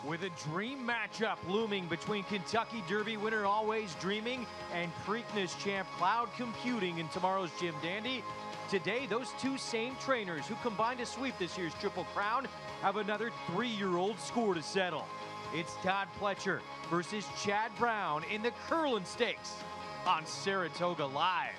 with a dream matchup looming between Kentucky Derby winner Always Dreaming and Preakness champ Cloud Computing in tomorrow's Jim Dandy. Today, those two same trainers who combined to sweep this year's Triple Crown have another 3-year-old score to settle. It's Todd Pletcher versus Chad Brown in the Kurland Stakes on Saratoga Live.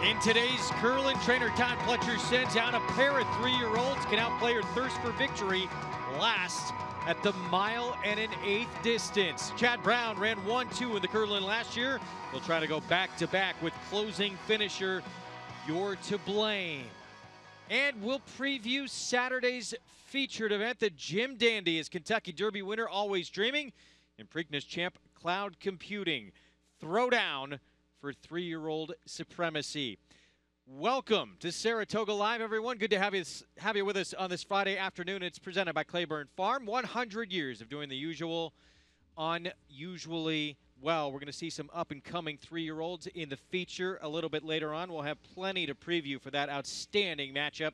In today's Kurland, trainer Todd Pletcher sends out a pair of 3-year-olds can outplay her thirst for victory last at the 1 1/8 distance. Chad Brown ran 1-2 in the Kurland last year. He'll try to go back-to-back with closing finisher You're to Blame. And we'll preview Saturday's featured event, the Jim Dandy, as Kentucky Derby winner Always Dreaming and Preakness champ Cloud Computing. Throwdown for 3-year-old supremacy. Welcome to Saratoga Live, everyone. Good to have you with us on this Friday afternoon. It's presented by Claiborne Farm. 100 years of doing the usual unusually well. We're going to see some up-and-coming 3-year-olds in the feature a little bit later on. We'll have plenty to preview for that outstanding matchup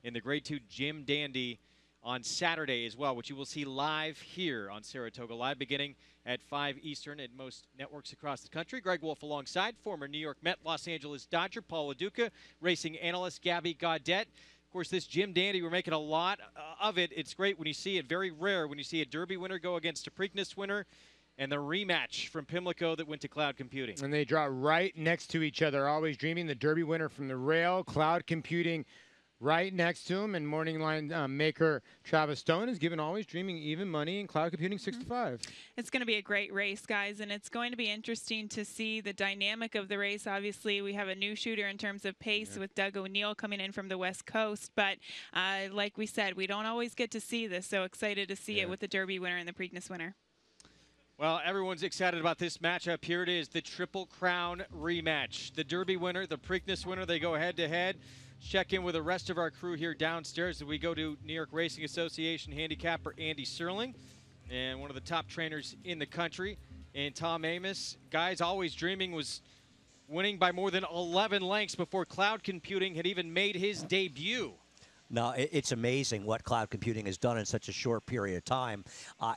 in the Grade 2 Jim Dandy on Saturday as well, which you will see live here on Saratoga Live beginning at 5 Eastern at most networks across the country. Greg Wolf alongside former New York Met, Los Angeles Dodger Paul LaDuca, racing analyst Gabby Gaudet. Of course, this Jim Dandy, we're making a lot of it. It's great when you see it. Very rare when you see a Derby winner go against a Preakness winner. And the rematch from Pimlico that went to Cloud Computing. And they draw right next to each other. Always Dreaming, the Derby winner from the rail. Cloud Computing right next to him, and morning line maker Travis Stone is giving Always Dreaming even money, and Cloud Computing 6-5. It's going to be a great race, guys, and it's going to be interesting to see the dynamic of the race. Obviously, we have a new shooter in terms of pace with Doug O'Neill coming in from the West Coast, but like we said, we don't always get to see this, so excited to see it with the Derby winner and the Preakness winner. Well, everyone's excited about this matchup. Here it is, the Triple Crown rematch. The Derby winner, the Preakness winner, they go head-to-head. Check in with the rest of our crew here downstairs as we go to New York Racing Association handicapper Andy Serling and one of the top trainers in the country, and Tom Amos. Guys, Always Dreaming was winning by more than 11 lengths before Cloud Computing had even made his debut. No, it's amazing what Cloud Computing has done in such a short period of time.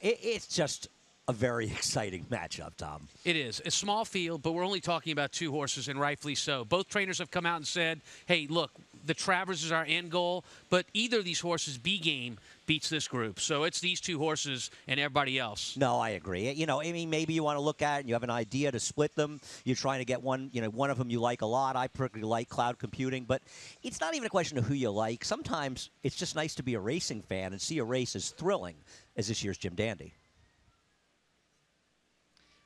It's just a very exciting matchup, Tom. It is. A small field, but we're only talking about 2 horses, and rightfully so. Both trainers have come out and said, hey, look, the Travers is our end goal, but either of these horses, B-game, beats this group. So it's these 2 horses and everybody else. No, I agree. You know, I mean, maybe you want to look at it and you have an idea to split them. You're trying to get one, you know, one of them you like a lot. I particularly like Cloud Computing, but it's not even a question of who you like. Sometimes it's just nice to be a racing fan and see a race as thrilling as this year's Jim Dandy.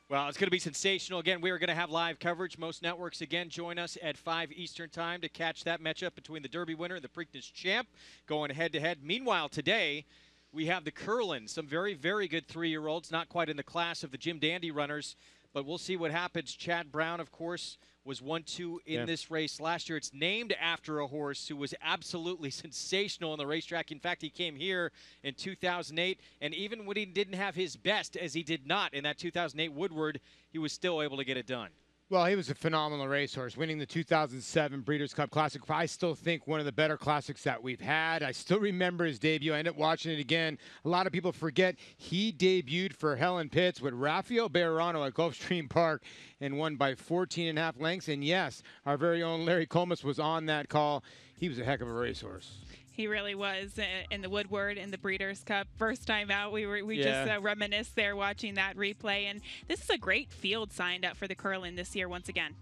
Well, it's going to be sensational. Again, we are going to have live coverage. Most networks, again, join us at 5 Eastern time to catch that matchup between the Derby winner and the Preakness champ going head-to-head. Meanwhile, today, we have the Kurland, some very, very good 3-year-olds, not quite in the class of the Jim Dandy runners, but we'll see what happens. Chad Brown, of course, was 1-2 in this race last year. It's named after a horse who was absolutely sensational on the racetrack. In fact, he came here in 2008, and even when he didn't have his best, as he did not in that 2008 Woodward, he was still able to get it done. Well, he was a phenomenal racehorse, winning the 2007 Breeders' Cup Classic. I still think one of the better classics that we've had. I still remember his debut. I ended up watching it again. A lot of people forget he debuted for Helen Pitts with Rafael Bejarano at Gulfstream Park and won by 14.5 lengths. And yes, our very own Larry Comas was on that call. He was a heck of a racehorse. He really was in the Woodward in the Breeders' Cup. First time out, we just reminisced there watching that replay. And this is a great field signed up for the Kurland this year once again.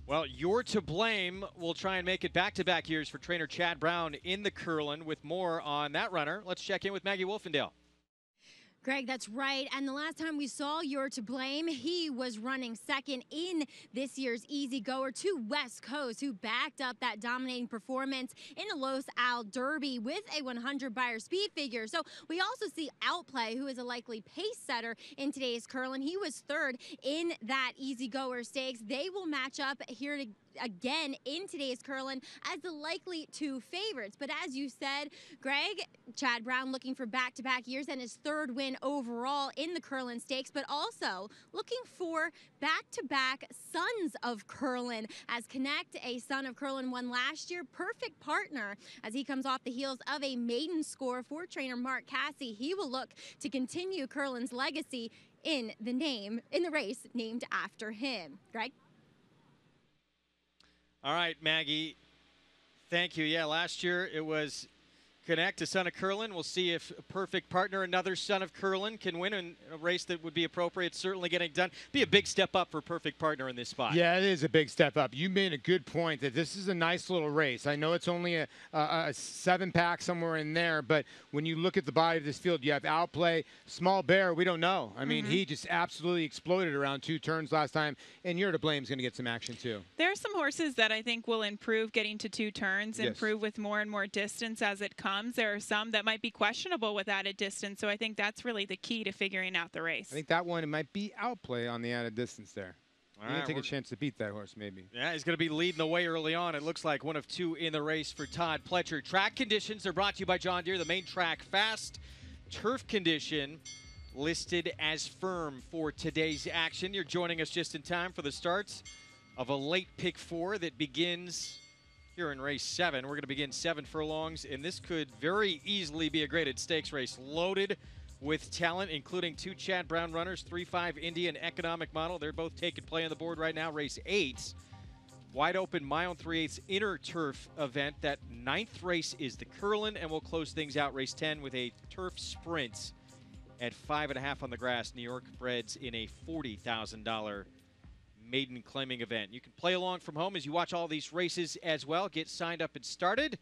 Well, You're to Blame will try and make it back-to-back years for trainer Chad Brown in the Kurland. With more on that runner, let's check in with Maggie Wolfendale. Greg, that's right. And the last time we saw You're to Blame, he was running second in this year's Easy Goer to West Coast, who backed up that dominating performance in a Los Al Derby with a 100 buyer speed figure. So we also see Outplay, who is a likely pace setter in today's Kurland. He was third in that Easy Goer Stakes. They will match up here again in today's Kurland as the likely 2 favorites. But as you said, Greg, Chad Brown looking for back-to-back years and his 3rd win overall in the Kurland Stakes, but also looking for back-to-back sons of Kurland, as Connect, a son of Kurland, won last year. Perfect partner as he comes off the heels of a maiden score for trainer Mark Cassie. He will look to continue Kurland's legacy in the race named after him. Greg? All right, Maggie. Thank you. Yeah, last year it was Connect, a son of Kurland. We'll see if a perfect partner, another son of Kurland, can win in a race that would be appropriate. Certainly getting done. Be a big step up for perfect partner in this spot. Yeah, it is a big step up. You made a good point that this is a nice little race. I know it's only a 7-pack somewhere in there, but when you look at the body of this field, you have Outplay, Small Bear. We don't know. I mean, he just absolutely exploded around 2 turns last time, and You're to Blame is going to get some action too. There are some horses that I think will improve getting to 2 turns, improve with more and more distance as it comes. There are some that might be questionable with added distance, so I think that's really the key to figuring out the race. I think that one, it might be Outplay on the added distance there. You're going to take a chance to beat that horse, maybe. Yeah, he's going to be leading the way early on. It looks like one of 2 in the race for Todd Pletcher. Track conditions are brought to you by John Deere. The main track fast. Turf condition listed as firm for today's action. You're joining us just in time for the starts of a late pick 4 that begins here in race 7. We're going to begin 7 furlongs, and this could very easily be a graded stakes race, loaded with talent, including 2 Chad Brown runners, 3-5 Indian Economic Model. They're both taking play on the board right now. Race 8, wide open mile 3/8 inner turf event. That 9th race is the Kurland, and we'll close things out race 10 with a turf sprint at 5.5 on the grass. New York breds in a $40,000 maiden claiming event. You can play along from home as you watch all these races as well. Get signed up and started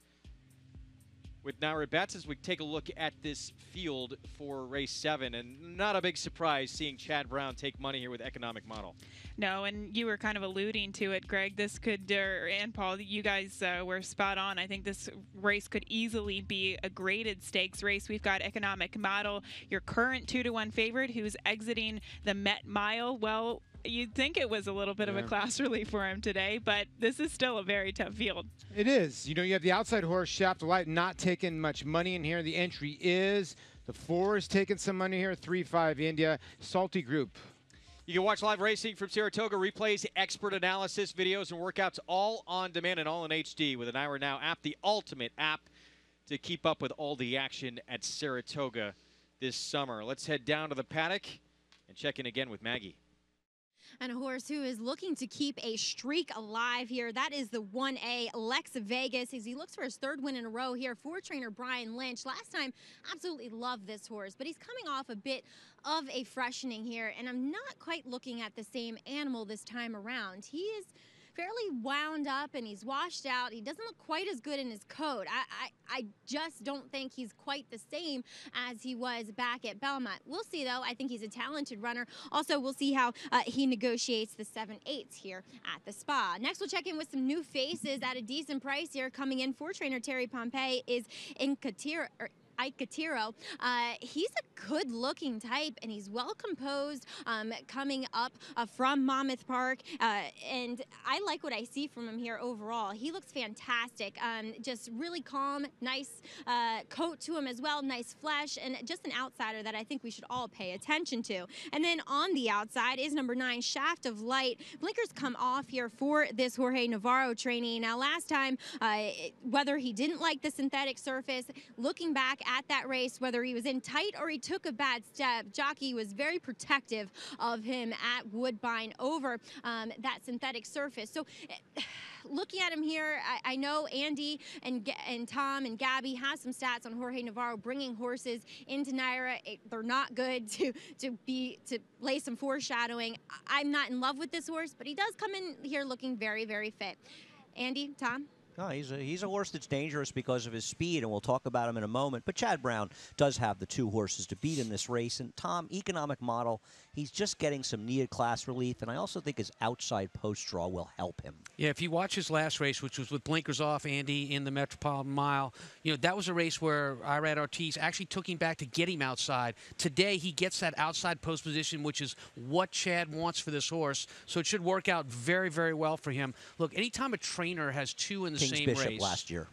with Naira Bets as we take a look at this field for race 7. And not a big surprise seeing Chad Brown take money here with Economic Model. No, and you were kind of alluding to it, Greg. This could, and Paul, you guys were spot on. I think this race could easily be a graded stakes race. We've got Economic Model, your current 2-to-1 favorite, who's exiting the Met Mile. Well, you'd think it was a little bit of a class relief for him today, but this is still a very tough field. It is. You know, you have the outside horse, Shaft of Light, not taking much money in here. The entry is. The 4 is taking some money here. 3-5 India. Salty Group. You can watch live racing from Saratoga, replays, expert analysis, videos, and workouts all on demand and all in HD with an Naira Now app, the ultimate app to keep up with all the action at Saratoga this summer. Let's head down to the paddock and check in again with Maggie. And a horse who is looking to keep a streak alive here. That is the 1A Lex Vegas, as he looks for his 3rd win in a row here for trainer Brian Lynch. Last time, absolutely loved this horse, but he's coming off a bit of a freshening here, and I'm not quite looking at the same animal this time around. He is fairly wound up and he's washed out. He doesn't look quite as good in his coat. I just don't think he's quite the same as he was back at Belmont. We'll see, though. I think he's a talented runner. Also, we'll see how he negotiates the 7/8 here at the Spa. Next, we'll check in with some new faces at a decent price here. Coming in for trainer Terry Pompey is Ike Catiro. He's a good-looking type, and he's well composed coming up from Monmouth Park, and I like what I see from him here overall. He looks fantastic, just really calm, nice coat to him as well, nice flesh, and just an outsider that I think we should all pay attention to. And then on the outside is number 9, Shaft of Light. Blinkers come off here for this Jorge Navarro trainee. Now, last time, whether he didn't like the synthetic surface, looking back at that race, whether he was in tight or he took a bad step, jockey was very protective of him at Woodbine over that synthetic surface. So looking at him here, I know Andy and Tom and Gabby has some stats on Jorge Navarro bringing horses into Naira. They're not good to lay some foreshadowing. I'm not in love with this horse, but he does come in here looking very, very fit. Andy, Tom? No, he's a horse that's dangerous because of his speed, and we'll talk about him in a moment. But Chad Brown does have the 2 horses to beat in this race. And Tom, economic model, he's just getting some needed class relief, and I also think his outside post draw will help him. Yeah, if you watch his last race, which was with blinkers off, Andy, in the Metropolitan Mile, that was a race where Irad Ortiz actually took him back to get him outside. Today, he gets that outside post position, which is what Chad wants for this horse. So it should work out very, very well for him. Look, anytime a trainer has 2 in the King's same Bishop race. last year.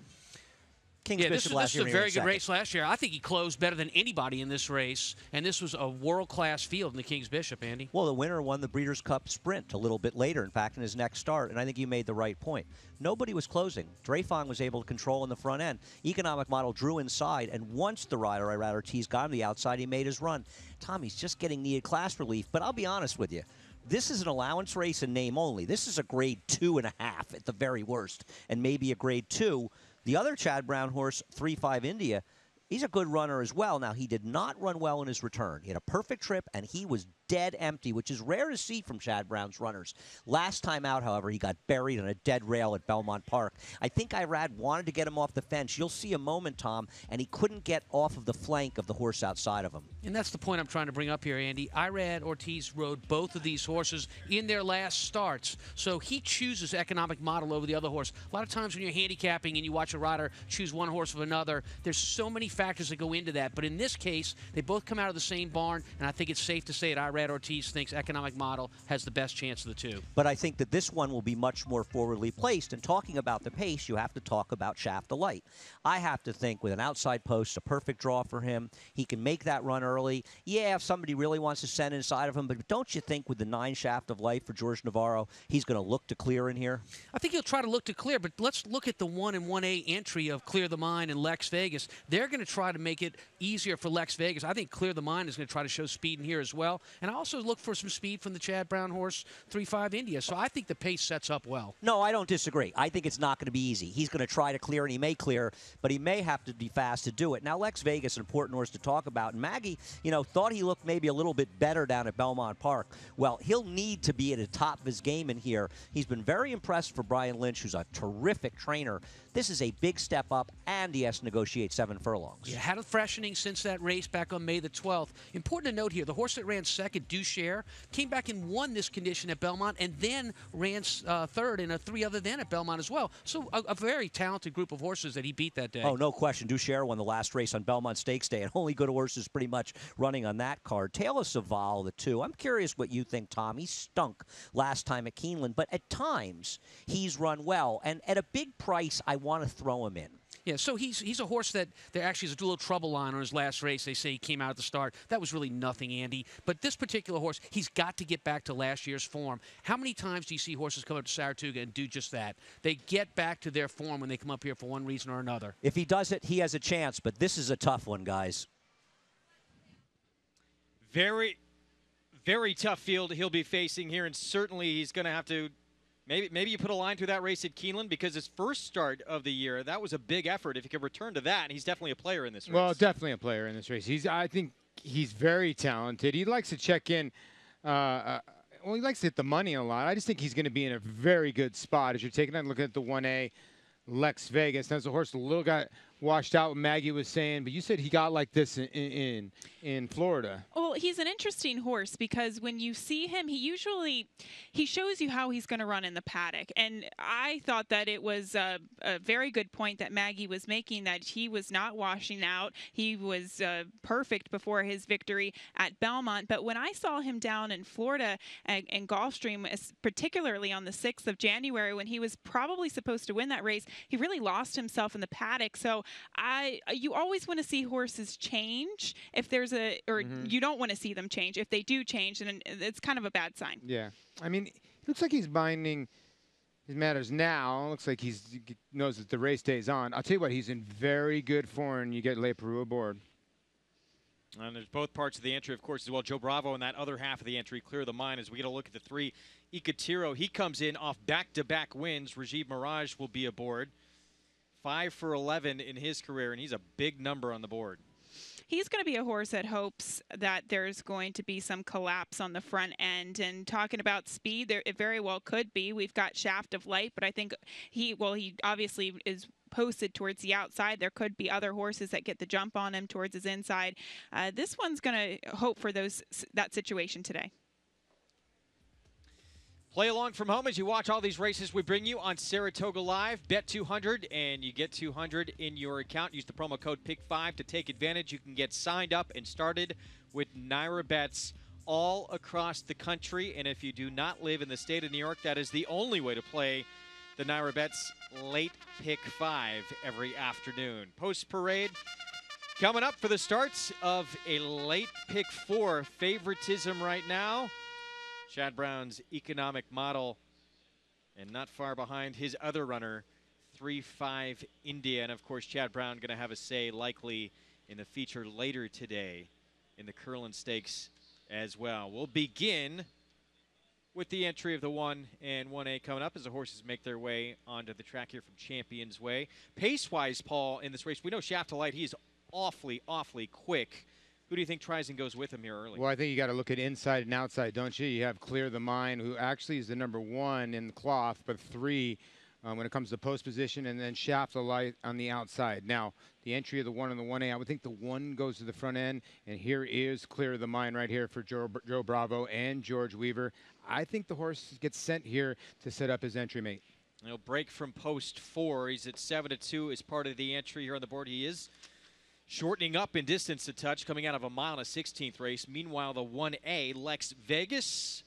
This was a very good race last year. I think he closed better than anybody in this race, and this was a world-class field in the King's Bishop, Andy. Well, the winner won the Breeders' Cup Sprint a little bit later, in fact, in his next start, and I think you made the right point. Nobody was closing. Dreyfong was able to control in the front end. Economic model drew inside, and once the rider, Irad Ortiz, got on the outside, he made his run. Tommy's just getting needed class relief, but I'll be honest with you. This is an allowance race in name only. This is a grade 2.5 at the very worst, and maybe a grade 2. The other Chad Brown horse, 3-5 India, he's a good runner as well. Now, he did not run well in his return. He had a perfect trip, and he was dead empty, which is rare to see from Chad Brown's runners. Last time out, however, he got buried on a dead rail at Belmont Park. I think Irad wanted to get him off the fence. You'll see a moment, Tom, and he couldn't get off of the flank of the horse outside of him. And that's the point I'm trying to bring up here, Andy. Irad Ortiz rode both of these horses in their last starts, so he chooses economic model over the other horse. A lot of times when you're handicapping and you watch a rider choose one horse of another, there's so many factors that go into that. But in this case, they both come out of the same barn, and I think it's safe to say that Irad Ortiz thinks economic model has the best chance of the 2. But I think that this one will be much more forwardly placed. And talking about the pace, you have to talk about Shaft of Light. I have to think with an outside post, a perfect draw for him. He can make that run early. Yeah, if somebody really wants to send inside of him, but don't you think with the 9 Shaft of Light for George Navarro, he's going to look to clear in here? I think he'll try to look to clear, but let's look at the 1 and 1A entry of Clear the Mind and Lex Vegas. They're going to try to make it easier for Lex Vegas. I think Clear the Mind is going to try to show speed in here as well. And I also look for some speed from the Chad Brown horse, 3-5 India. So I think the pace sets up well. No, I don't disagree. I think it's not going to be easy. He's going to try to clear, and he may clear, but he may have to be fast to do it. Now, Lex Vegas, an important horse to talk about. And Maggie, thought he looked maybe a little bit better down at Belmont Park. Well, he'll need to be at the top of his game in here. He's been very impressed for Brian Lynch, who's a terrific trainer. This is a big step up, and he has to negotiate 7 furlongs. Yeah, had a freshening since that race back on May the 12th. Important to note here, the horse that ran second, Dushare, came back and won this condition at Belmont, and then ran third in a 3 other than at Belmont as well. So a very talented group of horses that he beat that day. Oh, no question. Dushare won the last race on Belmont Stakes Day, and only good horses pretty much running on that card. Tail of Saval, the 2. I'm curious what you think, Tom. He stunk last time at Keeneland, but at times he's run well, and at a big price, I want to throw him in. Yeah, so he's a horse that there actually is a little trouble line on his last race. They say he came out at the start. That was really nothing, Andy. But this particular horse, he's got to get back to last year's form. How many times do you see horses come up to Saratoga and do just that? They get back to their form when they come up here for one reason or another. If he does it, he has a chance, but this is a tough one, guys. Very, very tough field he'll be facing here, and certainly he's going to have to maybe you put a line through that race at Keeneland, because his first start of the year, that was a big effort. If he could return to that, he's definitely a player in this race. Well, definitely a player in this race. I think he's very talented. He likes to check in. Well, he likes to hit the money a lot. I just think he's going to be in a very good spot as you're taking a look at the 1A Lex Vegas. That's a horse a little got washed out, what Maggie was saying, but you said he got like this in Florida. Well, he's an interesting horse because when you see him, he shows you how he's going to run in the paddock. And I thought that it was a very good point that Maggie was making, that he was not washing out. He was perfect before his victory at Belmont. But when I saw him down in Florida and Gulfstream, particularly on the 6th of January, when he was probably supposed to win that race, he really lost himself in the paddock. So you always want to see horses change if there's you don't want to see them change. If they do change, then it's kind of a bad sign. Yeah. I mean, it looks like he's binding his matters now. It looks like he knows that the race day is on. I'll tell you what, he's in very good form. You get Le Peru aboard. And there's both parts of the entry, of course, as well. Joe Bravo in that other half of the entry, Clear the Mind, as we get a look at the 3. Ikatiro, he comes in off back-to-back wins. Rajiv Mirage will be aboard. 5 for 11 in his career, and he's a big number on the board. he's going to be a horse that hopes that there's going to be some collapse on the front end. And talking about speed, there it very well could be. We've got Shaft of Light, but I think he obviously is posted towards the outside. There could be other horses that get the jump on him towards his inside. This one's going to hope for that situation today. Play along from home as you watch all these races we bring you on Saratoga Live. Bet 200 and you get 200 in your account. Use the promo code PICK5 to take advantage. You can get signed up and started with Naira bets all across the country. And if you do not live in the state of New York, that is the only way to play the Naira bets late pick 5 every afternoon. Post parade coming up for the starts of a late pick 4 favoritism right now. Chad Brown's Economic Model, and not far behind his other runner, 3-5 India. And of course, Chad Brown going to have a say likely in the feature later today in the Kurland Stakes as well. We'll begin with the entry of the 1 and 1A coming up as the horses make their way onto the track here from Champions Way. Pace-wise, Paul, in this race, we know Shaft of Light, he is awfully quick. Who do you think tries and goes with him here early? Well, I think you got to look at inside and outside, don't you? You have Clear the Mind, who actually is the number 1 in the cloth, but 3 when it comes to post position, and then Shaft of Light on the outside. Now, the entry of the 1 and the 1A, I would think the 1 goes to the front end, and here is Clear the Mind right here for Joe Bravo and George Weaver. I think the horse gets sent here to set up his entry mate. He'll break from post 4. He's at 7-2 as part of the entry here on the board. He is shortening up in distance a touch, coming out of a mile and a 16th race. Meanwhile, the 1A, Lex Vegas,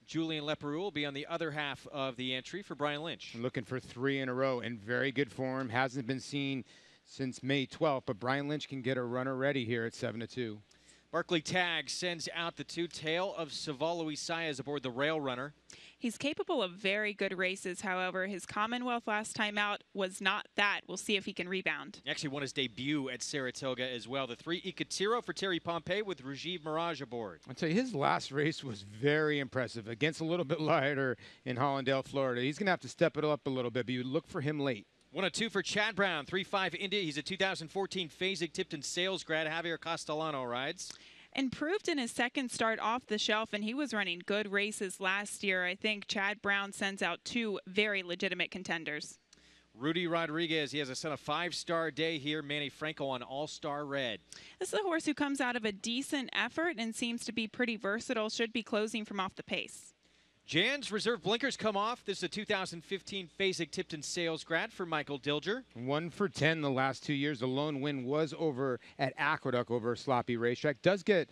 Julian Leperoux will be on the other half of the entry for Brian Lynch. Looking for 3 in a row in very good form. Hasn't been seen since May 12th, but Brian Lynch can get a runner ready here at 7-2. Barclay Tagg sends out the 2 Tail of Savalo Isaias aboard the Rail Runner. He's capable of very good races. However, his Commonwealth last time out was not that. We'll see if he can rebound. He actually won his debut at Saratoga as well. The 3 Icatiro for Terry Pompey with Rajiv Mirage aboard. I'll tell you, his last race was very impressive against a little bit lighter in Hollandale, Florida. He's going to have to step it up a little bit, but you look for him late. 1-2 for Chad Brown, 3-5 India. He's a 2014 Fasig-Tipton sales grad. Javier Castellano rides. Improved in his second start off the shelf, and he was running good races last year. I think Chad Brown sends out 2 very legitimate contenders. Rudy Rodriguez, he has a son of 5-star day here. Manny Franco on All-Star Red. This is a horse who comes out of a decent effort and seems to be pretty versatile. Should be closing from off the pace. Jan's reserve blinkers come off. This is a 2015 Fasig-Tipton sales grad for Michael Dilger. 1 for 10 the last 2 years. The lone win was over at Aqueduct over a sloppy racetrack. Does get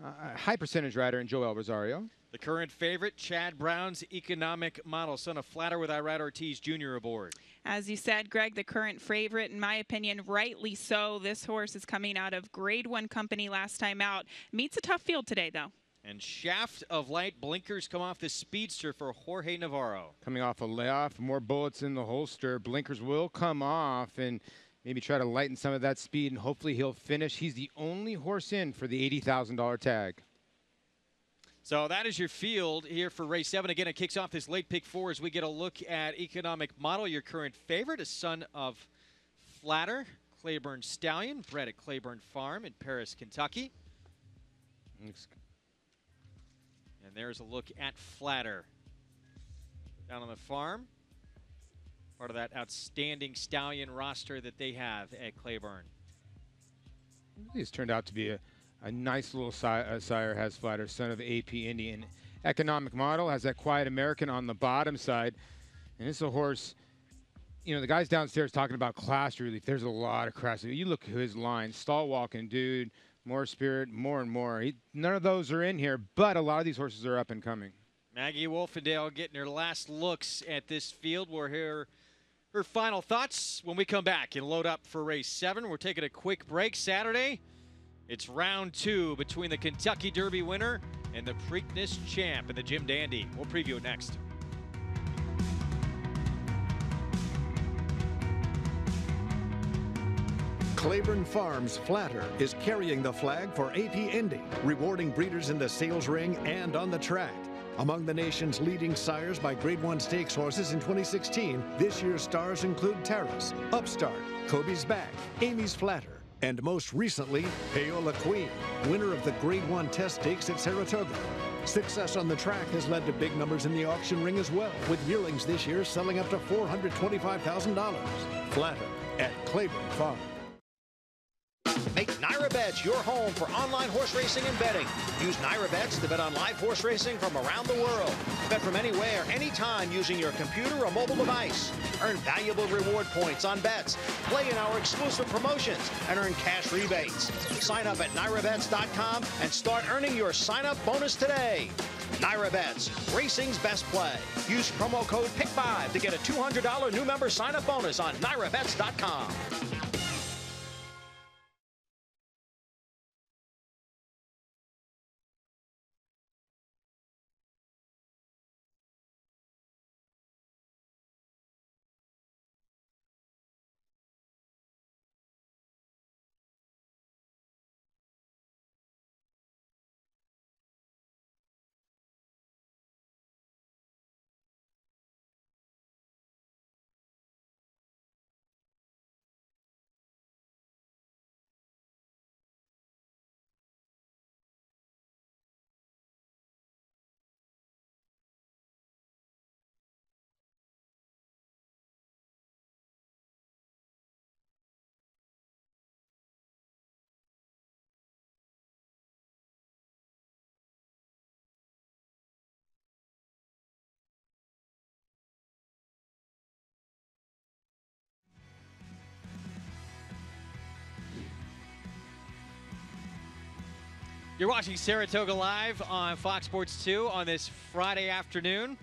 a high percentage rider in Joel Rosario. The current favorite, Chad Brown's Economic Model, son of Flatter with Irad Ortiz Jr. aboard. As you said, Greg, the current favorite, in my opinion, rightly so. This horse is coming out of Grade 1 company last time out. Meets a tough field today, though. And Shaft of Light, blinkers come off the speedster for Jorge Navarro. Coming off a layoff, more bullets in the holster. Blinkers will come off and maybe try to lighten some of that speed, and hopefully he'll finish. He's the only horse in for the $80,000 tag. So that is your field here for race 7. Again, it kicks off this late pick 4 as we get a look at Economic Model, your current favorite, a son of Flatter, Claiborne Stallion, bred at Claiborne Farm in Paris, Kentucky. And there's a look at Flatter down on the farm. Part of that outstanding stallion roster that they have at Claiborne. He's turned out to be a nice little sire, has Flatter, son of AP Indian. Economic Model has that Quiet American on the bottom side. And this is a horse, you know, the guys downstairs talking about class relief. There's a lot of class relief. You look at his line, stall walking dude. More spirit, more and more. None of those are in here, but a lot of these horses are up and coming. Maggie Wolfendale getting her last looks at this field. We'll hear her final thoughts when we come back and load up for race 7. We're taking a quick break. Saturday, it's round 2 between the Kentucky Derby winner and the Preakness champ in the Jim Dandy. We'll preview it next. Claiborne Farms Flatter is carrying the flag for AP Indy, rewarding breeders in the sales ring and on the track. Among the nation's leading sires by Grade 1 stakes horses in 2016, this year's stars include Terrace, Upstart, Kobe's Back, Amy's Flatter, And most recently, Paola Queen, winner of the Grade 1 Test Stakes at Saratoga. Success on the track has led to big numbers in the auction ring as well, with yearlings this year selling up to $425,000. Flatter at Claiborne Farm. Make NyraBets your home for online horse racing and betting. Use NyraBets to bet on live horse racing from around the world. Bet from anywhere, anytime using your computer or mobile device. Earn valuable reward points on bets. Play in our exclusive promotions and earn cash rebates. Sign up at NyraBets.com and start earning your sign-up bonus today. NyraBets, racing's best play. Use promo code PICK5 to get a $200 new member sign-up bonus on NyraBets.com. You're watching Saratoga Live on Fox Sports 2 on this Friday afternoon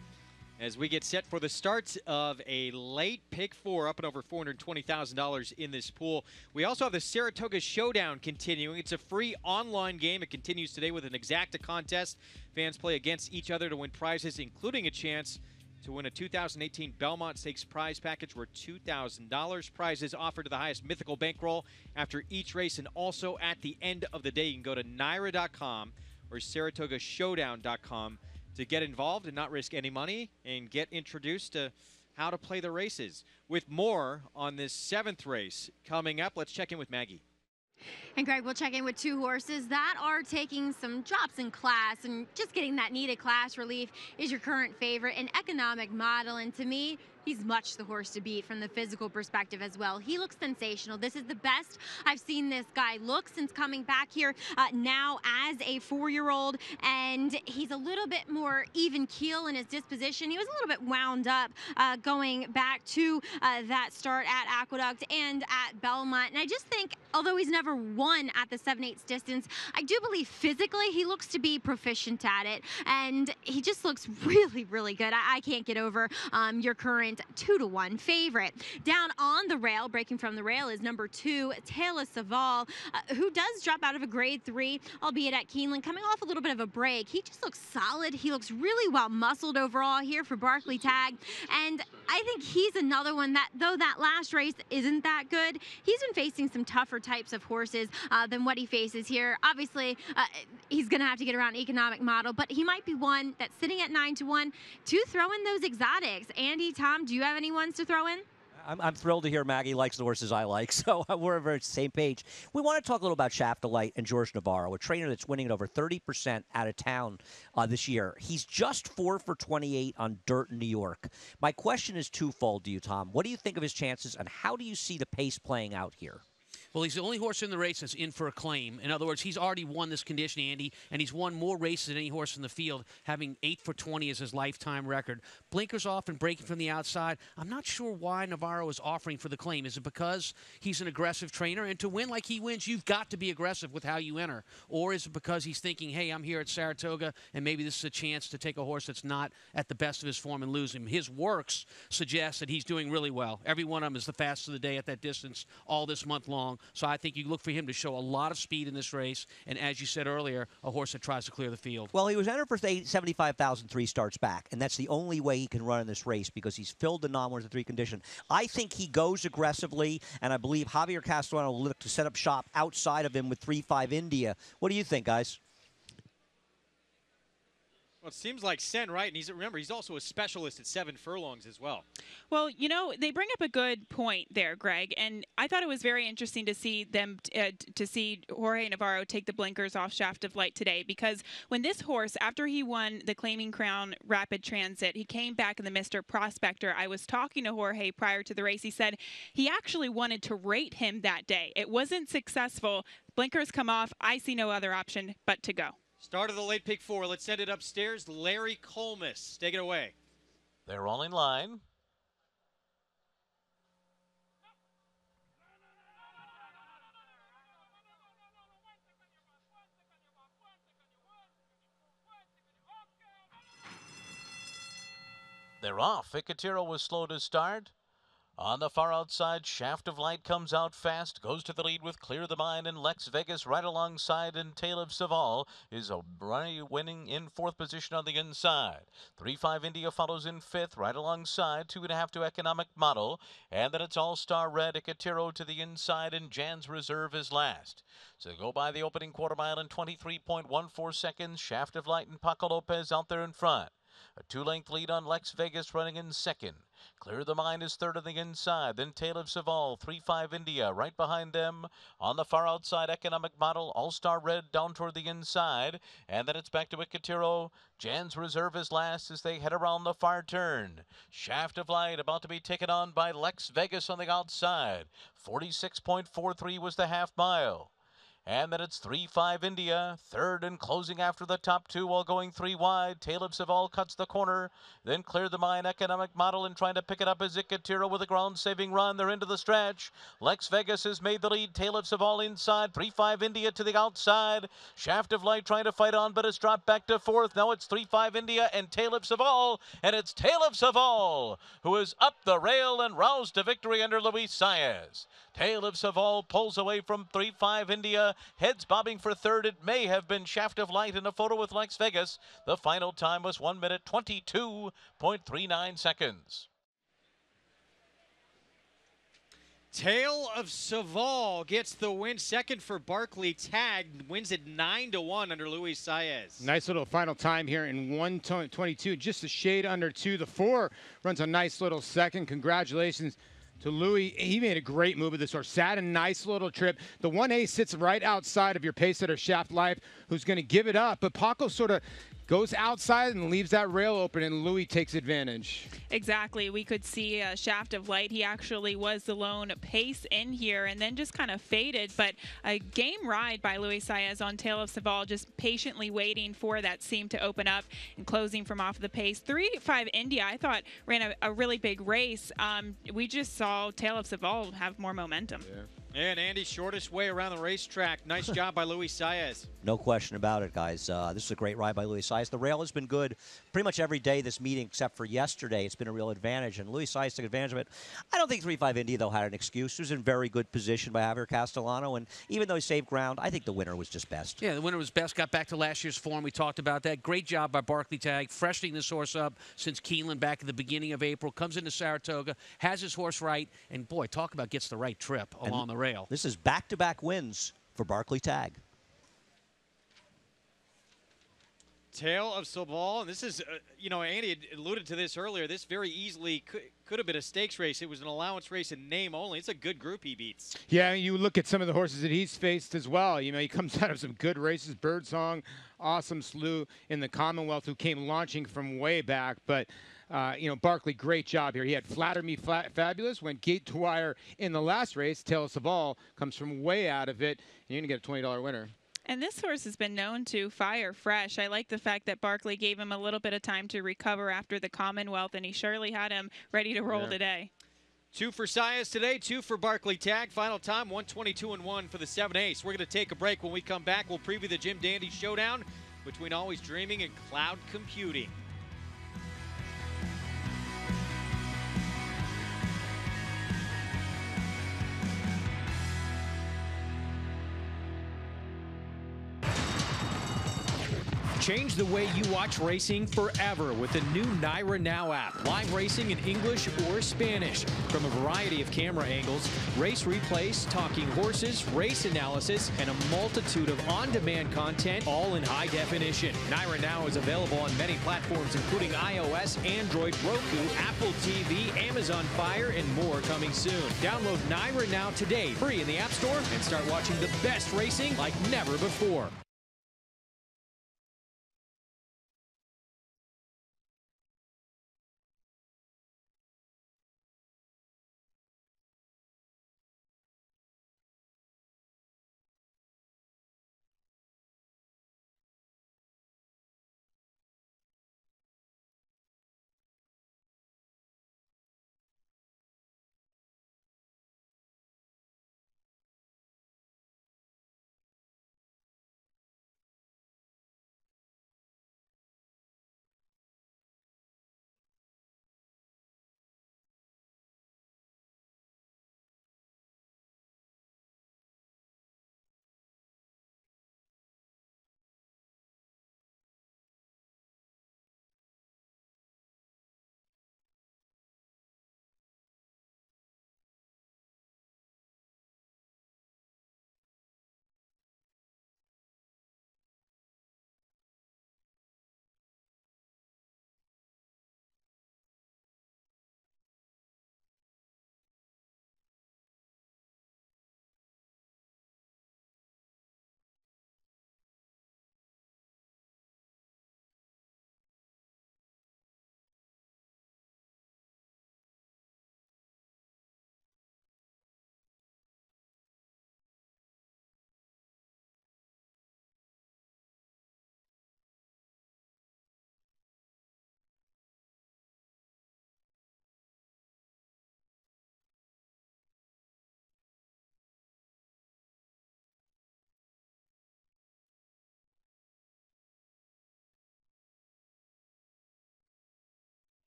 as we get set for the start of a late pick four, up and over $420,000 in this pool. We also have the Saratoga Showdown continuing. It's a free online game. It continues today with an exacta contest. Fans play against each other to win prizes, including a chance to win a 2018 Belmont Stakes prize package worth $2,000. Prizes offered to the highest mythical bankroll after each race, and also at the end of the day. You can go to Nyra.com or SaratogaShowdown.com to get involved and not risk any money and get introduced to how to play the races. With more on this 7th race coming up, let's check in with Maggie. And Greg, we'll check in with two horses that are taking some drops in class and just getting that needed class relief. Is your current favorite an economic model? And to me, he's much the horse to beat from the physical perspective as well. He looks sensational. This is the best I've seen this guy look since coming back here now as a 4-year-old. And he's a little bit more even keel in his disposition. He was a little bit wound up going back to that start at Aqueduct and at Belmont. And I just think, although he's never won at the 7/8 distance, I do believe physically he looks to be proficient at it. And he just looks really, really good. I can't get over your current 2-to-1 favorite. Down on the rail, breaking from the rail, is number 2, Taylor Saval, who does drop out of a grade 3, albeit at Keeneland, coming off a little bit of a break. He just looks solid. He looks really well muscled overall here for Barclay Tag. And I think he's another one that, though that last race isn't that good, he's been facing some tougher types of horses than what he faces here. Obviously, he's going to have to get around economic model, but he might be one that's sitting at 9-to-1 to throw in those exotics. Andy, Tom, do you have any ones to throw in? I'm thrilled to hear Maggie likes the horses I like, so we're on the same page. We want to talk a little about Shaft-A-Light and George Navarro, a trainer that's winning at over 30% out of town this year. He's just 4 for 28 on dirt in New York. My question is twofold to you, Tom. What do you think of his chances, and how do you see the pace playing out here? Well, he's the only horse in the race that's in for a claim. In other words, he's already won this condition, Andy, and he's won more races than any horse in the field, having 8 for 20 as his lifetime record. Blinkers off and breaking from the outside. I'm not sure why Navarro is offering for the claim. Is it because he's an aggressive trainer? And to win like he wins, you've got to be aggressive with how you enter. Or is it because he's thinking, hey, I'm here at Saratoga, and maybe this is a chance to take a horse that's not at the best of his form and lose him? His works suggest that he's doing really well. Every one of them is the fastest of the day at that distance all this month long. So I think you look for him to show a lot of speed in this race, and as you said earlier, a horse that tries to clear the field. Well, he was entered for 75,000 3 starts back, and that's the only way he can run in this race because he's filled the non-1-3 condition. I think he goes aggressively, and I believe Javier Castellano will look to set up shop outside of him with 3-5 India. What do you think, guys? Well, it seems like Sen, right? And remember, he's also a specialist at 7 furlongs as well. Well, you know, they bring up a good point there, Greg, and I thought it was very interesting to see them to see Jorge Navarro take the blinkers off Shaft of Light today, because when this horse, after he won the Claiming Crown Rapid Transit, he came back in the Mr. Prospector. I was talking to Jorge prior to the race. He said he actually wanted to rate him that day. It wasn't successful. Blinkers come off. I see no other option but to go. Start of the late pick 4. Let's send it upstairs. Larry Colmus, take it away. They're all in line. They're off. Icatero was slow to start. On the far outside, Shaft of Light comes out fast, goes to the lead with Clear the Mind, and Lex Vegas right alongside, and Tale of Saval is winning in 4th position on the inside. 3-5 India follows in 5th, right alongside, 2.5 to Economic Model, and then it's All-Star Red, Icatero to the inside, and Jan's Reserve is last. So go by the opening quarter mile in 23.14 seconds. Shaft of Light and Paco Lopez out there in front. A 2-length lead on Lex Vegas running in 2nd. Clear the Mind is 3rd on the inside. Then Tale of Saval, 3-5 India right behind them. On the far outside, Economic Model, All-Star Red down toward the inside. And then it's back to Icatero. Jan's Reserve is last as they head around the far turn. Shaft of Light about to be taken on by Lex Vegas on the outside. 46.43 was the half mile. And then it's 3-5 India, 3rd and closing after the top 2 while going 3 wide. Tale of Saval cuts the corner. Then Clear the Mind, Economic Model, and trying to pick it up is Icatero with a ground-saving run. They're into the stretch. Lex Vegas has made the lead. Tale of Saval inside. 3-5 India to the outside. Shaft of Light trying to fight on, but it's dropped back to 4th. Now it's 3-5 India and Tale of Saval. And it's Tale of Saval who is up the rail and roused to victory under Luis Saez. Tale of Saval pulls away from 3-5 India. Heads bobbing for 3rd. It may have been Shaft of Light in a photo with Lex Vegas. The final time was 1 minute 22.39 seconds. Tale of Saval gets the win. 2nd for Barclay Tagg. Wins it 9-1 under Luis Saez. Nice little final time here in 1:22. Just a shade under 2. The 4 runs a nice little 2nd. Congratulations to Louis. He made a great move with this horse. Sat a nice little trip. The 1A sits right outside of your pace setter, Shaft Life, who's going to give it up. But Paco sort of goes outside and leaves that rail open, and Louis takes advantage. Exactly. We could see Shaft of Light. He actually was the lone pace in here and then just kind of faded. But a game ride by Luis Saez on Tale of Saval, just patiently waiting for that seam to open up and closing from off the pace. 3-5 India, I thought, ran a really big race. We just saw Tale of Saval have more momentum. Yeah. And Andy, shortest way around the racetrack. Nice job by Luis Saez. No question about it, guys. This is a great ride by Luis Saez. The rail has been good pretty much every day this meeting except for yesterday. It's been a real advantage, and Luis Saez took advantage of it. I don't think 3-5 India, though, had an excuse. He was in very good position by Javier Castellano, and even though he saved ground, I think the winner was just best. Yeah, the winner was best. Got back to last year's form. We talked about that. Great job by Barclay Tagg, freshening this horse up since Keeneland back at the beginning of April. Comes into Saratoga, has his horse right, and, boy, talk about gets the right trip along the rail. This is back-to-back wins for Barclay Tagg. Tale of Saval, and this is, you know, Andy had alluded to this earlier. This very easily could have been a stakes race. It was an allowance race in name only. It's a good group he beats. Yeah, you look at some of the horses that he's faced as well. You know, he comes out of some good races. Birdsong, Awesome Slew in the Commonwealth, who came launching from way back. But, you know, Barclay, great job here. He had Flatter Me Fabulous, went gate to wire in the last race. Tale of Saval comes from way out of it. And you're going to get a $20 winner. And this horse has been known to fire fresh. I like the fact that Barclay gave him a little bit of time to recover after the Commonwealth, and he surely had him ready to roll today. 2 for Saez today, 2 for Barclay Tagg. Final time, 1:22-1 for the 7/8. We're going to take a break. When we come back, we'll preview the Jim Dandy Showdown between Always Dreaming and Cloud Computing. Change the way you watch racing forever with the new Naira Now app. Live racing in English or Spanish. From a variety of camera angles, race replays, talking horses, race analysis, and a multitude of on-demand content, all in high definition. Naira Now is available on many platforms, including iOS, Android, Roku, Apple TV, Amazon Fire, and more coming soon. Download Naira Now today, free in the App Store, and start watching the best racing like never before.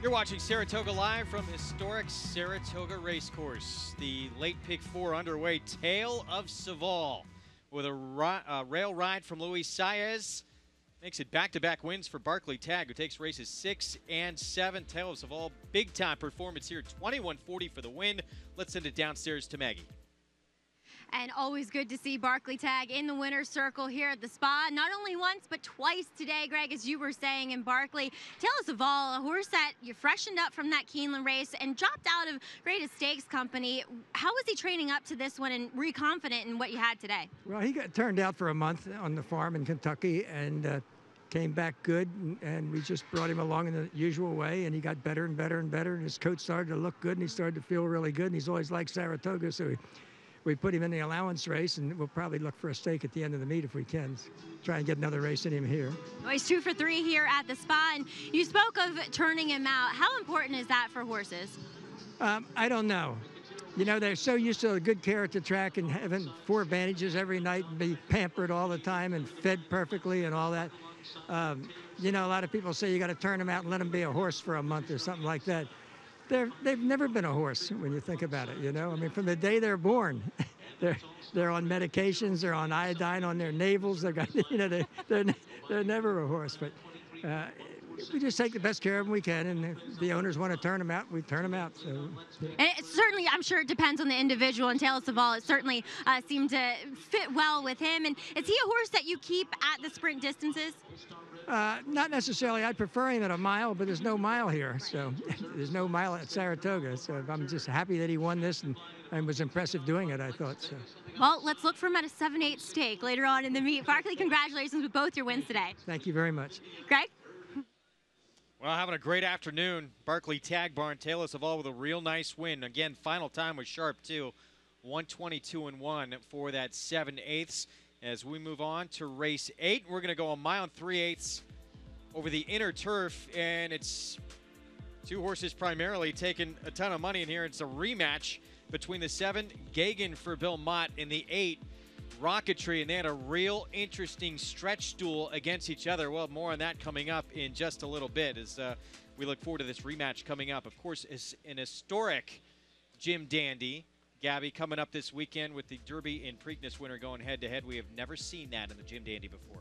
You're watching Saratoga live from historic Saratoga Racecourse. The late pick 4 underway, Tale of Saval, with a rail ride from Luis Saez. Makes it back-to-back wins for Barkley Tagg, who takes races 6 and 7. Tale of Saval, big-time performance here, 21.40 for the win. Let's send it downstairs to Maggie. And always good to see Barkley Tagg in the winner's circle here at the spa. Not only once, but twice today, Greg, as you were saying. In Barkley, Tale of Saval, a horse that you freshened up from that Keeneland race and dropped out of Greatest Stakes Company. How was he training up to this one, and were you confident in what you had today? Well, he got turned out for a month on the farm in Kentucky and came back good, and we just brought him along in the usual way, and he got better and better and better, and his coat started to look good, and he started to feel really good, and he's always liked Saratoga, so we put him in the allowance race, and we'll probably look for a stake at the end of the meet if we can. Try and get another race in him here. Well, he's 2 for 3 here at the spa, and you spoke of turning him out. How important is that for horses? I don't know. You know, they're so used to a good care at the track and having 4 advantages every night and be pampered all the time and fed perfectly and all that. You know, a lot of people say you got to turn them out and let them be a horse for a month or something like that. They've never been a horse when you think about it, you know? I mean, from the day they're born, they're on medications, they're on iodine on their navels, they're never a horse. But we just take the best care of them we can, and if the owners want to turn them out, we turn them out. So, yeah. And it certainly, I'm sure it depends on the individual, and Tale of Saval, it certainly seemed to fit well with him. And is he a horse that you keep at the sprint distances? Not necessarily. I'd prefer him at a mile, but there's no mile here. So there's no mile at Saratoga. So I'm just happy that he won this and was impressive doing it, I thought. So. Well, let's look for him at a 7-8 stake later on in the meet. Barkley, congratulations with both your wins today. Thank you very much. Greg? Well, having a great afternoon. Barkley Tag Barn, Taylor Saval with a real nice win. Again, final time was sharp, too. 122-1 for that 7/8. As we move on to race 8, we're going to go a mile and 3/8 over the inner turf, and it's 2 horses primarily taking a ton of money in here. It's a rematch between the 7, Gagan for Bill Mott, and the 8, Rocketry, and they had a real interesting stretch duel against each other. Well, more on that coming up in just a little bit as we look forward to this rematch coming up. Of course, it's an historic Jim Dandy. Gabby, coming up this weekend with the Derby and Preakness winner going head-to-head. We have never seen that in the Jim Dandy before.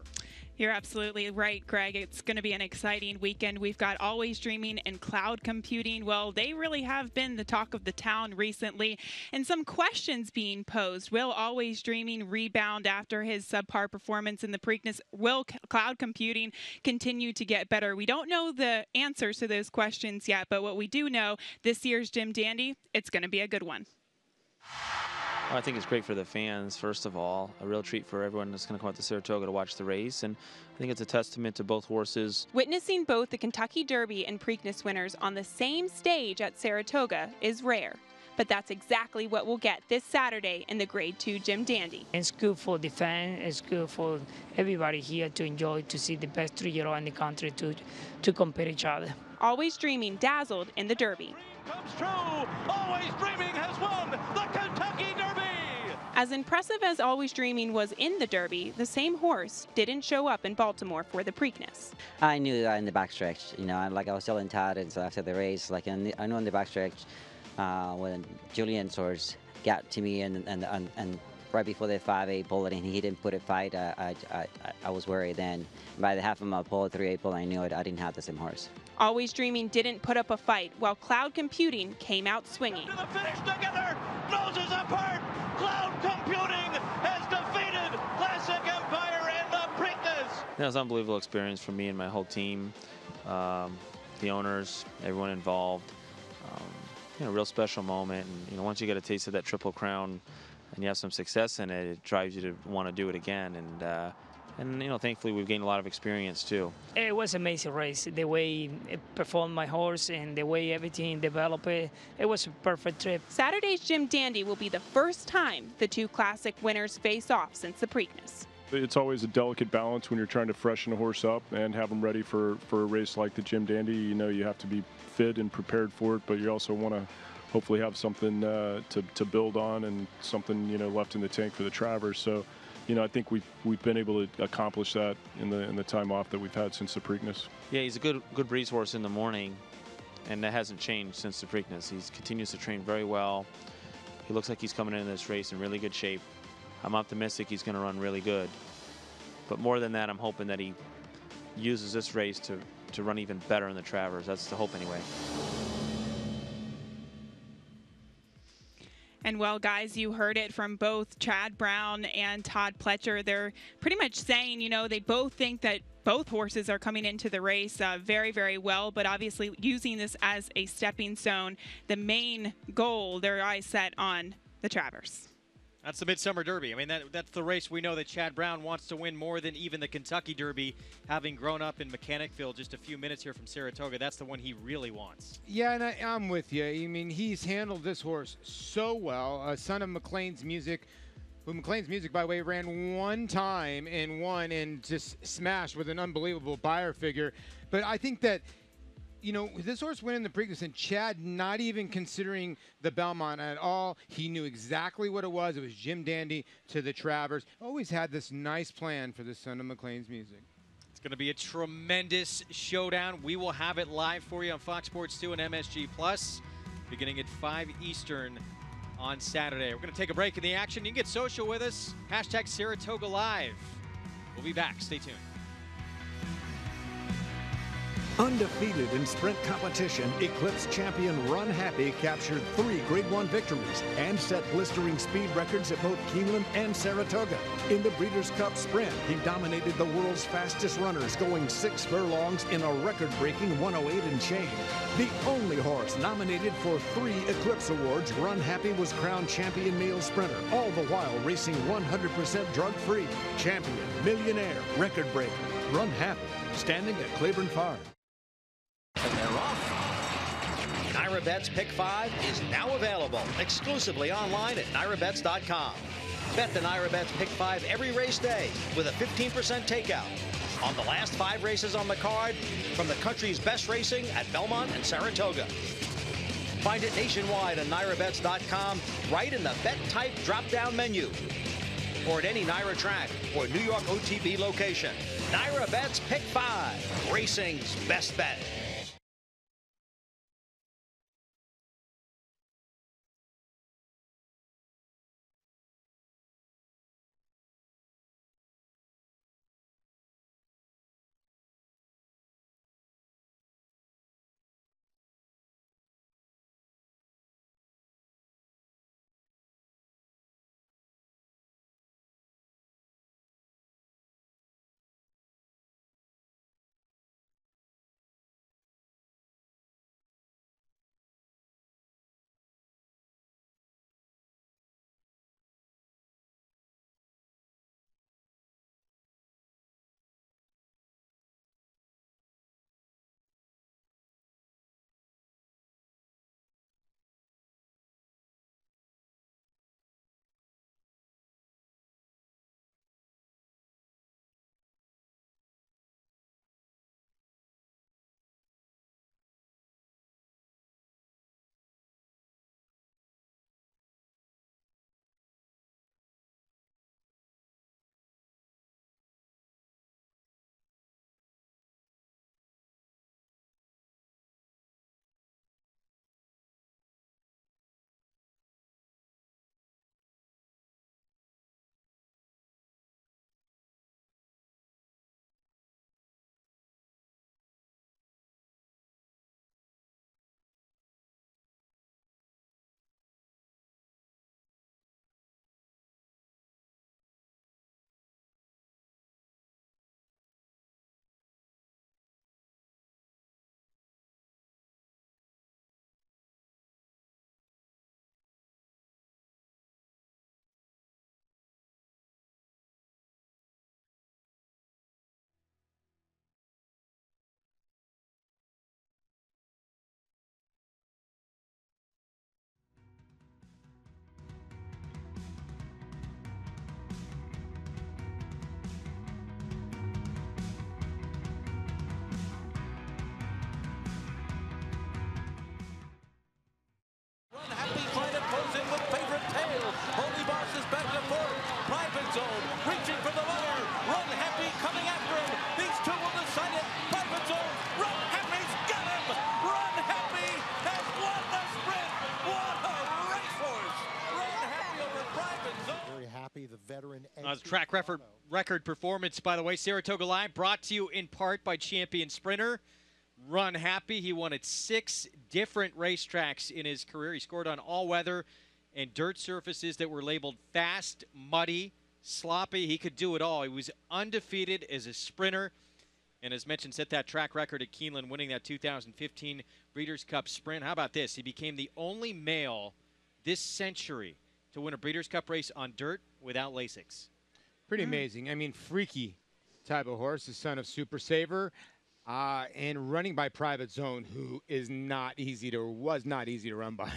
You're absolutely right, Greg. It's going to be an exciting weekend. We've got Always Dreaming and Cloud Computing. Well, they really have been the talk of the town recently, and some questions being posed. Will Always Dreaming rebound after his subpar performance in the Preakness? Will Cloud Computing continue to get better? We don't know the answers to those questions yet, but what we do know, this year's Jim Dandy, it's going to be a good one. Well, I think it's great for the fans, first of all. A real treat for everyone that's going to come out to Saratoga to watch the race. And I think it's a testament to both horses. Witnessing both the Kentucky Derby and Preakness winners on the same stage at Saratoga is rare. But that's exactly what we'll get this Saturday in the Grade 2 Jim Dandy. It's good for the fans. It's good for everybody here to enjoy, to see the best 3-year-old in the country to compare each other. Always Dreaming dazzled in the Derby. Comes true. Always Dreaming has won the Kentucky Derby. As impressive as Always Dreaming was in the Derby, the same horse didn't show up in Baltimore for the Preakness. I knew that in the backstretch, you know, like I was telling Todd after the race, like I know in the backstretch when Julian's horse got to me and right before the 5-8 bullet and he didn't put it fight, I was worried then. By the half of my pole, 3-8 bullet, I knew I didn't have the same horse. Always Dreaming didn't put up a fight, while Cloud Computing came out swinging. To the finish together, noses apart. Cloud Computing has defeated Classic Empire in the Preakness. That was an unbelievable experience for me and my whole team, the owners, everyone involved. You know, real special moment. And you know, once you get a taste of that Triple Crown and you have some success in it, it drives you to want to do it again. And you know, thankfully we've gained a lot of experience too. It was an amazing race. The way it performed my horse and the way everything developed, it was a perfect trip. Saturday's Jim Dandy will be the first time the 2 Classic winners face off since the Preakness. It's always a delicate balance when you're trying to freshen a horse up and have them ready for a race like the Jim Dandy. You know, you have to be fit and prepared for it, but you also want to hopefully have something to build on and something, you know, left in the tank for the Travers. So, you know, I think we've been able to accomplish that in the time off that we've had since the Preakness. Yeah, he's a good breeze horse in the morning, and that hasn't changed since the Preakness. He continues to train very well. He looks like he's coming into this race in really good shape. I'm optimistic he's going to run really good. But more than that, I'm hoping that he uses this race to run even better in the Travers. That's the hope anyway. And well, guys, you heard it from both Chad Brown and Todd Pletcher. They're pretty much saying, you know, they both think that both horses are coming into the race very, very well, but obviously using this as a stepping stone, the main goal, their eyes set on the Travers. That's the Midsummer Derby. I mean, that's the race we know that Chad Brown wants to win more than even the Kentucky Derby, having grown up in Mechanicville just a few minutes here from Saratoga. That's the one he really wants. Yeah, and I'm with you. I mean, he's handled this horse so well. Son of McLean's Music, who McLean's Music, by the way, ran one time and won and just smashed with an unbelievable buyer figure. But I think that, you know, this horse went in the Preakness, and Chad not even considering the Belmont at all. He knew exactly what it was. It was Jim Dandy to the Travers. Always had this nice plan for the Son of McLean's Music. It's going to be a tremendous showdown. We will have it live for you on Fox Sports 2 and MSG Plus, beginning at 5 Eastern on Saturday. We're going to take a break in the action. You can get social with us. Hashtag Saratoga Live. We'll be back. Stay tuned. Undefeated in sprint competition, Eclipse champion Run Happy captured 3 Grade 1 victories and set blistering speed records at both Keeneland and Saratoga. In the Breeders' Cup Sprint, he dominated the world's fastest runners, going 6 furlongs in a record-breaking 108 and change. The only horse nominated for 3 Eclipse Awards, Run Happy was crowned champion male sprinter, all the while racing 100% drug-free. Champion, millionaire, record breaker, Run Happy, standing at Claiborne Farm. And they're off. NyraBet's Pick 5 is now available exclusively online at nyrabets.com. Bet the NyraBet's Pick 5 every race day with a 15% takeout on the last 5 races on the card from the country's best racing at Belmont and Saratoga. Find it nationwide on nyrabets.com right in the bet type drop-down menu or at any Nyra track or New York OTB location. NyraBet's Pick 5, racing's best bet. Track record performance, by the way. Saratoga Live brought to you in part by champion sprinter Run Happy. He won at 6 different racetracks in his career. He scored on all weather and dirt surfaces that were labeled fast, muddy, sloppy. He could do it all. He was undefeated as a sprinter, and as mentioned, set that track record at Keeneland, winning that 2015 Breeders' Cup Sprint. How about this? He became the only male this century to win a Breeders' Cup race on dirt without Lasix. Pretty amazing. I mean, freaky type of horse, the son of Super Saver, and running by Private Zone, who is not easy to, was not easy to run by.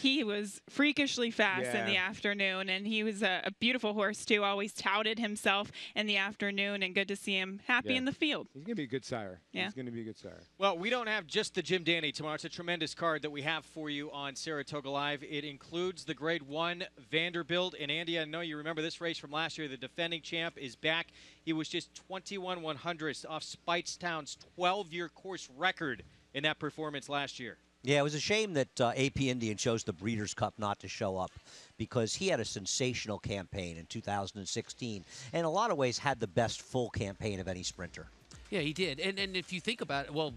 He was freakishly fast in the afternoon, and he was a beautiful horse, too. Always touted himself in the afternoon, and good to see him happy in the field. He's going to be a good sire. Yeah. He's going to be a good sire. Well, we don't have just the Jim Dandy tomorrow. It's a tremendous card that we have for you on Saratoga Live. It includes the Grade 1 Vanderbilt. And Andy, I know you remember this race from last year. The defending champ is back. He was just 21/100ths off Speightstown's 12-year course record in that performance last year. Yeah, it was a shame that AP Indian chose the Breeders' Cup not to show up, because he had a sensational campaign in 2016 and in a lot of ways had the best full campaign of any sprinter. Yeah, he did. And if you think about it, well,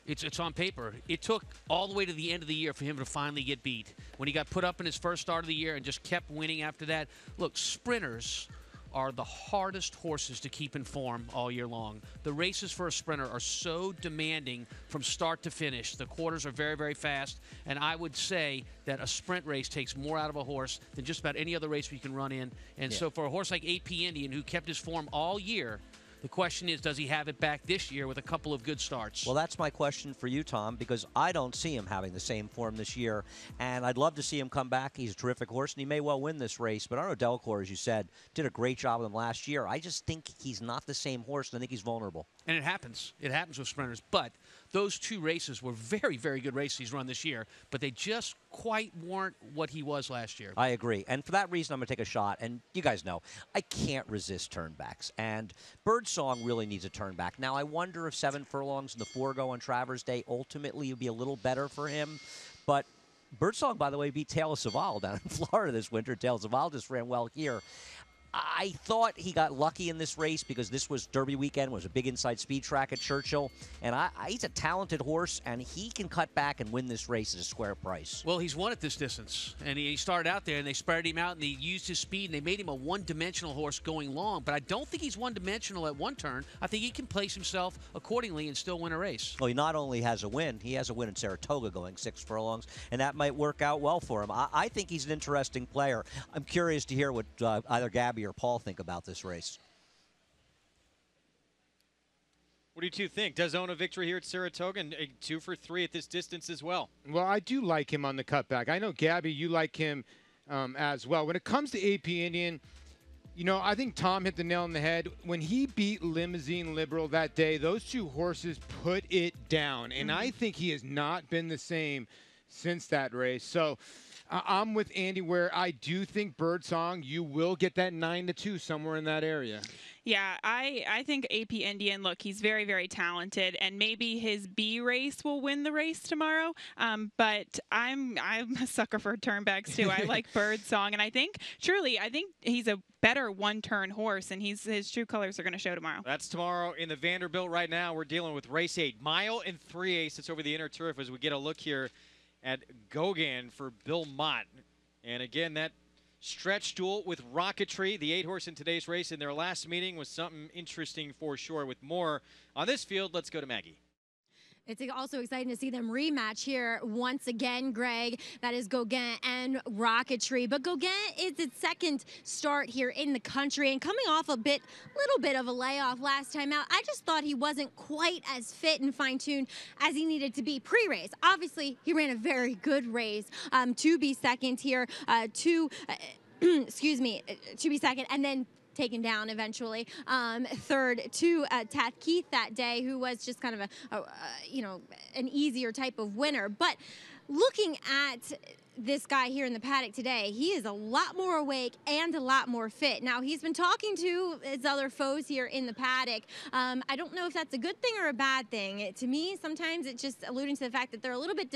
it's on paper. It took all the way to the end of the year for him to finally get beat. When he got put up in his first start of the year and just kept winning after that. Look, sprinters are the hardest horses to keep in form all year long. The races for a sprinter are so demanding from start to finish. The quarters are very, very fast, and I would say that a sprint race takes more out of a horse than just about any other race we can run in. And so for a horse like AP Indian, who kept his form all year, the question is, does he have it back this year with a couple of good starts? Well, that's my question for you, Tom, because I don't see him having the same form this year, and I'd love to see him come back. He's a terrific horse, and he may well win this race, but I know Delacour, as you said, did a great job with him last year. I just think he's not the same horse, and I think he's vulnerable. And it happens. It happens with sprinters. But those two races were very, very good races he's run this year, but they just quite weren't what he was last year. I agree. And for that reason, I'm going to take a shot. And you guys know, I can't resist turnbacks. And Birdsong really needs a turnback. Now, I wonder if 7 furlongs in the Forego on Travers Day ultimately would be a little better for him. But Birdsong, by the way, beat Tail of Saval down in Florida this winter. Tail of Saval just ran well here. I thought he got lucky in this race because this was Derby weekend, was a big inside speed track at Churchill. And he's a talented horse, and he can cut back and win this race at a square price. Well, he's won at this distance. And he started out there, and they spread him out, and they used his speed, and they made him a one-dimensional horse going long. But I don't think he's one-dimensional at one turn. I think he can place himself accordingly and still win a race. Well, he not only has a win, he has a win in Saratoga going 6 furlongs, and that might work out well for him. I think he's an interesting player. I'm curious to hear what either Gabby or Paul think about this race. What do you two think? Does own a victory here at Saratoga, and 2 for 3 at this distance as well. Well, I do like him on the cutback. I know, Gabby, you like him as well. When it comes to AP Indian, you know, I think Tom hit the nail on the head. When he beat Limousine Liberal that day, those two horses put it down. And I think he has not been the same since that race. So I'm with Andy where I do think Birdsong, you will get that 9-2 somewhere in that area. Yeah, I think AP Indian, look, he's very, very talented, and maybe his B race will win the race tomorrow. But I'm a sucker for turnbacks too. I like Birdsong, and I think he's a better one-turn horse, and his true colors are going to show tomorrow. That's tomorrow in the Vanderbilt. Right now, we're dealing with race 8, mile and 3/8. It's over the inner turf as we get a look here at Gauguin for Bill Mott. And again, that stretch duel with Rocketry, the 8-horse in today's race, in their last meeting was something interesting for sure. With more on this field, let's go to Maggie. It's also exciting to see them rematch here once again, Greg. That is Gauguin and Rocketry. But Gauguin is its second start here in the country and coming off little bit of a layoff last time out. I just thought he wasn't quite as fit and fine-tuned as he needed to be pre-race. Obviously, he ran a very good race to be second here, to be second, and then taken down eventually. Third to Tath Keith that day, who was just kind of an easier type of winner. But looking at this guy here in the paddock today, he is a lot more awake and a lot more fit. Now, he's been talking to his other foes here in the paddock. I don't know if that's a good thing or a bad thing. To me, sometimes it's just alluding to the fact that they're a little bit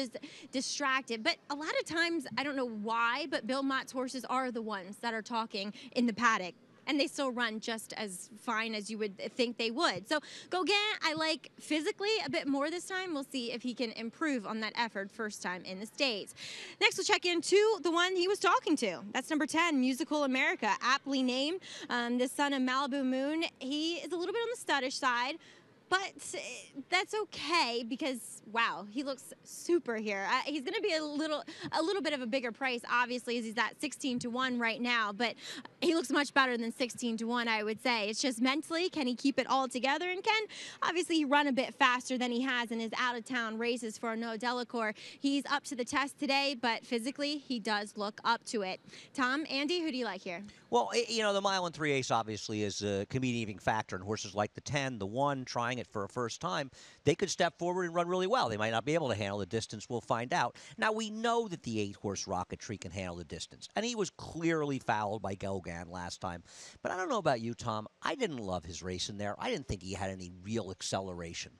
distracted. But a lot of times, I don't know why, but Bill Mott's horses are the ones that are talking in the paddock. And they still run just as fine as you would think they would. So Gauguin, I like physically a bit more this time. We'll see if he can improve on that effort first time in the States. Next, we'll check into the one he was talking to. That's number 10, Musical America, aptly named. The son of Malibu Moon. He is a little bit on the studdish side, but that's okay because, wow, he looks super here. He's going to be a little bit of a bigger price, obviously, as he's at 16-1 right now, but he looks much better than 16-1, I would say. It's just mentally, can he keep it all together? And can, obviously, he run a bit faster than he has in his out-of-town races for Noah Delacour. He's up to the test today, but physically, he does look up to it. Tom, Andy, who do you like here? Well, you know, the mile and 3/8 obviously is a competing factor, and horses like the 10, the 1, trying it for a first time, they could step forward and run really well. They might not be able to handle the distance. We'll find out. Now, we know that the 8-horse Rocketry can handle the distance, and he was clearly fouled by Gauguin last time. But I don't know about you, Tom. I didn't love his race in there. I didn't think he had any real acceleration.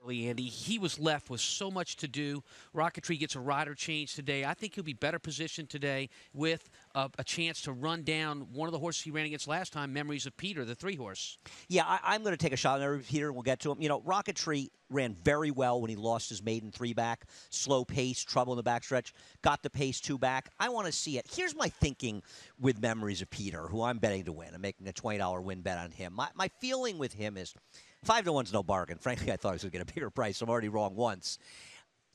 Andy, he was left with so much to do. Rocketry gets a rider change today. I think he'll be better positioned today with a chance to run down one of the horses he ran against last time, Memories of Peter, the 3-horse. Yeah, I'm going to take a shot on Peter, and we'll get to him. You know, Rocket Tree ran very well when he lost his maiden 3 back. Slow pace, trouble in the backstretch. Got the pace 2 back. I want to see it. Here's my thinking with Memories of Peter, who I'm betting to win. I'm making a $20 win bet on him. My feeling with him is 5-to-1's no bargain. Frankly, I thought I was going to get a bigger price. I'm already wrong once.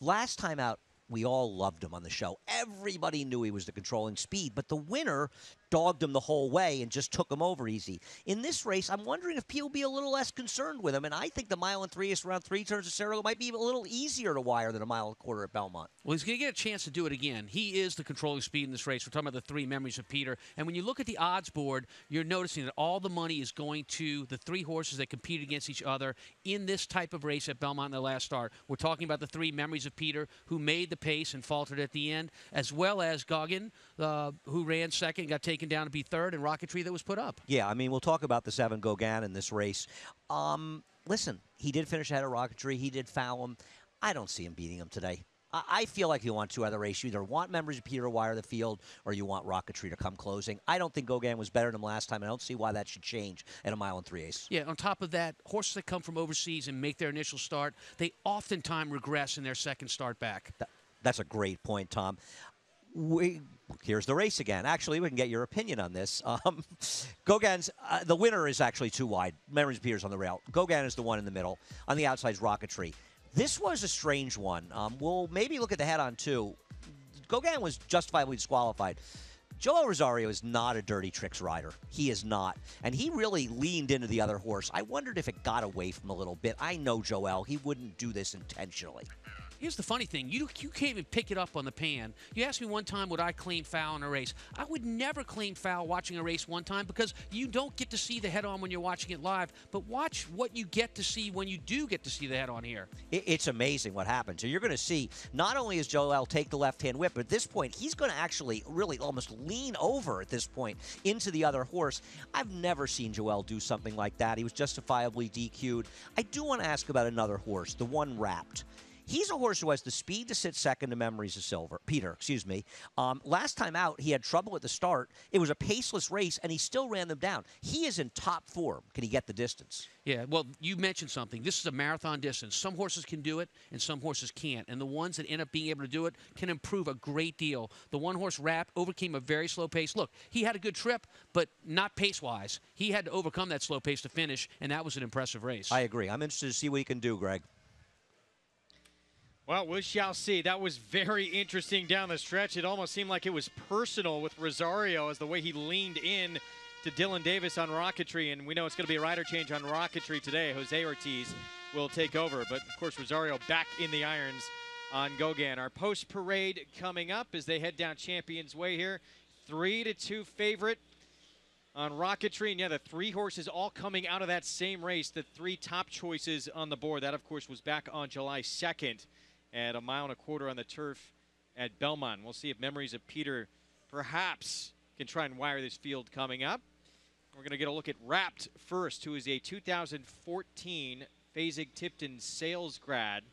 Last time out, we all loved him on the show. Everybody knew he was the controlling speed, but the winner dogged him the whole way and just took him over easy. In this race, I'm wondering if people will be a little less concerned with him, and I think the 1 3/8 is around 3 turns at Saratoga might be a little easier to wire than a 1 1/4 at Belmont. Well, he's going to get a chance to do it again. He is the controlling speed in this race. We're talking about the 3 Memories of Peter. And when you look at the odds board, you're noticing that all the money is going to the 3 horses that compete against each other in this type of race at Belmont in the last start. We're talking about the 3 Memories of Peter, who made the pace and faltered at the end, as well as Goggin, who ran second, got taken down to be third, and Rocket Tree that was put up. Yeah, I mean, we'll talk about the 7 Gauguin in this race. Listen, he did finish ahead of Rocket Tree. He did foul him. I don't see him beating him today. I feel like you want 2 other races. You either want Memories of Peter to wire the field or you want Rocket Tree to come closing. I don't think Gauguin was better than him last time. I don't see why that should change at a 1 3/8. Yeah, on top of that, horses that come from overseas and make their initial start, they oftentimes regress in their second start back. That's a great point, Tom. Here's the race again. Actually, we can get your opinion on this. Gauguin's, the winner is actually too wide. Memories of Peter's on the rail. Gauguin is the one in the middle. On the outside is Rocket Tree. This was a strange one. We'll maybe look at the head-on, too. Gauguin was justifiably disqualified. Joel Rosario is not a dirty tricks rider. He is not. And he really leaned into the other horse. I wondered if it got away from him a little bit. I know Joel. He wouldn't do this intentionally. Here's the funny thing. You can't even pick it up on the pan. You asked me one time, would I claim foul in a race? I would never claim foul watching a race one time because you don't get to see the head-on when you're watching it live. But watch what you get to see when you do get to see the head-on here. It's amazing what happens. So you're going to see not only is Joel take the left-hand whip, but at this point, he's going to actually really almost lean over at this point into the other horse. I've never seen Joel do something like that. He was justifiably DQ'd. I do want to ask about another horse, the one Wrapped. He's a horse who has the speed to sit second to Memories of Peter, excuse me. Last time out, he had trouble at the start. It was a paceless race, and he still ran them down. He is in top form. Can he get the distance? Yeah, well, you mentioned something. This is a marathon distance. Some horses can do it, and some horses can't. And the ones that end up being able to do it can improve a great deal. The one horse Wrapped overcame a very slow pace. Look, he had a good trip, but not pace-wise. He had to overcome that slow pace to finish, and that was an impressive race. I agree. I'm interested to see what he can do, Greg. Well, we shall see. That was very interesting down the stretch. It almost seemed like it was personal with Rosario as the way he leaned in to Dylan Davis on Rocket Tree, and we know it's going to be a rider change on Rocket Tree today. Jose Ortiz will take over, but of course Rosario back in the irons on Gauguin. Our post parade coming up as they head down Champions Way here. 3-2 favorite on Rocket Tree, and yeah, the 3 horses all coming out of that same race. The 3 top choices on the board. That, of course, was back on July 2nd. At a 1 1/4 on the turf at Belmont. We'll see if Memories of Peter perhaps can try and wire this field coming up. We're going to get a look at Wrapped first, who is a 2014 Fasig-Tipton sales grad.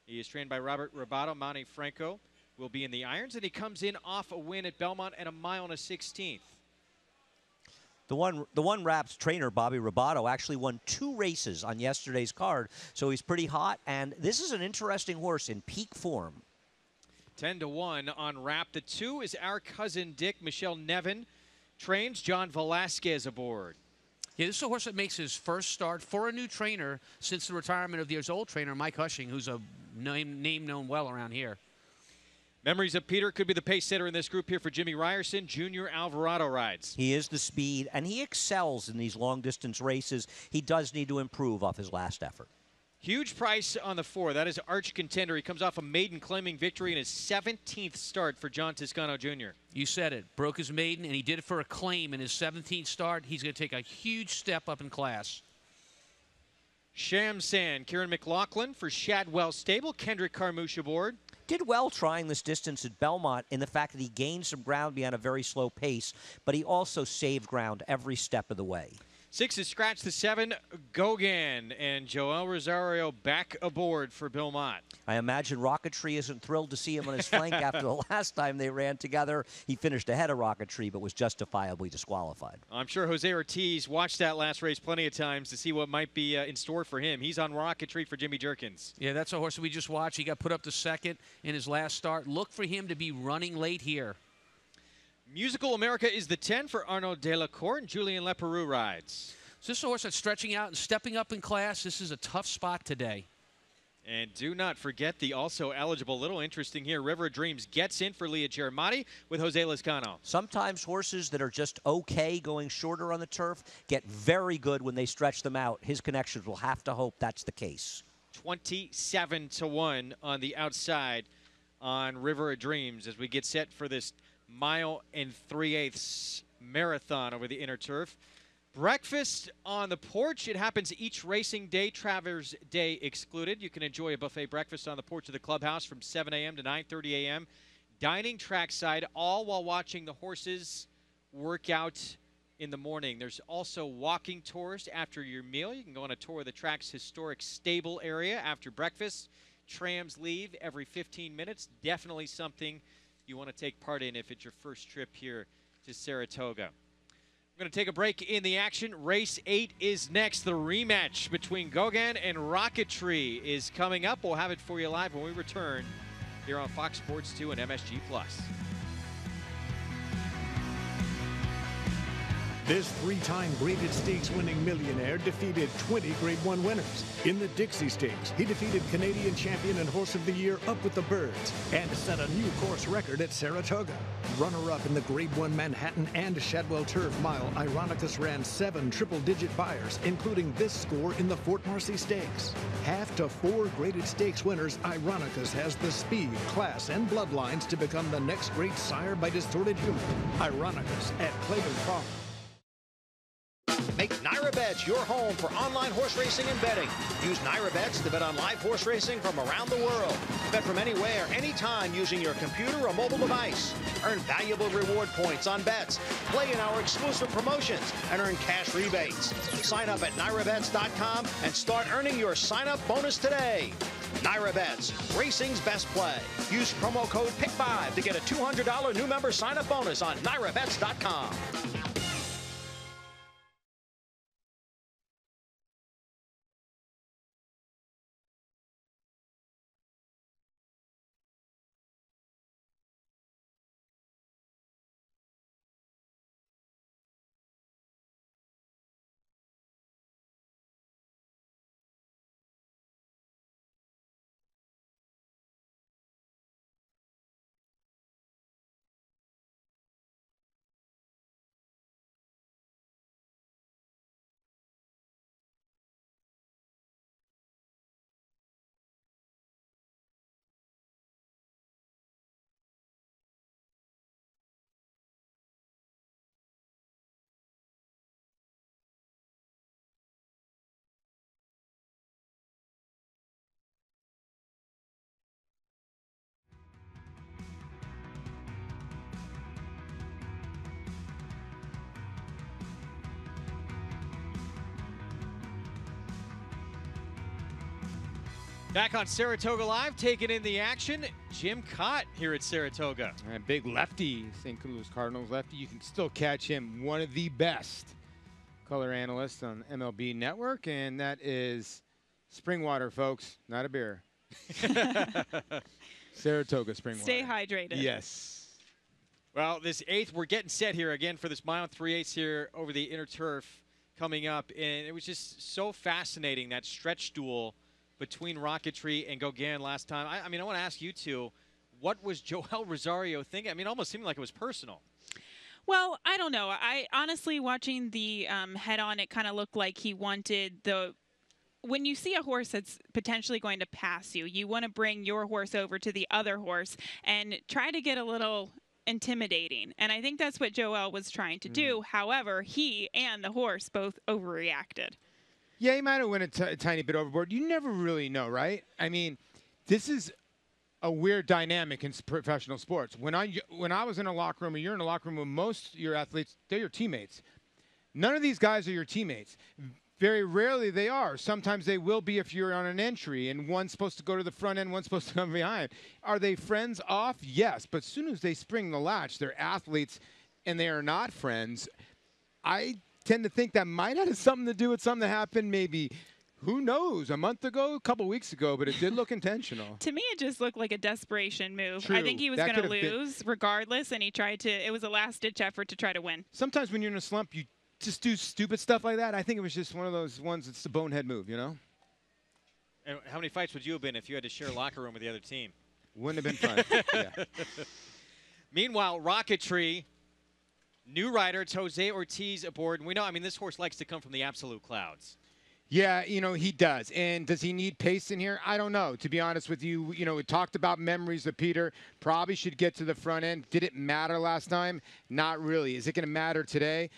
He is trained by Robert Robato. Monte Franco will be in the irons, and he comes in off a win at Belmont at a 1 1/16. The one Wrapped trainer, Bobby Robato, actually won 2 races on yesterday's card, so he's pretty hot. And this is an interesting horse in peak form. 10-1 on Wrapped. The 2 is our cousin Dick. Michelle Nevin trains. John Velasquez aboard. Yeah, this is a horse that makes his first start for a new trainer since the retirement of his old trainer, Mike Hushing, who's a name known well around here. Memories of Peter could be the pace setter in this group here for Jimmy Ryerson. Junior Alvarado rides. He is the speed, and he excels in these long-distance races. He does need to improve off his last effort. Huge price on the 4. That is Arch Contender. He comes off a maiden claiming victory in his 17th start for John Toscano Jr. You said it. Broke his maiden, and he did it for a claim in his 17th start. He's going to take a huge step up in class. Shamsan, Kieran McLaughlin for Shadwell Stable. Kendrick Carmouche aboard. Did well trying this distance at Belmont in the fact that he gained some ground beyond a very slow pace, but he also saved ground every step of the way. 6 is scratch the 7, Gauguin, and Joel Rosario back aboard for Bill Mott. I imagine Rocketry isn't thrilled to see him on his flank after the last time they ran together. He finished ahead of Rocketry, but was justifiably disqualified. I'm sure Jose Ortiz watched that last race plenty of times to see what might be in store for him. He's on Rocketry for Jimmy Jerkins. Yeah, that's a horse that we just watched. He got put up to second in his last start. Look for him to be running late here. Musical America is the 10 for Arnaud Delacour, and Julien Leperoux rides. So this is a horse that's stretching out and stepping up in class. This is a tough spot today. And do not forget the also eligible, little interesting here, River of Dreams gets in for Leah Giramati with Jose Lezcano. Sometimes horses that are just okay going shorter on the turf get very good when they stretch them out. His connections will have to hope that's the case. 27-1 on the outside on River of Dreams as we get set for this 1 3/8 marathon over the inner turf. Breakfast on the porch. It happens each racing day, Travers Day excluded. You can enjoy a buffet breakfast on the porch of the clubhouse from 7 a.m. to 9:30 a.m. Dining trackside, all while watching the horses work out in the morning. There's also walking tours after your meal. You can go on a tour of the track's historic stable area after breakfast. Trams leave every 15 minutes. Definitely something you want to take part in if it's your first trip here to Saratoga. We're going to take a break in the action. Race 8 is next. The rematch between Gauguin and Rocketry is coming up. We'll have it for you live when we return here on Fox Sports 2 and MSG+. This 3-time graded stakes winning millionaire defeated 20 Grade 1 winners. In the Dixie Stakes, he defeated Canadian champion and horse of the year Up With the Birds and set a new course record at Saratoga. Runner-up in the Grade 1 Manhattan and Shadwell Turf Mile, Ironicus ran 7 triple-digit buyers, including this score in the Fort Marcy Stakes. Half to 4 graded stakes winners, Ironicus has the speed, class, and bloodlines to become the next great sire by Distorted Humor. Ironicus at Clayton Farm. Make NyraBets your home for online horse racing and betting. Use NyraBets to bet on live horse racing from around the world. Bet from anywhere, anytime using your computer or mobile device. Earn valuable reward points on bets. Play in our exclusive promotions and earn cash rebates. Sign up at NyraBets.com and start earning your sign-up bonus today. NyraBets, racing's best play. Use promo code PICK5 to get a $200 new member sign-up bonus on NyraBets.com. Back on Saratoga Live, taking in the action, Jim Cott here at Saratoga. And big lefty, St. Louis Cardinals lefty. You can still catch him, one of the best color analysts on MLB Network, and that is Springwater, folks, not a beer. Saratoga Springwater. Stay hydrated. Yes. Well, this 8th, we're getting set here again for this 1 3/8 here over the inner turf coming up, and it was just so fascinating, that stretch duel between Rocketry and Gauguin last time. I mean, I want to ask you two, what was Joel Rosario thinking? I mean, it almost seemed like it was personal. Well, I don't know. I honestly, watching the head-on, it kind of looked like he wanted the... When you see a horse that's potentially going to pass you, you want to bring your horse over to the other horse and try to get a little intimidating. And I think that's what Joel was trying to do. However, he and the horse both overreacted. Yeah, he might have went a tiny bit overboard. You never really know, right? I mean, this is a weird dynamic in professional sports. When I was in a locker room, or you're in a locker room with most of your athletes, they're your teammates. None of these guys are your teammates. Very rarely they are. Sometimes they will be if you're on an entry and one's supposed to go to the front end, one's supposed to come behind. Are they friends off? Yes. But as soon as they spring the latch, they're athletes and they are not friends. I tend to think that might have something to do with something that happened maybe, who knows, a month ago, a couple weeks ago, but it did look intentional. To me, it just looked like a desperation move. True. I think he was That going to could have been- lose regardless, and he tried to, it was a last-ditch effort to try to win. Sometimes when you're in a slump, you just do stupid stuff like that. I think it was just one of those ones that's the bonehead move, you know? And how many fights would you have been if you had to share a locker room with the other team? Wouldn't have been fun. Yeah. Meanwhile, Rocketry, new rider, it's Jose Ortiz aboard. And we know, I mean, this horse likes to come from the absolute clouds. Yeah, you know, he does. And does he need pace in here? I don't know, to be honest with you. You know, we talked about memories of Peter. Probably should get to the front end. Did it matter last time? Not really. Is it going to matter today?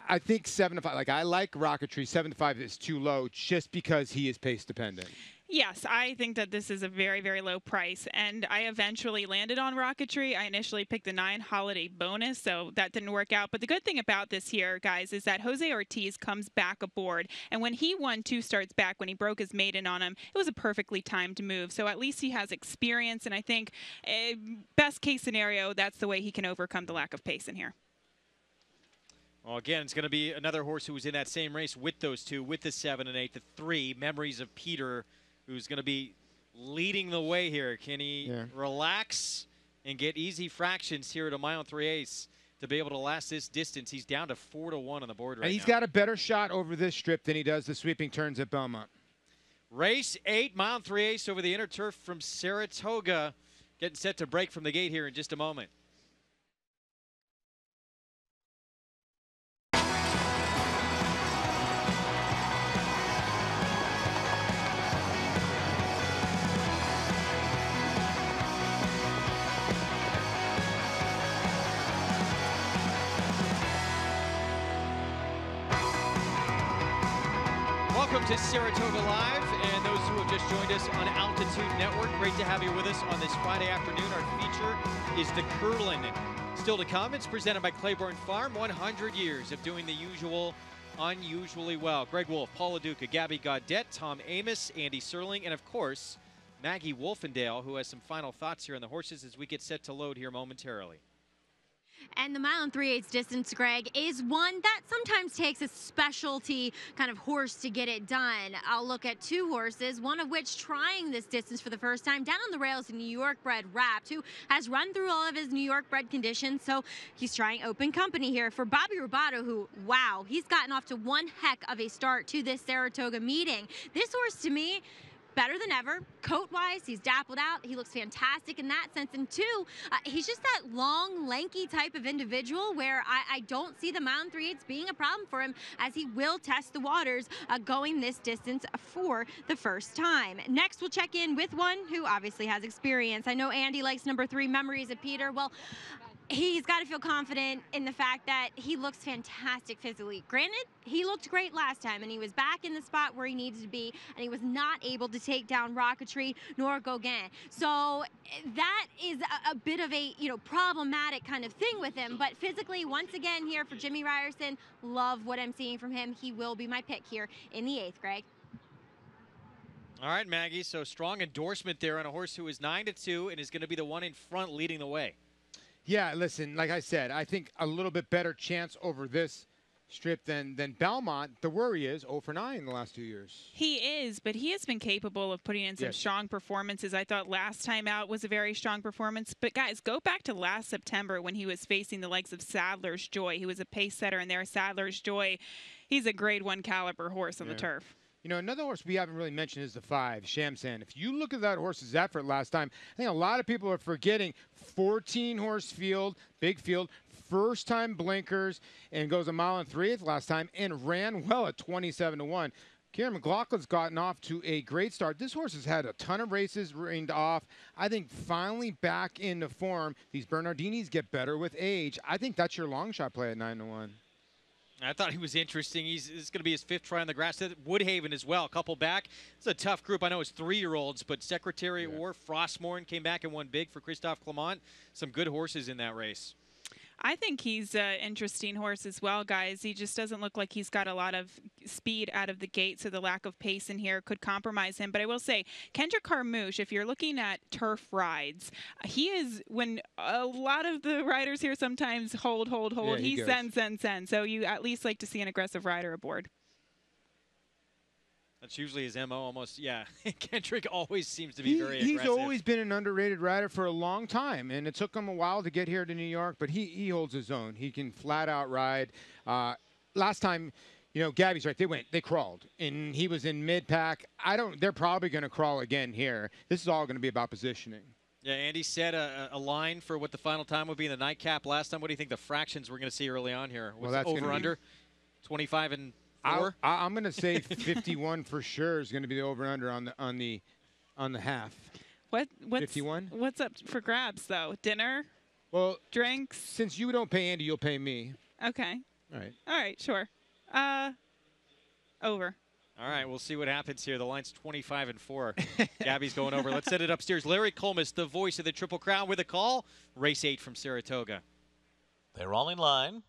I think 7 to 5. Like, I like Rocketry. 7 to 5 is too low just because he is pace dependent. Yes, I think that this is a very, very low price, and I eventually landed on Rocketry. I initially picked the 9 holiday bonus, so that didn't work out. But the good thing about this here, guys, is that Jose Ortiz comes back aboard, and when he won 2 starts back, when he broke his maiden on him, it was a perfectly timed move. So at least he has experience, and I think best case scenario, that's the way he can overcome the lack of pace in here. Well, again, it's going to be another horse who was in that same race with those two, with the 7 and 8, the 3 memories of Peter, who's going to be leading the way here. Can he relax and get easy fractions here at a mile and 3/8 to be able to last this distance? He's down to 4-1 on the board right now. And he's got a better shot over this strip than he does the sweeping turns at Belmont. Race 8, mile and 3/8 over the inner turf from Saratoga. Getting set to break from the gate here in just a moment. Welcome to Saratoga Live, and those who have just joined us on Altitude Network, great to have you with us on this Friday afternoon. Our feature is the Kurland. Still to come, it's presented by Claiborne Farm, 100 years of doing the usual unusually well. Greg Wolf, Paul LaDuca, Gabby Gaudet, Tom Amos, Andy Serling, and of course, Maggie Wolfendale, who has some final thoughts here on the horses as we get set to load here momentarily. And the mile and 3/8 distance, Greg, is one that sometimes takes a specialty kind of horse to get it done. I'll look at 2 horses, one of which trying this distance for the first time. Down on the rails, New York bred Wrapped, who has run through all of his New York bred conditions, so he's trying open company here for Bobby Robato, who, wow, he's gotten off to one heck of a start to this Saratoga meeting. This horse, to me, better than ever. Coat-wise, he's dappled out. He looks fantastic in that sense. And 2, he's just that long, lanky type of individual where I don't see the mile and 3/8 being a problem for him, as he will test the waters going this distance for the first time. Next, we'll check in with one who obviously has experience. I know Andy likes number 3, Memories of Peter. Well, he's got to feel confident in the fact that he looks fantastic physically. Granted, he looked great last time, and he was back in the spot where he needed to be, and he was not able to take down Rocketry nor Gauguin. So that is a bit of a, you know, problematic kind of thing with him. But physically, once again here for Jimmy Ryerson, love what I'm seeing from him. He will be my pick here in the 8th, Greg. All right, Maggie, so strong endorsement there on a horse who is 9-2 and is going to be the one in front leading the way. Yeah, listen, like I said, I think a little bit better chance over this strip than Belmont. The worry is 0 for 9 in the last 2 years. He is, but he has been capable of putting in some strong performances. I thought last time out was a very strong performance. But, guys, go back to last September when he was facing the likes of Sadler's Joy. He was a pace setter in there. Sadler's Joy, he's a grade 1 caliber horse on the turf. You know, another horse we haven't really mentioned is the 5, Shamsan. If you look at that horse's effort last time, I think a lot of people are forgetting 14-horse field, big field, first-time blinkers, and goes a mile and 3/8 last time and ran well at 27-1. Kieran McLaughlin's gotten off to a great start. This horse has had a ton of races reined off. I think finally back into form. These Bernardinis get better with age. I think that's your long shot play at 9-1. I thought he was interesting. This is going to be his 5th try on the grass. Woodhaven as well, a couple back. It's a tough group. I know it's 3-year-olds, but Secretary or Frostmorn came back and won big for Christophe Clement. Some good horses in that race. I think he's an interesting horse as well, guys. He just doesn't look like he's got a lot of speed out of the gate, so the lack of pace in here could compromise him. But I will say, Kendrick Carmouche, if you're looking at turf rides, he is, when a lot of the riders here sometimes hold, Yeah, he goes. sends. So you at least like to see an aggressive rider aboard. That's usually his MO almost, yeah. Kendrick always seems to be very He's aggressive. always been an underrated rider for a long time, and it took him a while to get here to New York, but he holds his own. He can flat out ride. Last time, you know, Gabby's right. They crawled, and he was in mid-pack. They're probably going to crawl again here. This is all going to be about positioning. Yeah, Andy said a line for what the final time would be in the nightcap last time. What do you think the fractions we're going to see early on here? Well, that's over under 25 and 4. I'm going to say 51 for sure is going to be the over under on the half. What's 51? What's up for grabs though? Dinner? Well, drinks. Since you don't pay Andy, you'll pay me. Okay. All right. All right. Sure. Over. All right, we'll see what happens here. The line's 25 and 4. Gabby's going over. Let's send it upstairs. Larry Colmus, the voice of the Triple Crown, with a call. Race 8 from Saratoga. They're all in line.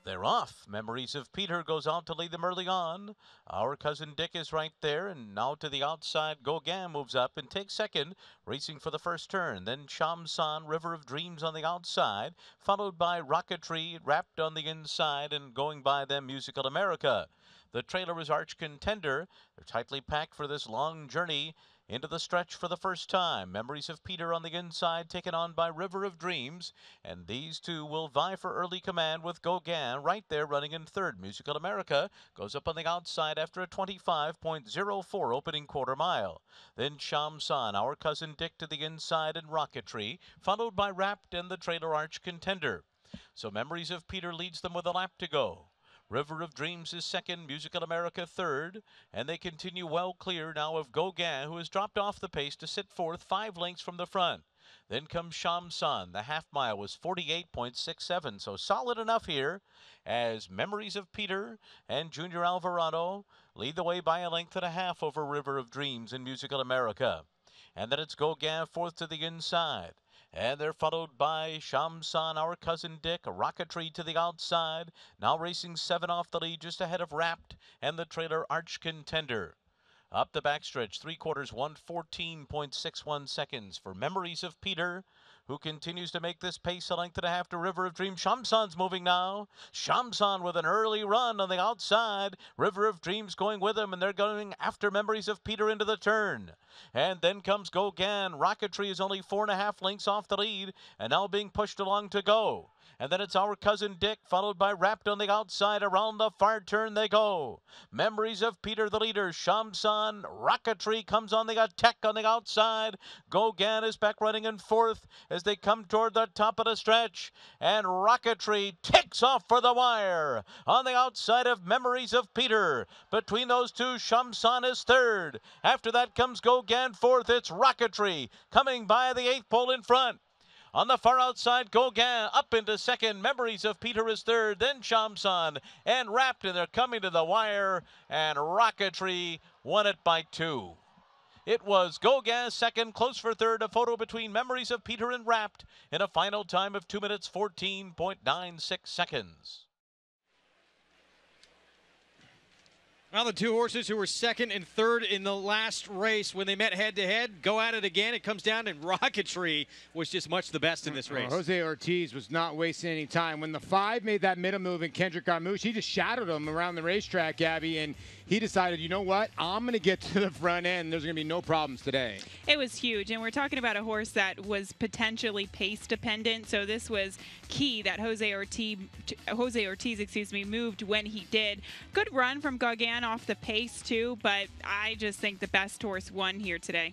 They're off. Memories of Peter goes out to lead them early on. Our Cousin Dick is right there, and now to the outside, Gauguin moves up and takes second, racing for the first turn. Then Shamsan, River of Dreams on the outside, followed by Rocketry, wrapped on the inside, and going by them, Musical America. The trailer is Arch Contender. They're tightly packed for this long journey into the stretch for the first time. Memories of Peter on the inside, taken on by River of Dreams. And these two will vie for early command with Gauguin right there running in third. Musical America goes up on the outside after a 25.04 opening quarter mile. Then Shamsan, Our Cousin Dick to the inside, and Rocketry, followed by Wrapped and the trailer Arch Contender. So Memories of Peter leads them with a lap to go. River of Dreams is second, Musical America third, and they continue well clear now of Gauguin, who has dropped off the pace to sit fourth, 5 lengths from the front. Then comes Shamsan. The half mile was 48.67, so solid enough here as Memories of Peter and Junior Alvarado lead the way by a length and a half over River of Dreams in Musical America. And then it's Gauguin fourth to the inside. And they're followed by Shamsan, Our Cousin Dick, Rocketry to the outside. Now racing 7 off the lead, just ahead of Wrapped and the trailer Arch Contender. Up the backstretch, 3/4, 1:14.61 seconds for Memories of Peter, who continues to make this pace a length and a half to River of Dreams. Shamsan's moving now. Shamsan with an early run on the outside. River of Dreams going with him, and they're going after Memories of Peter into the turn. And then comes Gauguin. Rocketry is only 4.5 lengths off the lead, and now being pushed along to go. And then it's Our Cousin Dick, followed by Wrapped on the outside. Around the far turn they go. Memories of Peter, the leader. Shamsan, Rocketry comes on the attack on the outside. Gauguin is back running in fourth as they come toward the top of the stretch. And Rocketry takes off for the wire on the outside of Memories of Peter. Between those two, Shamsan is third. After that comes Gauguin fourth. It's Rocketry coming by the 8th pole in front. On the far outside, Gauguin up into second. Memories of Peter is third. Then Shamsan and Wrapped, and they're coming to the wire. And Rocketry won it by 2. It was Gauguin second, close for third. A photo between Memories of Peter and Wrapped in a final time of 2 minutes, 14.96 seconds. Well, the two horses who were second and third in the last race when they met head-to-head go at it again. It comes down, and Rocketry was just much the best in this race. Jose Ortiz was not wasting any time. When the 5 made that middle move and Kendrick Carmouche, he just shadowed him around the racetrack, Gabby, and he decided, you know what, I'm going to get to the front end. There's going to be no problems today. It was huge, and we're talking about a horse that was potentially pace dependent, so this was key that Jose Ortiz, moved when he did. Good run from Gauguin off the pace too, but I just think the best horse won here today.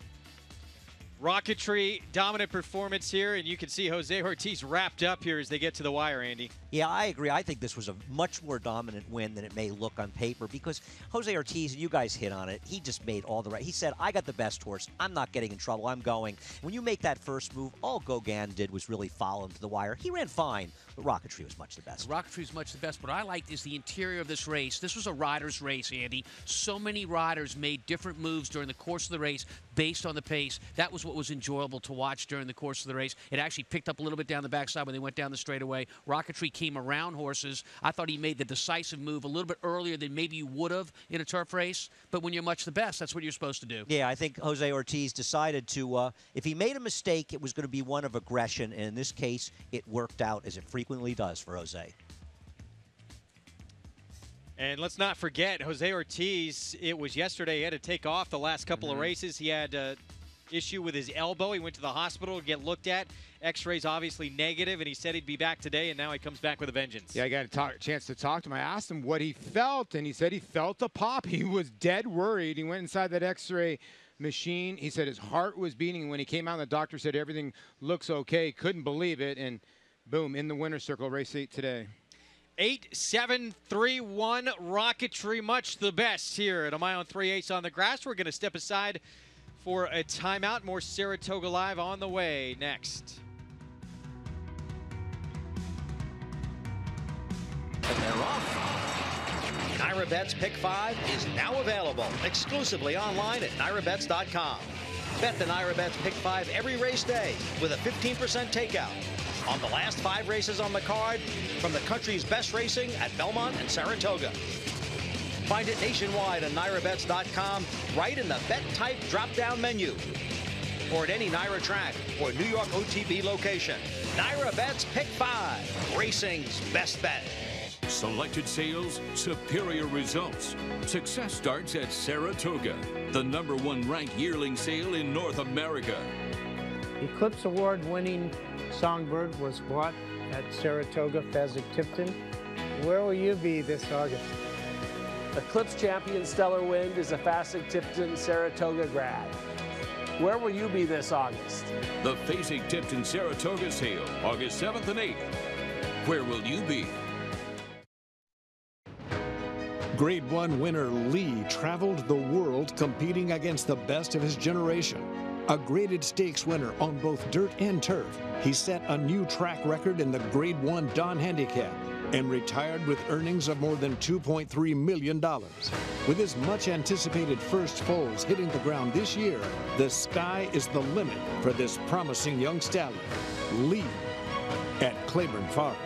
Rocketry, dominant performance here, and you can see Jose Ortiz wrapped up here as they get to the wire, Andy. Yeah, I agree. I think this was a much more dominant win than it may look on paper because Jose Ortiz, you guys hit on it, he just made all the right. He said, I got the best horse. I'm not getting in trouble. I'm going. When you make that first move, all Gauguin did was really follow him to the wire. He ran fine, but Rocketry was much the best. Rocketry was much the best. What I liked is the interior of this race. This was a rider's race, Andy. So many riders made different moves during the course of the race. based on the pace. That was what was enjoyable to watch during the course of the race. It actually picked up a little bit down the backside when they went down the straightaway. Rocketry came around horses. I thought he made the decisive move a little bit earlier than maybe you would have in a turf race, but when you're much the best, that's what you're supposed to do. Yeah, I think Jose Ortiz decided to, if he made a mistake, it was going to be one of aggression, and in this case, it worked out, as it frequently does for Jose. And let's not forget, Jose Ortiz, it was yesterday. He had to take off the last couple of races. He had issue with his elbow. He went to the hospital to get looked at. X-rays obviously negative, and he said he'd be back today, and now he comes back with a vengeance. Yeah, I got a chance to talk to him. I asked him what he felt, and he said he felt a pop. He was dead worried. He went inside that X-ray machine. He said his heart was beating, and when he came out, the doctor said everything looks okay. Couldn't believe it, and boom, in the winner's circle, race 8 today. 8-7-3-1 Rocketry, much the best here at a mile and 3/8 on the grass. We're going to step aside for a timeout. More Saratoga Live on the way next. And they're off. NyraBet's Pick 5 is now available exclusively online at nyrabets.com. Bet the NyraBet's Pick 5 every race day with a 15% takeout on the last 5 races on the card from the country's best racing at Belmont and Saratoga. Find it nationwide on nyrabets.com right in the bet type drop-down menu or at any Nyra track or New York OTB location. NyraBet's Pick 5, racing's best bet. Selected sales, superior results. Success starts at Saratoga, the #1 ranked yearling sale in North America. Eclipse Award-winning Songbird was bought at Saratoga Fasig-Tipton. Where will you be this August? Eclipse champion Stellar Wind is a Fasig-Tipton Saratoga grad. Where will you be this August? The Fasig-Tipton Saratoga sale, August 7th and 8th. Where will you be? Grade 1 winner Lee traveled the world competing against the best of his generation. A graded stakes winner on both dirt and turf, he set a new track record in the Grade 1 Don Handicap and retired with earnings of more than $2.3 million. With his much-anticipated first foals hitting the ground this year, the sky is the limit for this promising young stallion, Lee, at Claiborne Farm.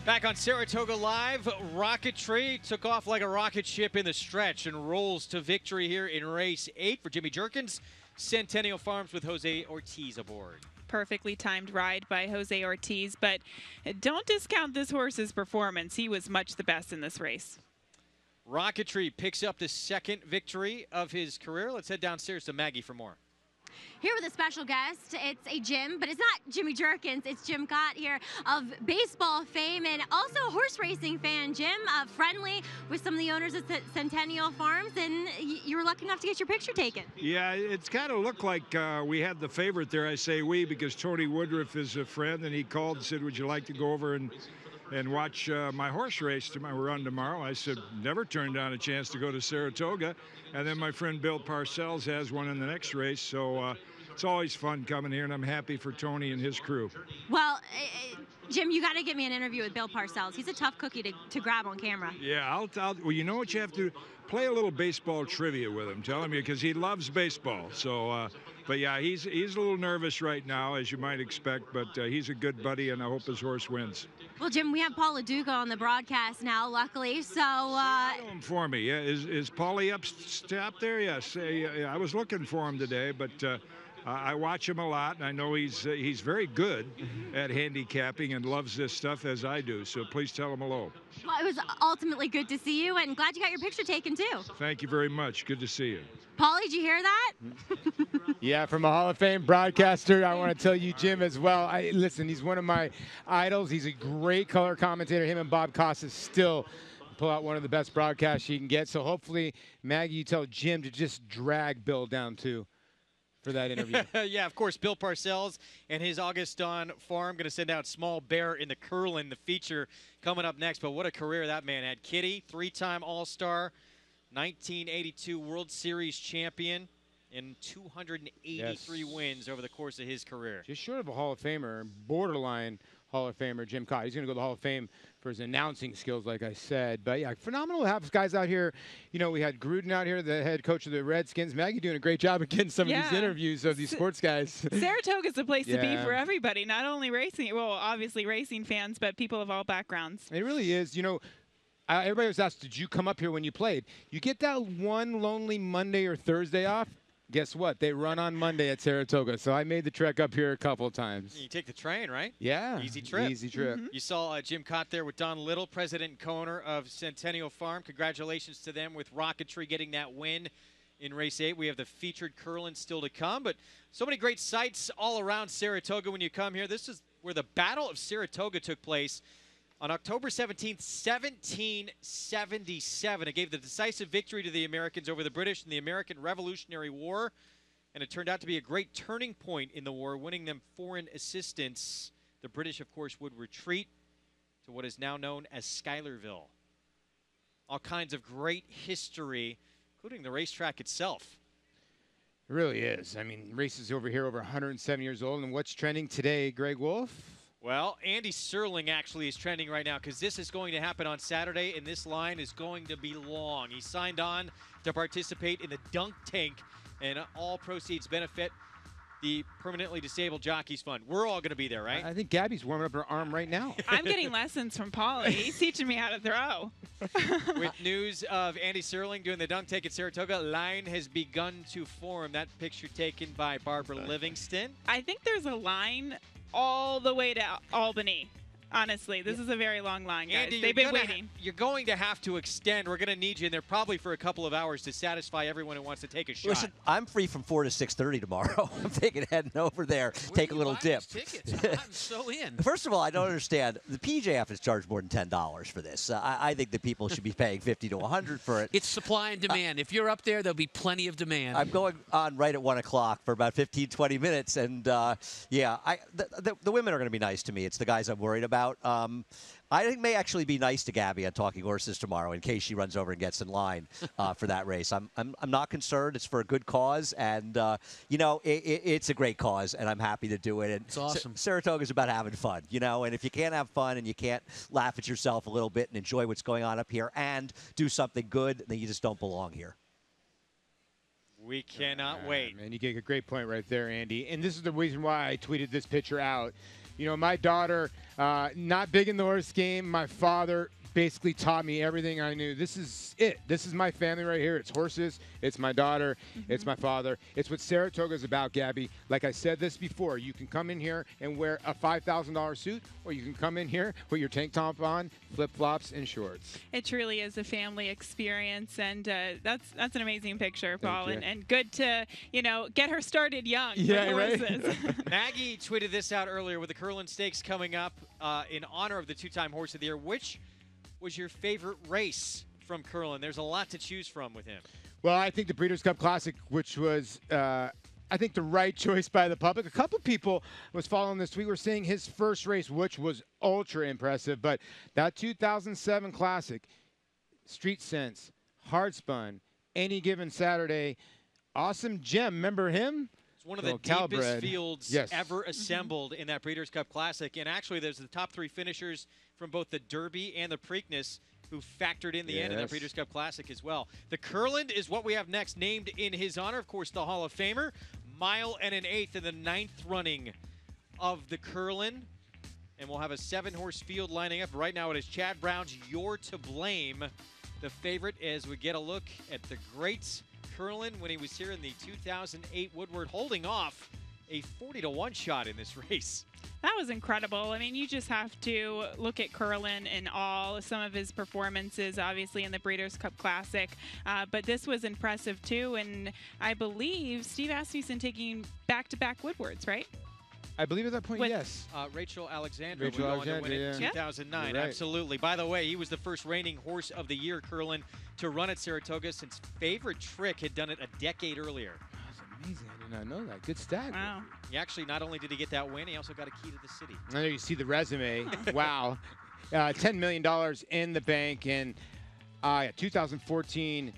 Back on Saratoga Live, Rocketry took off like a rocket ship in the stretch and rolls to victory here in race 8 for Jimmy Jerkins. Centennial Farms with Jose Ortiz aboard. Perfectly timed ride by Jose Ortiz, but don't discount this horse's performance. He was much the best in this race. Rocketry picks up the second victory of his career. Let's head downstairs to Maggie for more. Here with a special guest, it's a Jim, but it's not Jimmy Jerkins, it's Jim Cott here of baseball fame and also a horse racing fan. Jim, friendly with some of the owners of Centennial Farms, and you were lucky enough to get your picture taken. Yeah, it's kind of looked like we had the favorite there. I say we because Tony Woodruff is a friend, and he called and said, would you like to go over and and watch my horse race to my run tomorrow. I said, never turned down a chance to go to Saratoga. And then my friend Bill Parcells has one in the next race. So it's always fun coming here, and I'm happy for Tony and his crew. Well, Jim, you got to get me an interview with Bill Parcells. He's a tough cookie to grab on camera. Yeah, well, you know what you have to play a little baseball trivia with him. Tell him, because he loves baseball. So, but yeah, he's a little nervous right now, as you might expect. But he's a good buddy, and I hope his horse wins. Well, Jim, we have Paul LaDuca on the broadcast now, luckily. So, For me, yeah, is Paulie up there? Yes, I was looking for him today, but. I watch him a lot, and I know he's very good at handicapping and loves this stuff as I do. So please tell him hello. Well, it was ultimately good to see you, and glad you got your picture taken too. Thank you very much. Good to see you. Paulie, did you hear that? Yeah, from a Hall of Fame broadcaster, I want to tell you, Jim, as well. Listen, he's one of my idols. He's a great color commentator. Him and Bob Costas still pull out one of the best broadcasts you can get. So hopefully, Maggie, you tell Jim to just drag Bill down too. For that interview. Yeah, of course, Bill Parcells and his Augustin farm going to send out Small Bear in the Kurland, the feature coming up next. But what a career that man had. Kitty, 3-time All-Star, 1982 World Series champion, and 283 wins over the course of his career. Just short of a Hall of Famer, borderline Hall of Famer, Jim Cott. He's going to go to the Hall of Fame for his announcing skills, like I said. But, yeah, phenomenal to have guys out here. You know, we had Gruden out here, the head coach of the Redskins. Maggie doing a great job of getting some of these interviews of these sports guys. Saratoga's the place to be for everybody, not only racing, well, obviously racing fans, but people of all backgrounds. It really is. You know, everybody was asked, did you come up here when you played? You get that one lonely Monday or Thursday off. Guess what? They run on Monday at Saratoga, so I made the trek up here a couple of times. You take the train, right? Yeah. Easy trip. Easy trip. You saw Jim Cott there with Don Little, president and co-owner of Centennial Farm. Congratulations to them with Rocketry getting that win in Race 8. We have the featured Kurland still to come, but so many great sights all around Saratoga when you come here. This is where the Battle of Saratoga took place on October 17th, 1777. It gave the decisive victory to the Americans over the British in the American Revolutionary War, and it turned out to be a great turning point in the war, winning them foreign assistance. The British, of course, would retreat to what is now known as Schuylerville. All kinds of great history, including the racetrack itself. It really is. I mean, races over here over 107 years old, and what's trending today, Greg Wolf? Well, Andy Serling actually is trending right now because this is going to happen on Saturday, and this line is going to be long. He signed on to participate in the Dunk Tank, and all proceeds benefit the permanently disabled jockeys fund. We're all going to be there, right? I think Gabby's warming up her arm right now. I'm getting lessons from Paulie. He's teaching me how to throw. With news of Andy Serling doing the dunk tank at Saratoga, line has begun to form. That picture taken by Barbara Livingston. I think there's a line all the way to Albany. Honestly, this is a very long line, guys. Andy, they've been waiting. You're going to have to extend. We're going to need you in there probably for a couple of hours to satisfy everyone who wants to take a shot. Listen, I'm free from 4 to 6:30 tomorrow. I'm thinking heading over there, take a little dip. I'm so in. First of all, I don't understand. The PJF has charged more than $10 for this. I think that people should be paying $50 to $100 for it. It's supply and demand. If you're up there, there'll be plenty of demand. I'm going on right at 1 o'clock for about 15, 20 minutes, and yeah, the women are going to be nice to me. It's the guys I'm worried about. I think it may actually be nice to Gabby on Talking Horses tomorrow in case she runs over and gets in line for that race. I'm not concerned. It's for a good cause, and you know, it's a great cause, and I'm happy to do it. And it's awesome. Saratoga's about having fun, you know, and if you can't have fun and you can't laugh at yourself a little bit and enjoy what's going on up here and do something good, then you just don't belong here. We cannot wait. Man, you get a great point right there, Andy. And this is the reason why I tweeted this picture out. You know, my daughter, not big in the horse game. My father basically taught me everything I knew. This is it. This is my family right here. It's horses. It's my daughter. It's my father. It's what Saratoga is about, Gabby. Like I said this before, you can come in here and wear a $5,000 suit, or you can come in here with your tank top on, flip-flops, and shorts. It truly is a family experience, and that's an amazing picture, Paul, Thank you. and good to, you know, get her started young with horses. Maggie tweeted this out earlier with the Kurland Stakes coming up in honor of the two-time Horse of the Year. Which was your favorite race from Kurland? There's a lot to choose from with him. Well, I think the Breeders' Cup Classic, which was I think the right choice by the public. A couple people was following this tweet were saying his first race, which was ultra impressive, but that 2007 Classic, Street Sense, Hard Spun, Any Given Saturday, awesome gem. Remember him? It's one of the deepest fields ever assembled in that Breeders' Cup Classic. And actually, there's the top 3 finishers from both the Derby and the Preakness who factored in the end in that Breeders' Cup Classic as well. The Kurland is what we have next, named in his honor. Of course, the Hall of Famer. Mile and an eighth in the 9th running of the Kurland. And we'll have a 7-horse field lining up. Right now it is Chad Brown's You're to Blame, the favorite, as we get a look at the great Kurland when he was here in the 2008 Woodward, holding off a 40-to-1 shot in this race. That was incredible. I mean, you just have to look at Kurland and some of his performances, obviously, in the Breeders' Cup Classic. But this was impressive, too. And I believe Steve Asmussen taking back-to-back Woodwards, right? I believe at that point, yes. Rachel Alexander will go on to win it in 2009. Right. Absolutely. By the way, he was the first reigning horse of the year, Kurland, to run at Saratoga since Favorite Trick had done it a decade earlier. Amazing. I did not know that. Good stat. Wow. He actually, not only did he get that win, he also got a key to the city. I know you see the resume. Wow. $10 million in the bank. And 2014,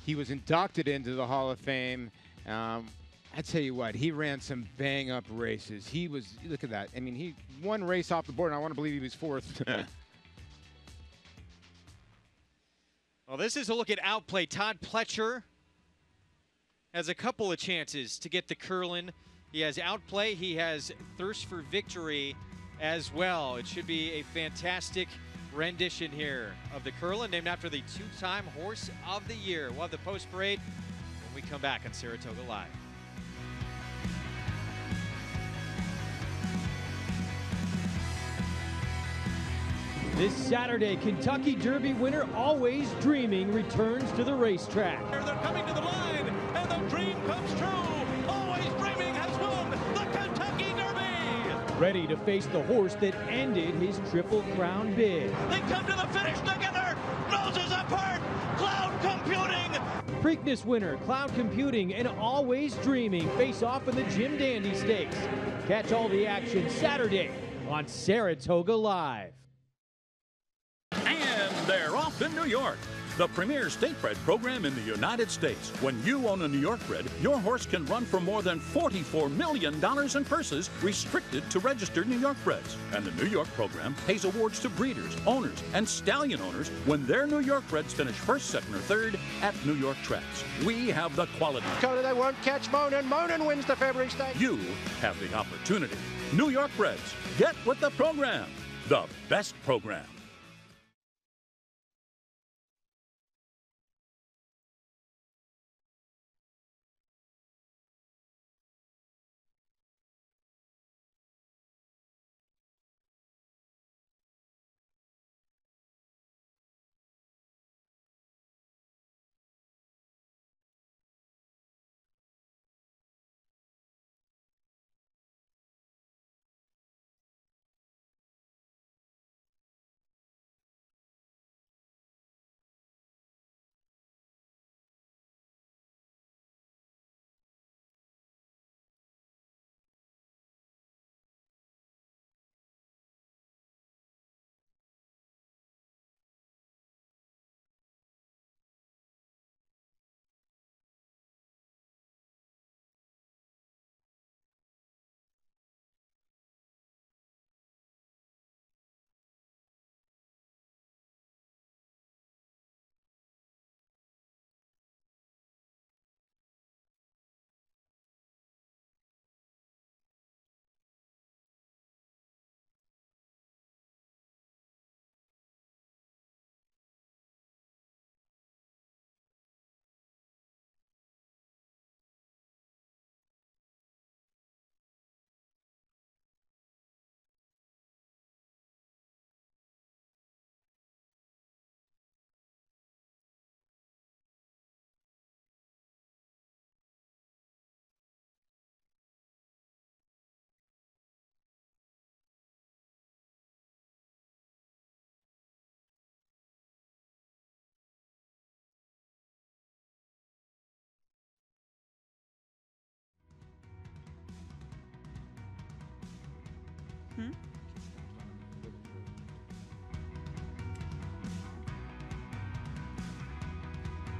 he was inducted into the Hall of Fame. I tell you what, he ran some bang-up races. He was, look at that. I mean, he won race off the board, and I want to believe he was 4th. Well, this is a look at outplay. Todd Pletcher has a couple of chances to get the Kurland. He has outplay. He has thirst for victory as well. It should be a fantastic rendition here of the Kurland, named after the 2-time Horse of the Year. We'll have the post parade when we come back on Saratoga Live. This Saturday, Kentucky Derby winner Always Dreaming returns to the racetrack. They're coming to the line, and the dream comes true. Always Dreaming has won the Kentucky Derby. Ready to face the horse that ended his Triple Crown bid. They come to the finish together, noses apart, Cloud Computing. Preakness winner Cloud Computing and Always Dreaming face off in the Jim Dandy Stakes. Catch all the action Saturday on Saratoga Live. And they're off in New York, the premier state bred program in the United States. When you own a New York bred, your horse can run for more than $44 million in purses, restricted to registered New York breds. And the New York program pays awards to breeders, owners, and stallion owners when their New York breds finish 1st, 2nd, or 3rd at New York tracks. We have the quality. Dakota, they won't catch Monin. Monin wins the February Stakes. You have the opportunity. New York breds, get with the program, the best program.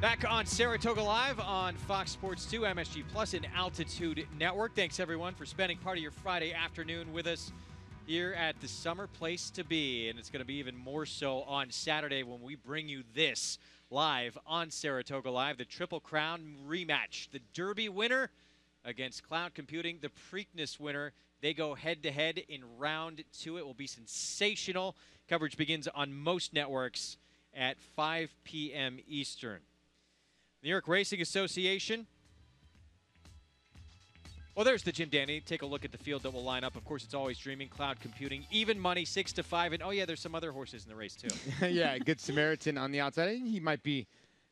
Back on Saratoga Live on Fox Sports 2, MSG Plus, and Altitude Network. Thanks, everyone, for spending part of your Friday afternoon with us here at the summer place to be. And it's going to be even more so on Saturday when we bring you this live on Saratoga Live, the Triple Crown rematch. The Derby winner against Cloud Computing, the Preakness winner. They go head-to-head in round 2. It will be sensational. Coverage begins on most networks at 5 p.m. Eastern. New York Racing Association. Well, there's the Jim Dandy. Take a look at the field that will line up. Of course, it's always dreaming. Cloud Computing, even money, 6-5. And, oh, yeah, there's some other horses in the race, too. Yeah, Good Samaritan on the outside. I think he might be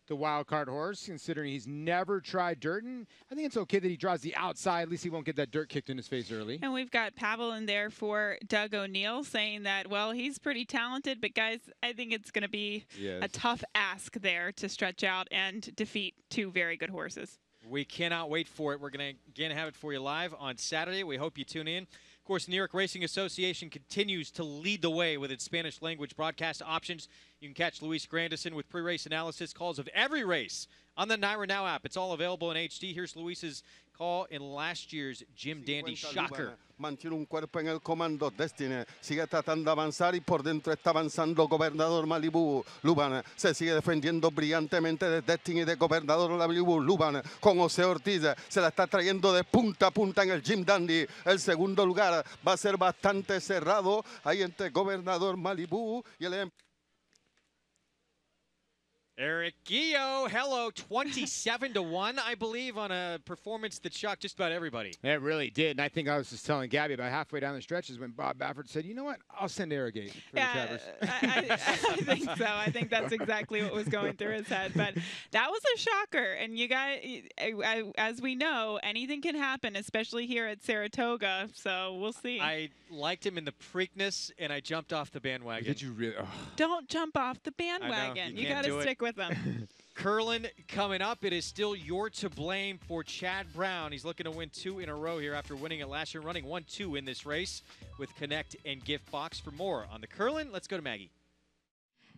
the wild card horse, considering he's never tried dirt. And I think it's okay that he draws the outside. At least he won't get that dirt kicked in his face early. And we've got Pavel in there for Doug O'Neill saying that, well, he's pretty talented, but guys, I think it's going to be a tough ask there to stretch out and defeat two very good horses. We cannot wait for it. We're going to, again, have it for you live on Saturday. We hope you tune in. Of course, the New York Racing Association continues to lead the way with its Spanish language broadcast options. You can catch Luis Grandison with pre-race analysis calls of every race on the NYRA Now app. It's all available in HD. Here's Luis's call in last year's Jim Dandy Shocker. Mantiene un cuerpo en el comando. Destiny sigue tratando de avanzar y por dentro está avanzando Gobernador Malibu. Luban se sigue defendiendo brillantemente de Destiny de Gobernador Malibu. Luban con José Ortiz se la está trayendo de punta a punta en el Jim Dandy. El segundo lugar va a ser bastante cerrado ahí entre Gobernador Malibu y el Eric Guillo, hello, 27-1, I believe, on a performance that shocked just about everybody. It really did, and I think I was just telling Gabby about halfway down the stretches when Bob Baffert said, you know what, I'll send Arrogate for the Travers. I think so. I think that's exactly what was going through his head. But that was a shocker, and you guys, as we know, anything can happen, especially here at Saratoga, so we'll see. I liked him in the Preakness, and I jumped off the bandwagon. Did you really? Oh. Don't jump off the bandwagon. You got to stick with them. Kurland coming up. It is still You're to Blame for Chad Brown. He's looking to win 2 in a row here after winning it last year, running 1-2 in this race with Connect and Gift Box. For more on the Kurland, let's go to Maggie.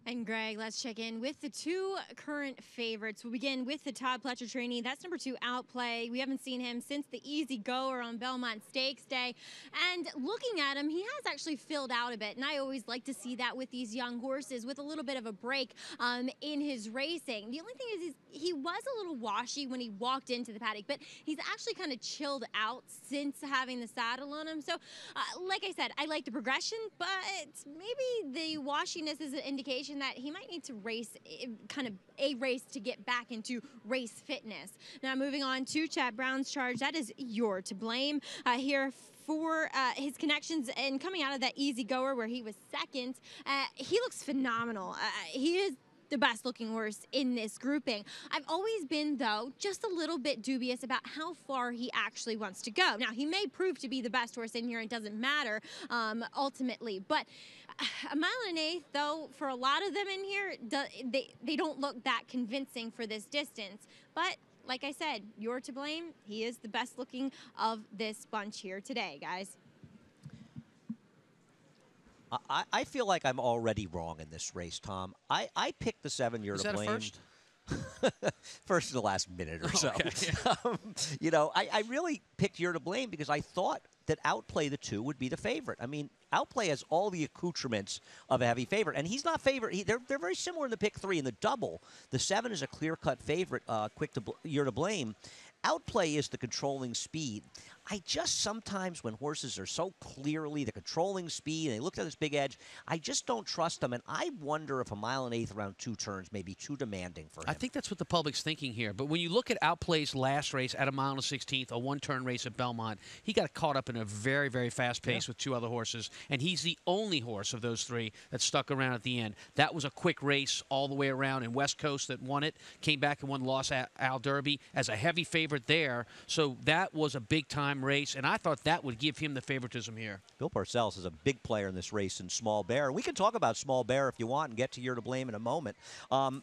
And Greg, let's check in with the 2 current favorites. We'll begin with the Todd Pletcher trainee. That's number 2, Outplay. We haven't seen him since the Easy Goer on Belmont Stakes Day. And looking at him, he has actually filled out a bit. And I always like to see that with these young horses, with a little bit of a break in his racing. The only thing is he was a little washy when he walked into the paddock, but he's actually kind of chilled out since having the saddle on him. So, like I said, I like the progression, but maybe the washiness is an indication that he might need to race kind of a race to get back into race fitness. Now moving on to Chad Brown's charge, that is You're to Blame here for his connections and coming out of that Easy Goer where he was second. He looks phenomenal. He is the best looking horse in this grouping. I've always been, though, just a little bit dubious about how far he actually wants to go. Now, he may prove to be the best horse in here. It doesn't matter ultimately. But a mile and an eighth, though, for a lot of them in here, they don't look that convincing for this distance. But like I said, You're to Blame. He is the best looking of this bunch here today, guys. I feel like I'm already wrong in this race, Tom. I picked the 7 You're to Blame. Is that a first? First in the last minute or so. Okay. You know, I really picked You're to Blame because I thought that Outplay the 2 would be the favorite. I mean, Outplay has all the accoutrements of a heavy favorite, and he's not favorite. They're very similar in the pick 3. In the double, the 7 is a clear-cut favorite, You're to Blame. Outplay is the controlling speed. I just sometimes, when horses are so clearly the controlling speed, and they look at this big edge, I just don't trust them, and I wonder if a mile and eighth around 2 turns may be too demanding for him. I think that's what the public's thinking here. But when you look at Outplay's last race at a mile and a 16th, a 1-turn race at Belmont, he got caught up in a very, very fast pace with 2 other horses, and he's the only horse of those 3 that stuck around at the end. That was a quick race all the way around, and West Coast that won it, came back and won Lost Al Derby as a heavy favorite there. So that was a big-time him race, and I thought that would give him the favoritism here. Bill Parcells is a big player in this race in Small Bear. We can talk about Small Bear if you want and get to You're to Blame in a moment.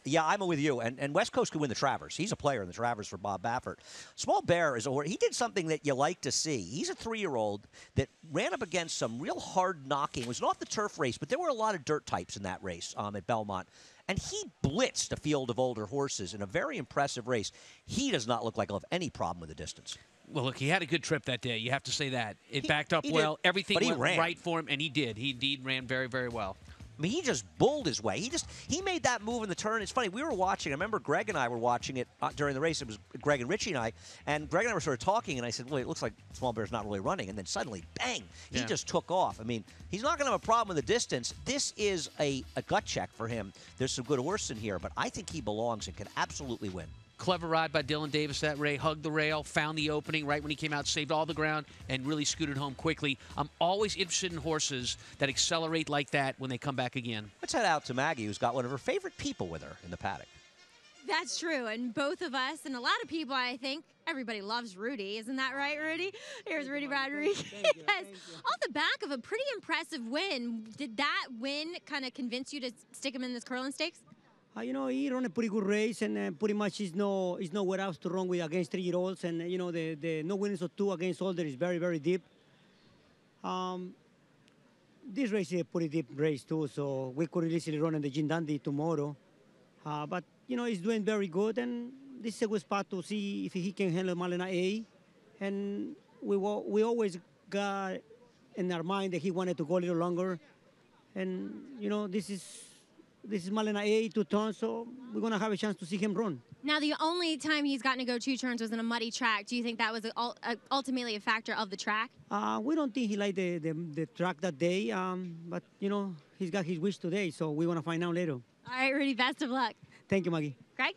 Yeah, I'm with you. And West Coast could win the Travers. He's a player in the Travers for Bob Baffert. Small Bear is he did something that you like to see. He's a 3-year-old that ran up against some real hard knocking. It was an off-the-turf race, but there were a lot of dirt types in that race at Belmont. And he blitzed a field of older horses in a very impressive race. He does not look like he'll have any problem with the distance. Well, look, he had a good trip that day. You have to say that. It backed up he well. did, Everything but he went ran. right for him, and he did. He indeed ran very, very well. I mean, he just bulled his way. He made that move in the turn. It's funny. We were watching. I remember Greg and I were watching it during the race. It was Greg and Richie and I. And Greg and I were sort of talking, and I said, well, it looks like Small Bear's not really running. And then suddenly, bang, he just took off. I mean, he's not going to have a problem with the distance. This is a gut check for him. There's some good horses in here, but I think he belongs and can absolutely win. Clever ride by Dylan Davis that Ray. Hugged the rail, found the opening right when he came out, saved all the ground, and really scooted home quickly. I'm always interested in horses that accelerate like that when they come back again. Let's head out to Maggie, who's got one of her favorite people with her in the paddock. That's true, and both of us and a lot of people, I think, everybody loves Rudy. Isn't that right, Rudy? Here's Rudy Rodriguez. Off the back of a pretty impressive win, did that win kind of convince you to stick him in this Kurland Stakes? You know, he ran a pretty good race, and pretty much is nowhere else to run with against 3-year-olds, and you know the no winners of 2 against older is very, very deep. This race is a pretty deep race too, so we could easily run in the Jim Dandy tomorrow. But you know, he's doing very good, and this is a good spot to see if he can handle Malena A. And we always got in our mind that he wanted to go a little longer, and you know, this is Malena A, 2 turns, so we're going to have a chance to see him run. Now, the only time he's gotten to go 2 turns was in a muddy track. Do you think that was ultimately a factor of the track? We don't think he liked the track that day, but, you know, he's got his wish today, so we want to find out later. All right, Rudy, best of luck. Thank you, Maggie. Greg?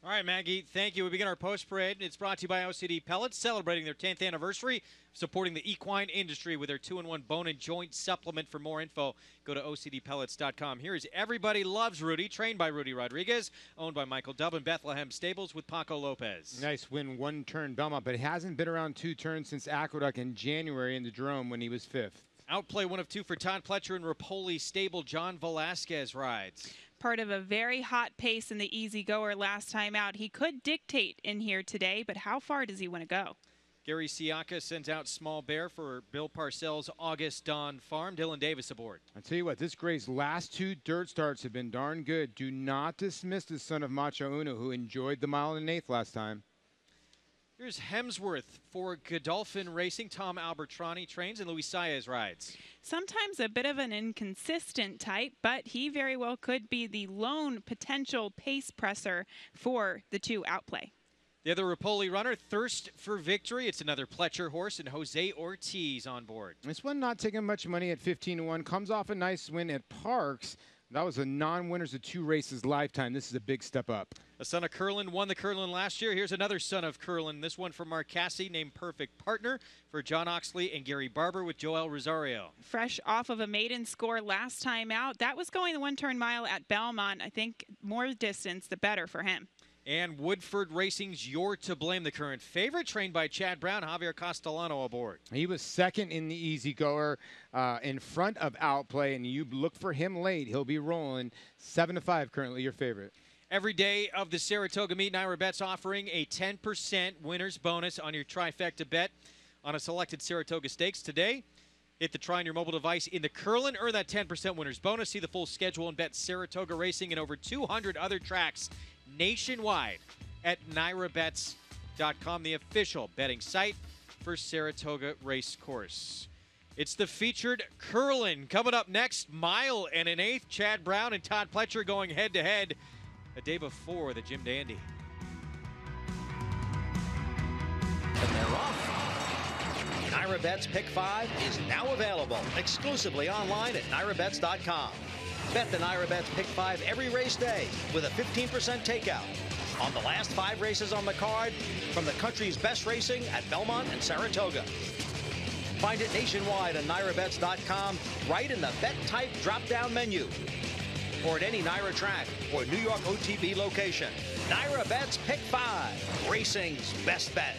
All right, Maggie, thank you. We begin our post-parade. It's brought to you by OCD Pellets, celebrating their 10th anniversary, supporting the equine industry with their 2-in-1 bone and joint supplement. For more info, go to OCDPellets.com. Here is Everybody Loves Rudy, trained by Rudy Rodriguez, owned by Michael Dubbin, Bethlehem Stables with Paco Lopez. Nice win, 1-turn Belmont, but it hasn't been around 2 turns since Aqueduct in January in the Drome when he was 5th. Outplay 1 of 2 for Todd Pletcher and Rapoli Stable. John Velasquez rides. Part of a very hot pace in the Easy Goer last time out. He could dictate in here today, but how far does he want to go? Gary Siaka sends out Small Bear for Bill Parcells' August Dawn Farm. Dylan Davis aboard. I tell you what, this gray's last 2 dirt starts have been darn good. Do not dismiss the son of Macho Uno, who enjoyed the 1 1/8 last time. Here's Hemsworth for Godolphin Racing. Tom Albertrani trains and Luis Saez rides. Sometimes a bit of an inconsistent type, but he very well could be the lone potential pace presser for the 2 outplay. The other Rapoli runner, Thirst for Victory. It's another Pletcher horse, and Jose Ortiz on board. This one not taking much money at 15-1. Comes off a nice win at Parks. That was a non-winners of 2 races lifetime. This is a big step up. A son of Kurland won the Kurland last year. Here's another son of Kurland. This one from Mark Cassie, named Perfect Partner for John Oxley and Gary Barber with Joel Rosario. Fresh off of a maiden score last time out. That was going the 1-turn mile at Belmont. I think more distance, the better for him. And Woodford Racing's You're to Blame, the current favorite, trained by Chad Brown. Javier Castellano aboard. He was 2nd in the Easy Goer in front of Outplay, and you look for him late. He'll be rolling 7-5 currently, your favorite. Every day of the Saratoga meet, Naira Bet's offering a 10% winner's bonus on your trifecta bet on a selected Saratoga Stakes. Today, hit the try on your mobile device in the Kurland. Earn that 10% winner's bonus. See the full schedule and bet Saratoga Racing and over 200 other tracks nationwide at NairaBets.com, the official betting site for Saratoga Racecourse. It's the featured Kurland. Coming up next, 1 1/8. Chad Brown and Todd Pletcher going head-to-head a day before the Jim Dandy. And they're off. Naira Bet's Pick 5 is now available exclusively online at NairaBets.com. Bet the Naira Bet's Pick 5 every race day with a 15% takeout on the last 5 races on the card from the country's best racing at Belmont and Saratoga. Find it nationwide on NairaBets.com right in the Bet Type drop-down menu or at any Naira track or New York OTB location. Naira Bet's Pick 5, racing's best bet.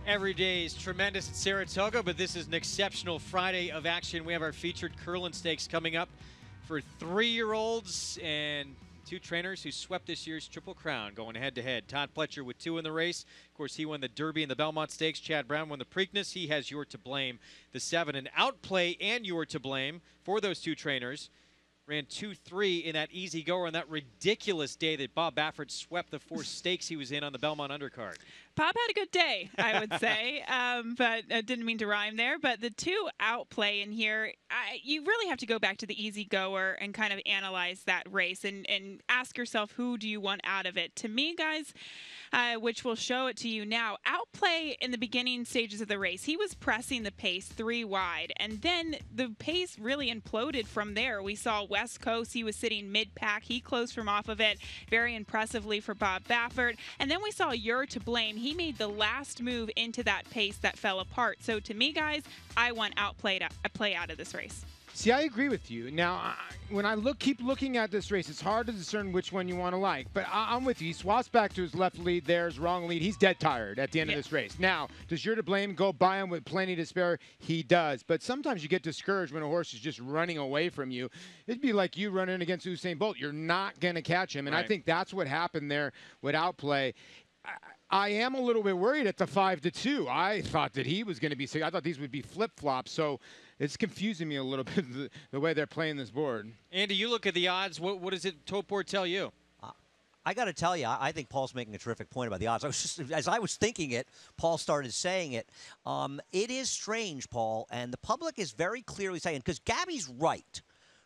Every day is tremendous at Saratoga, but this is an exceptional Friday of action. We have our featured Kurland Stakes coming up for 3-year-olds and 2 trainers who swept this year's Triple Crown going head-to-head. Todd Pletcher with 2 in the race. Of course, he won the Derby and the Belmont Stakes. Chad Brown won the Preakness. He has You're to Blame, the 7. And Outplay and You're to Blame for those 2 trainers. Ran 2-3 in that easy goer on that ridiculous day that Bob Baffert swept the 4 stakes he was in on the Belmont undercard. Bob had a good day, I would say, but I didn't mean to rhyme there. But the 2 Outplay in here, you really have to go back to the easy goer and kind of analyze that race and ask yourself, who do you want out of it? To me, guys, which will show it to you now, Outplay in the beginning stages of the race, he was pressing the pace 3 wide, and then the pace really imploded from there. We saw West Coast, he was sitting mid-pack. He closed from off of it very impressively for Bob Baffert. And then we saw You're to Blame. He made the last move into that pace that fell apart. So to me, guys, I want Outplay out of this race. See, I agree with you. Now, when I keep looking at this race, it's hard to discern which one you want to like. But I'm with you. He swaps back to his left lead. There's wrong lead. He's dead tired at the end of this race. Now, does You're to Blame go by him with plenty to spare? He does. But sometimes you get discouraged when a horse is just running away from you. It'd be like you running against Usain Bolt. You're not going to catch him. And I think that's what happened there with Outplay. I am a little bit worried at the 5-2. I thought that he was going to be sick. I thought these would be flip-flops. So it's confusing me a little bit the way they're playing this board. Andy, you look at the odds. What does it tote board tell you? I got to tell you, I think Paul's making a terrific point about the odds. As I was thinking it, Paul started saying it. It is strange, Paul, and the public is very clearly saying, because Gabby's right.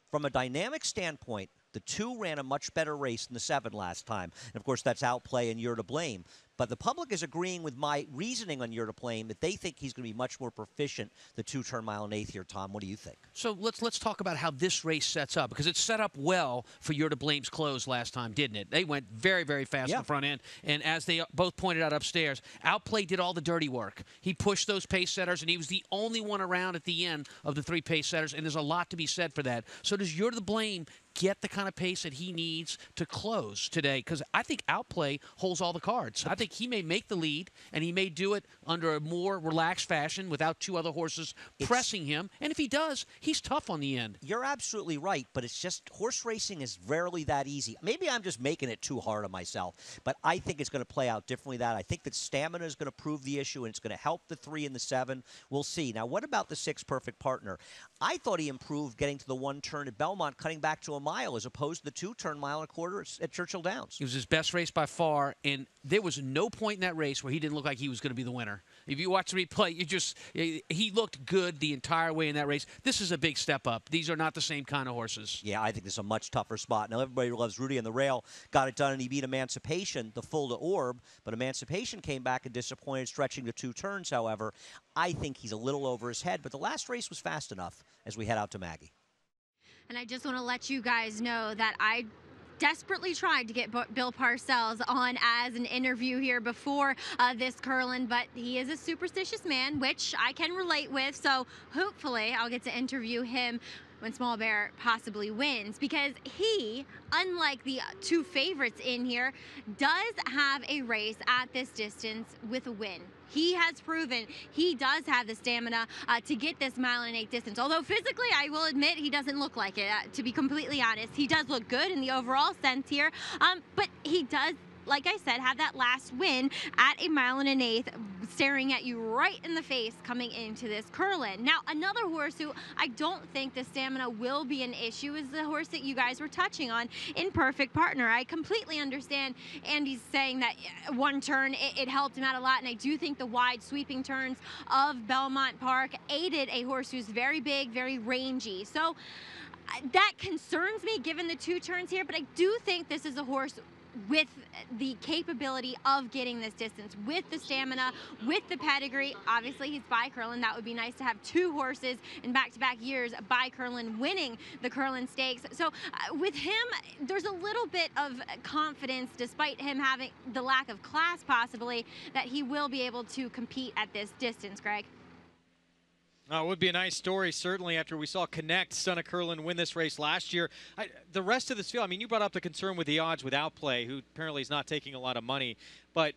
From a dynamic standpoint, the 2 ran a much better race than the 7 last time. And, of course, that's Outplay and You're to Blame. But the public is agreeing with my reasoning on You're to Blame that they think he's going to be much more proficient the 2-turn mile and 1/8 here. Tom, what do you think? So let's talk about how this race sets up, because it set up well for You're to Blame's close last time, didn't it? They went very, very fast in the front end. And as they both pointed out upstairs, Outplay did all the dirty work. He pushed those pace setters, and he was the only one around at the end of the 3 pace setters, and there's a lot to be said for that. So does You're to Blame get the kind of pace that he needs to close today? Because I think Outplay holds all the cards. I think he may make the lead, and he may do it under a more relaxed fashion without 2 other horses pressing him. And if he does, he's tough on the end. You're absolutely right, but it's just horse racing is rarely that easy. Maybe I'm just making it too hard on myself, but I think it's going to play out differently. I think that stamina is going to prove the issue, and it's going to help the 3 and the 7. We'll see. Now, what about the 6 Perfect Partner? I thought he improved getting to the 1 turn at Belmont, cutting back to a mile, as opposed to the 2-turn mile and a quarter at Churchill Downs. It was his best race by far, and there was no point in that race where he didn't look like he was going to be the winner. If you watch the replay, he looked good the entire way in that race. This is a big step up. These are not the same kind of horses. Yeah, I think this is a much tougher spot. Now, everybody loves Rudy on the rail. Got it done, and he beat Emancipation, the full to Orb, but Emancipation came back and disappointed, stretching to 2 turns, however. I think he's a little over his head, but the last race was fast enough as we head out to Maggie. And I just want to let you guys know that I desperately tried to get Bill Parcells on as an interview here before this Kurland, but he is a superstitious man, which I can relate with, so hopefully I'll get to interview him when Small Bear possibly wins, because he, unlike the 2 favorites in here, does have a race at this distance with a win. He has proven he does have the stamina to get this 1.8 mile distance. Although physically, I will admit, he doesn't look like it, to be completely honest. He does look good in the overall sense here, but he does, like I said, have that last win at a 1.8 mile staring at you right in the face coming into this Kurland. Now, another horse who I don't think the stamina will be an issue is the horse that you guys were touching on in Perfect Partner. I completely understand Andy's saying that 1 turn, it helped him out a lot, and I do think the wide sweeping turns of Belmont Park aided a horse who's very big, very rangy. So that concerns me given the 2 turns here, but I do think this is a horse with the capability of getting this distance, with the stamina, with the pedigree. Obviously, he's by Kurland. That would be nice to have 2 horses in back-to-back years by Kurland winning the Kurland Stakes. So with him, there's a little bit of confidence, despite him having the lack of class possibly, that he will be able to compete at this distance, Greg. It would be a nice story, certainly, after we saw Connect, son of Kurland, win this race last year. The rest of this field, I mean, you brought up the concern with the odds with Outplay, who apparently is not taking a lot of money, but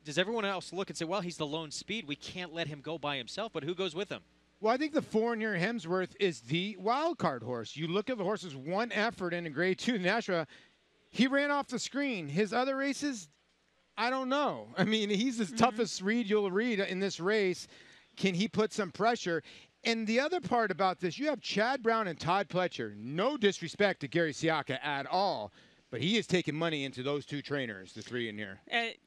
does everyone else look and say, well, he's the lone speed. We can't let him go by himself, but who goes with him? Well, I think the 4 near Hemsworth is the wild card horse. You look at the horse's one effort in a Grade 2 Nashua, he ran off the screen. His other races, I don't know. I mean, he's the toughest read you'll read in this race. Can he put some pressure? And the other part about this, you have Chad Brown and Todd Pletcher. No disrespect to Gary Siaka at all, but he is taking money into those 2 trainers, the 3 in here.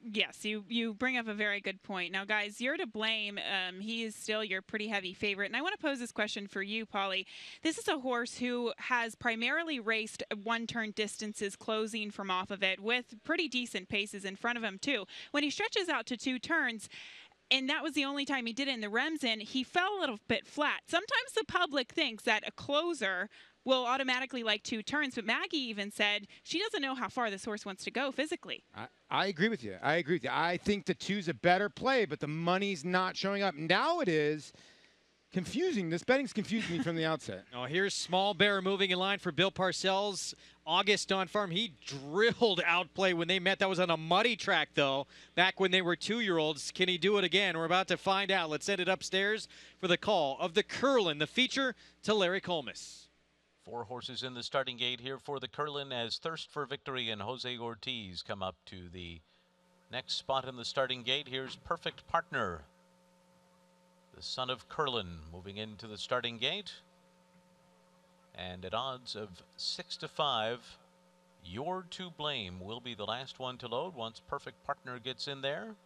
Yes, you bring up a very good point. Now, guys, You're to Blame. He is still your pretty heavy favorite. And I want to pose this question for you, Paulie. This is a horse who has primarily raced one-turn distances closing from off of it with pretty decent paces in front of him, too. When he stretches out to 2 turns, and that was the only time he did it in the Remsen, he fell a little bit flat. Sometimes the public thinks that a closer will automatically like 2 turns, but Maggie even said she doesn't know how far this horse wants to go physically. I agree with you. I agree with you. I think the 2's a better play, but the money's not showing up. Now it is confusing. This betting's confused me from the outset. Oh, here's Small Bear moving in line for Bill Parcells. August on farm. He drilled Outplay when they met. That was on a muddy track, though, back when they were 2-year-olds. Can he do it again? We're about to find out. Let's send it upstairs for the call of the Kurland, the feature, to Larry Colmus. 4 horses in the starting gate here for the Kurland as Thirst for Victory and Jose Ortiz come up to the next spot in the starting gate. Here's Perfect Partner, the son of Kurland, moving into the starting gate. And at odds of 6-5, You're to Blame will be the last one to load once Perfect Partner gets in there.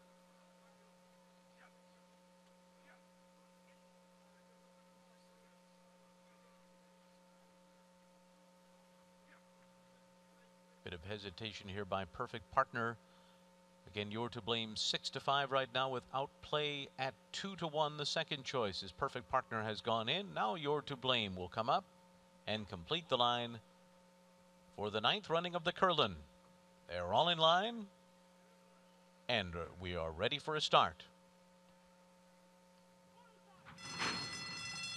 Bit of hesitation here by Perfect Partner. Again, You're to Blame 6-5 right now with Outplay at 2-1. The second choice is Perfect Partner has gone in. Now You're to Blame will come up and complete the line for the 9th running of the Kurland. They're all in line, and we are ready for a start.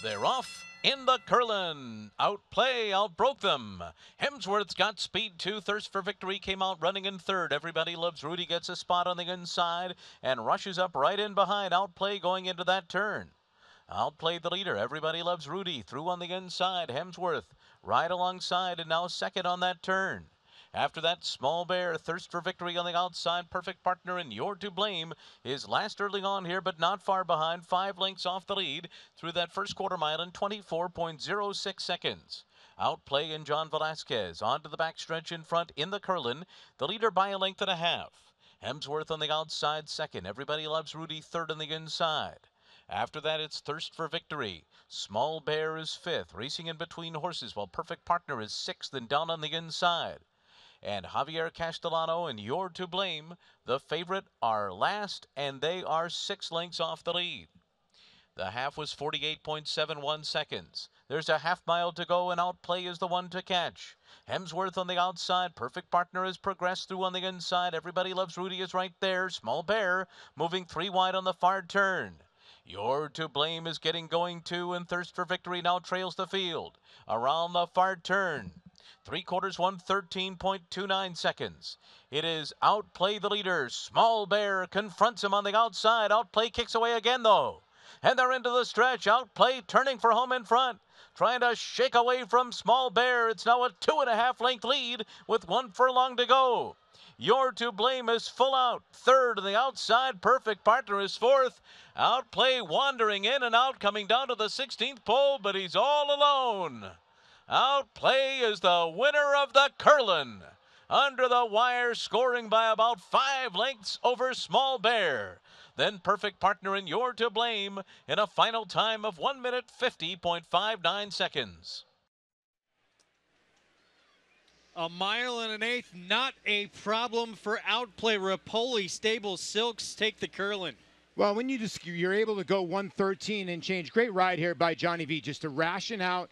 They're off in the Kurland. Outplay outbroke them. Hemsworth's got speed too. Thirst for Victory came out running in 3rd. Everybody Loves Rudy gets a spot on the inside and rushes up right in behind Outplay going into that turn. Outplay the leader. Everybody Loves Rudy through on the inside. Hemsworth right alongside and now 2nd on that turn. After that, Small Bear, Thirst for Victory on the outside. Perfect Partner and You're to Blame is last early on here, but not far behind. 5 lengths off the lead through that first quarter mile in 24.06 seconds. Outplay and John Velasquez onto the backstretch in front in the Kurland. The leader by a length and a half. Hemsworth on the outside 2nd. Everybody Loves Rudy 3rd on the inside. After that, it's Thirst for Victory. Small Bear is 5th, racing in between horses, while Perfect Partner is 6th and down on the inside. And Javier Castellano and You're to Blame, the favorite, are last, and they are 6 lengths off the lead. The half was 48.71 seconds. There's a half mile to go, and Outplay is the one to catch. Hemsworth on the outside. Perfect Partner has progressed through on the inside. Everybody Loves Rudy is right there. Small Bear moving 3 wide on the far turn. You're to Blame is getting going too, and Thirst for Victory now trails the field. Around the far turn. 3/4, 113.29 seconds. It is Outplay the leader. Small Bear confronts him on the outside. Outplay kicks away again, though. And they're into the stretch. Outplay turning for home in front. Trying to shake away from Small Bear. It's now a 2.5 length lead with 1 furlong to go. You're to Blame is full out. 3rd on the outside. Perfect Partner is 4th. Outplay wandering in and out, coming down to the 16th pole, but he's all alone. Outplay is the winner of the Kurland. Under the wire, scoring by about 5 lengths over Small Bear. Then Perfect Partner and You're to Blame in a final time of 1 minute 50.59 seconds. A mile and an eighth, not a problem for Outplay. Rapoli Stable Silks take the Kurland. Well, when you're able to go 113 and change, great ride here by Johnny V, just to ration out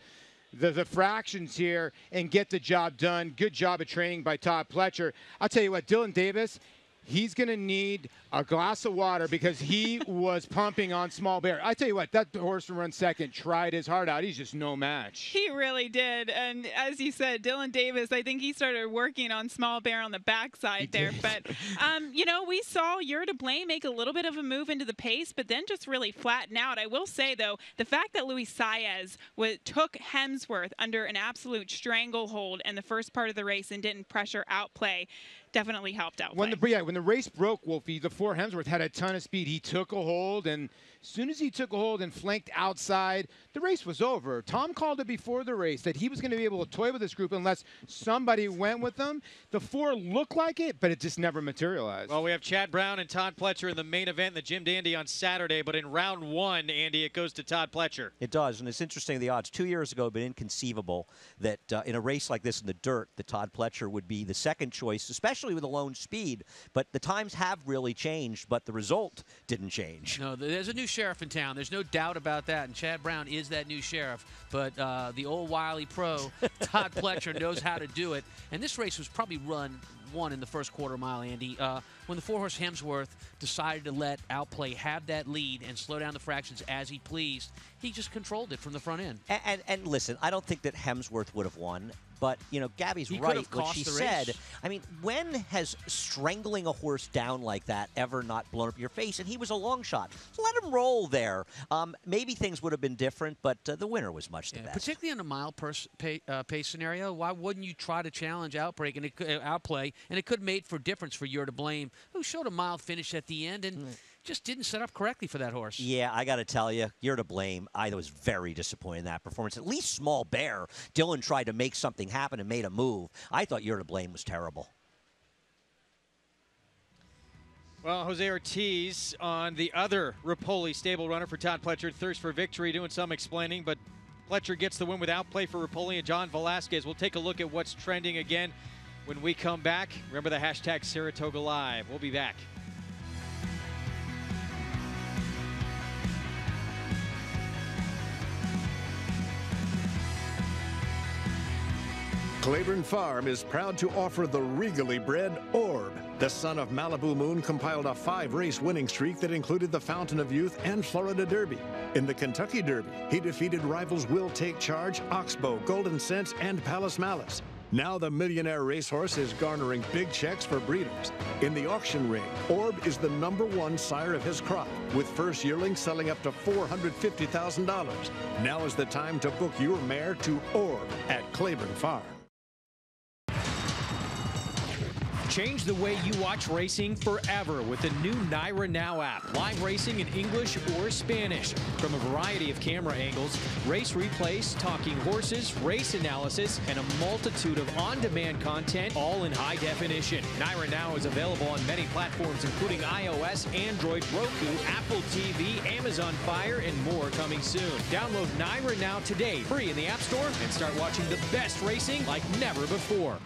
the fractions here and get the job done. Good job of training by Todd Pletcher. I'll tell you what, Dylan Davis, he's going to need a glass of water because he was pumping on Small Bear. I tell you what, that horse who run second tried his heart out. He's just no match. He really did. And as you said, Dylan Davis, I think he started working on Small Bear on the backside there. But, you know, we saw You're to Blame make a little bit of a move into the pace, but then just really flatten out. I will say, though, the fact that Luis Saez took Hemsworth under an absolute stranglehold in the first part of the race and didn't pressure outplay definitely helped out. When the race broke, Wolfie, the four Hemsworth had a ton of speed. He took a hold, and as soon as he took a hold and flanked outside, the race was over. Tom called it before the race that he was going to be able to toy with this group unless somebody went with them. The four looked like it, but it just never materialized. Well, we have Chad Brown and Todd Pletcher in the main event, the Jim Dandy on Saturday, but in round one, Andy, it goes to Todd Pletcher. It does, and it's interesting, the odds 2 years ago have been inconceivable that in a race like this in the dirt, that Todd Pletcher would be the second choice, especially with a lone speed. But the times have really changed, but the result didn't change. No, there's a new sheriff in town. There's no doubt about that, and Chad Brown is that new sheriff. But the old wily pro, Todd Pletcher, knows how to do it. And this race was probably won in the first quarter mile, Andy. When the four-horse Hemsworth decided to let Outplay have that lead and slow down the fractions as he pleased, he just controlled it from the front end. And listen, I don't think that Hemsworth would have won. But, you know, Gabby's right what she said. I mean, when has strangling a horse down like that ever not blown up your face? And he was a long shot. So let him roll there. Maybe things would have been different, but the winner was much the best. Particularly in a mile pace scenario, why wouldn't you try to challenge Outplay? And it could have made for difference for You're to Blame, who showed a mild finish at the end and just didn't set up correctly for that horse. Yeah, I got to tell you, You're to Blame. I was very disappointed in that performance. At least Small Bear, Dylan tried to make something happen and made a move. I thought You're to Blame was terrible. Well, Jose Ortiz on the other Rapoli stable runner for Todd Pletcher, thirst for victory, doing some explaining, but Pletcher gets the win with Outplay for Rapoli and John Velasquez. We'll take a look at what's trending again when we come back. Remember the hashtag Saratoga Live. We'll be back. Claiborne Farm is proud to offer the regally bred Orb. The son of Malibu Moon compiled a 5-race winning streak that included the Fountain of Youth and Florida Derby. In the Kentucky Derby, he defeated rivals Will Take Charge, Oxbow, Golden Sense, and Palace Malice. Now the millionaire racehorse is garnering big checks for breeders. In the auction ring, Orb is the #1 sire of his crop, with first yearlings selling up to $450,000. Now is the time to book your mare to Orb at Claiborne Farm. Change the way you watch racing forever with the new NYRA Now app. Live racing in English or Spanish. From a variety of camera angles, race replays, talking horses, race analysis, and a multitude of on-demand content, all in high definition. NYRA Now is available on many platforms, including iOS, Android, Roku, Apple TV, Amazon Fire, and more coming soon. Download NYRA Now today, free in the App Store, and start watching the best racing like never before.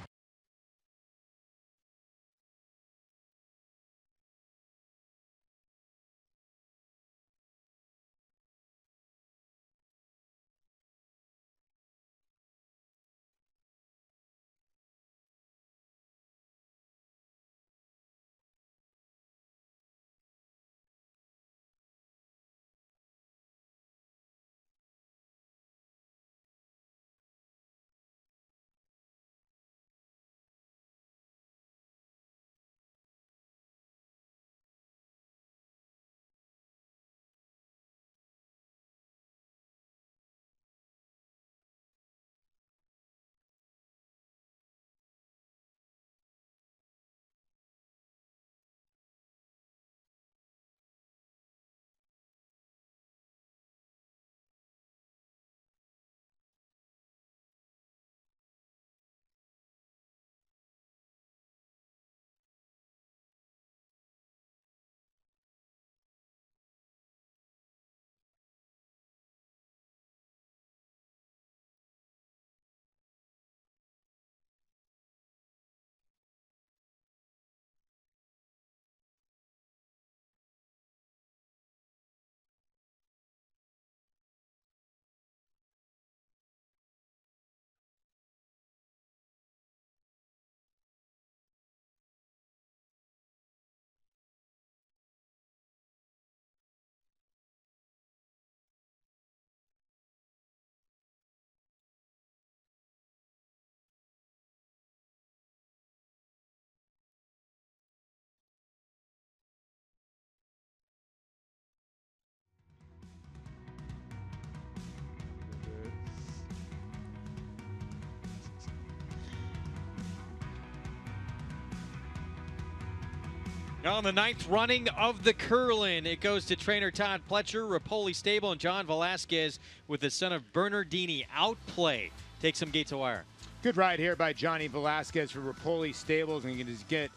On the 9th running of the Kurland, it goes to trainer Todd Pletcher, Rapoli Stable, and John Velasquez with the son of Bernardini. Outplay takes some gate to wire. Good ride here by Johnny Velasquez for Rapoli Stables, and he can get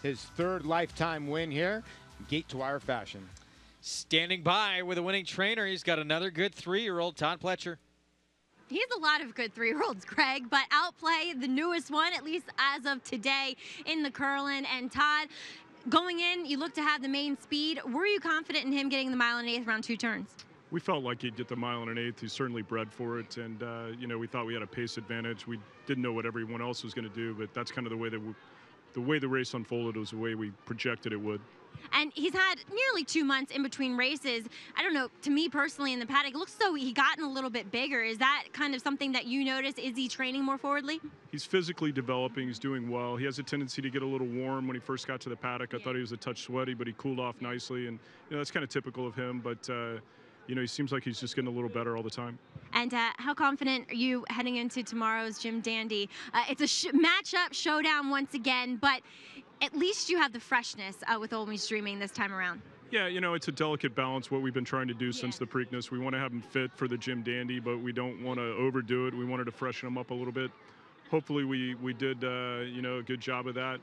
his 3rd lifetime win here, gate to wire fashion. Standing by with a winning trainer, he's got another good 3-year-old, Todd Pletcher. He has a lot of good 3-year-olds, Greg, but Outplay, the newest one, at least as of today in the Kurland. And Todd, going in, you look to have the main speed. Were you confident in him getting the mile and 1/8 around 2 turns? We felt like he'd get the mile and 1/8. He's certainly bred for it, and we thought we had a pace advantage. We didn't know what everyone else was going to do, but that's kind of the way the race unfolded was the way we projected it would. And he's had nearly 2 months in between races. I don't know, to me personally in the paddock, it looks as though he gotten a little bit bigger. Is that kind of something that you notice? Is he training more forwardly? He's physically developing. He's doing well. He has a tendency to get a little warm when he first got to the paddock. I thought he was a touch sweaty, but he cooled off nicely, and that's kind of typical of him. But he seems like he's just getting a little better all the time. And how confident are you heading into tomorrow's Jim Dandy? It's a matchup showdown once again, but at least you have the freshness with Always Dreaming this time around. Yeah, it's a delicate balance, what we've been trying to do since the Preakness. We want to have him fit for the Jim Dandy, but we don't want to overdo it. We wanted to freshen him up a little bit. Hopefully we did, a good job of that.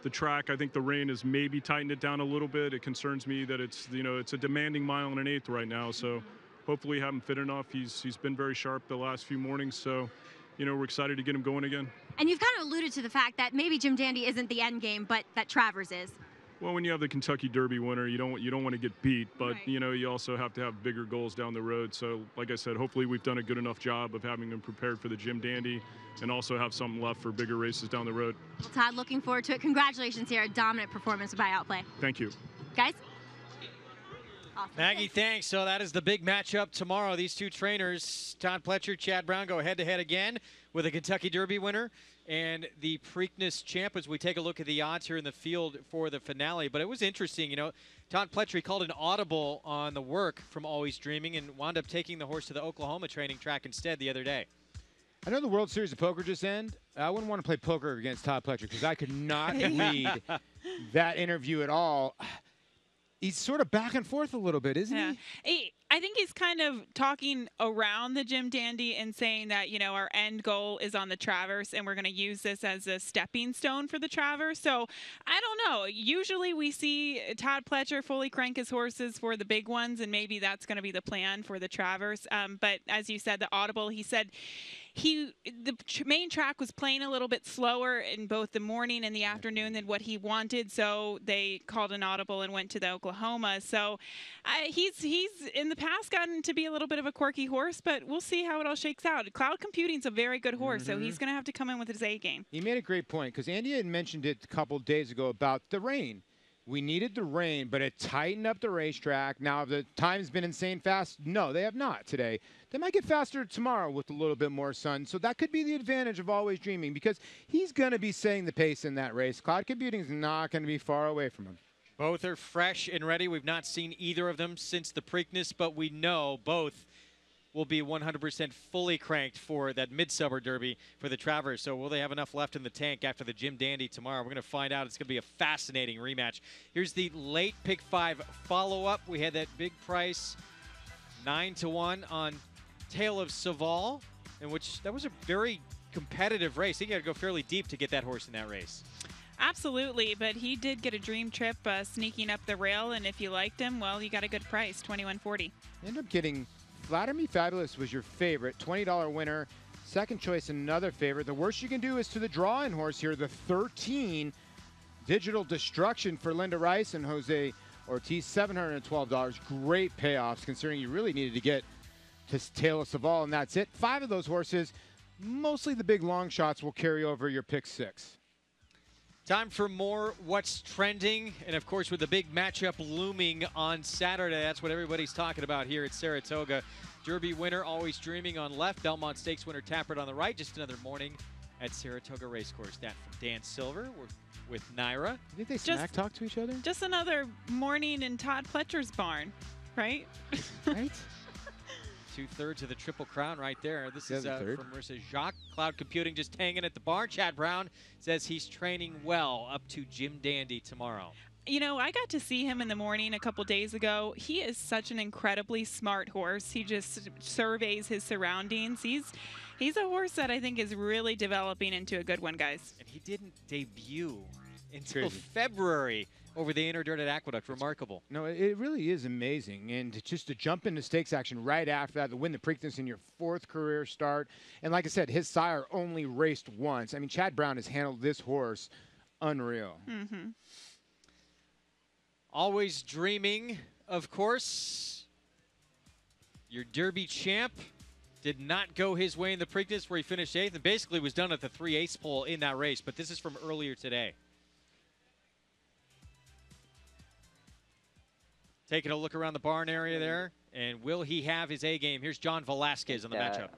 The track, I think the rain has maybe tightened it down a little bit. It concerns me that it's a demanding mile and 1/8 right now, so hopefully have him fit enough. He's been very sharp the last few mornings, so we're excited to get him going again. And you've kind of alluded to the fact that maybe Jim Dandy isn't the end game, but that Travers is. Well, when you have the Kentucky Derby winner, you don't want to get beat, but right. You also have to have bigger goals down the road. So, like I said, hopefully we've done a good enough job of having him prepared for the Jim Dandy, and also have something left for bigger races down the road. Well, Todd, looking forward to it. Congratulations here, a dominant performance by Outplay. Thank you, guys. Awesome. Maggie, thanks. So that is the big matchup tomorrow. These two trainers, Todd Pletcher, Chad Brown, go head-to-head again with a Kentucky Derby winner and the Preakness champ as we take a look at the odds here in the field for the finale. But it was interesting, Todd Pletcher, he called an audible on the work from Always Dreaming and wound up taking the horse to the Oklahoma training track instead the other day. I know the World Series of Poker just ended. I wouldn't want to play poker against Todd Pletcher because I could not read that interview at all. He's sort of back and forth a little bit, isn't he? I think he's kind of talking around the Jim Dandy and saying that, our end goal is on the Travers and we're going to use this as a stepping stone for the Travers. So I don't know. Usually we see Todd Pletcher fully crank his horses for the big ones, and maybe that's going to be the plan for the Travers. But as you said, the audible, he said the main track was playing a little bit slower in both the morning and the afternoon than what he wanted, so they called an audible and went to the Oklahoma. So he's in the past gotten to be a little bit of a quirky horse, but we'll see how it all shakes out. Cloud Computing's a very good horse, so he's going to have to come in with his A game. He made a great point because Andy had mentioned it a couple of days ago about the rain. We needed the rain, but it tightened up the racetrack. Now, have the time's been insane fast? No, they have not today. They might get faster tomorrow with a little bit more sun. So that could be the advantage of Always Dreaming because he's going to be setting the pace in that race. Cloud Computing's not going to be far away from him. Both are fresh and ready. We've not seen either of them since the Preakness, but we know both will be 100% fully cranked for that Midsummer Derby for the Travers. So will they have enough left in the tank after the Jim Dandy tomorrow? We're going to find out. It's going to be a fascinating rematch. Here's the late Pick 5 follow-up. We had that big price 9-1 on Tale of Saval, in which that was a very competitive race. You got to go fairly deep to get that horse in that race. Absolutely, but he did get a dream trip sneaking up the rail, and if you liked him, well, you got a good price, $21.40. End up getting Flatter Me Fabulous was your favorite, $20 winner. Second choice, another favorite. The worst you can do is to the drawing horse here, the 13, Digital Destruction for Linda Rice and Jose Ortiz, $712. Great payoffs considering you really needed to get to Tale of Saval, and that's it. 5 of those horses, mostly the big long shots, will carry over your pick 6. Time for more What's Trending, and of course with the big matchup looming on Saturday, that's what everybody's talking about here at Saratoga. Derby winner Always Dreaming on left, Belmont Stakes winner Tappert on the right. Just another morning at Saratoga Racecourse. That from Dan Silver with Naira. You think they smack talk to each other? Just another morning in Todd Pletcher's barn, right? Right? 2/3 of the Triple Crown right there. This is from Marissa Jacques. Cloud Computing just hanging at the barn. Chad Brown says he's training well up to Jim Dandy tomorrow. You know, I got to see him in the morning a couple days ago. He is such an incredibly smart horse. He just surveys his surroundings. He's a horse that I think is really developing into a good one, guys. And he didn't debut until February over the Inner Dirt at Aqueduct. Remarkable. No, it really is amazing. And just to jump into stakes action right after that, to win the Preakness in your 4th career start. And like I said, his sire only raced once. I mean, Chad Brown has handled this horse unreal. Mm-hmm. Always dreaming, of course. Your Derby champ did not go his way in the Preakness, where he finished 8th and basically was done at the 3/8 pole in that race. But this is from earlier today. Taking a look around the barn area there. And will he have his A game? Here's John Velasquez on the matchup.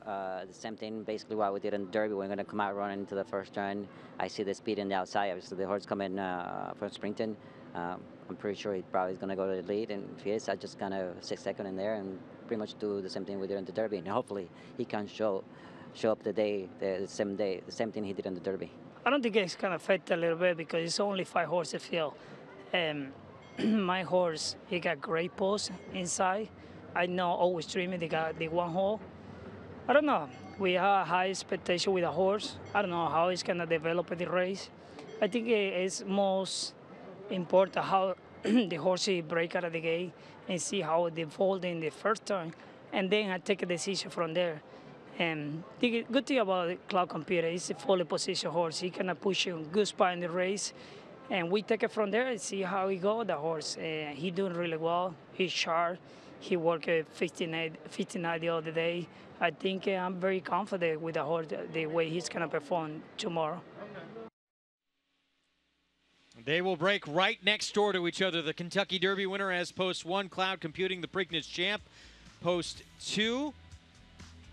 The same thing, basically what we did in Derby. We're going to come out running into the first turn. I see the speed in the outside. Obviously, the horse coming from Springton. I'm pretty sure he probably is going to go to the lead. And if he is, I just kind of sit second in there and pretty much do the same thing we did in the Derby. And hopefully he can show up the same thing he did in the Derby. I don't think it's going to affect a little bit because it's only 5 horses field. My horse, he got great post inside. I know Always Dreaming, they got the 1 hole. I don't know. We have high expectation with the horse. I don't know how he's going to develop in the race. I think it's most important how the horse break out of the gate and see how they fold in the first turn. And then I take a decision from there. And the good thing about Cloud Computer is a fully positioned horse. He can push you in good spot in the race. And we take it from there and see how he go, the horse. He doing really well. He's sharp. He worked 59 the other day. I think I'm very confident with the horse, the way he's going to perform tomorrow. They will break right next door to each other. The Kentucky Derby winner as post 1, Cloud Computing, the Preakness champ. Post 2,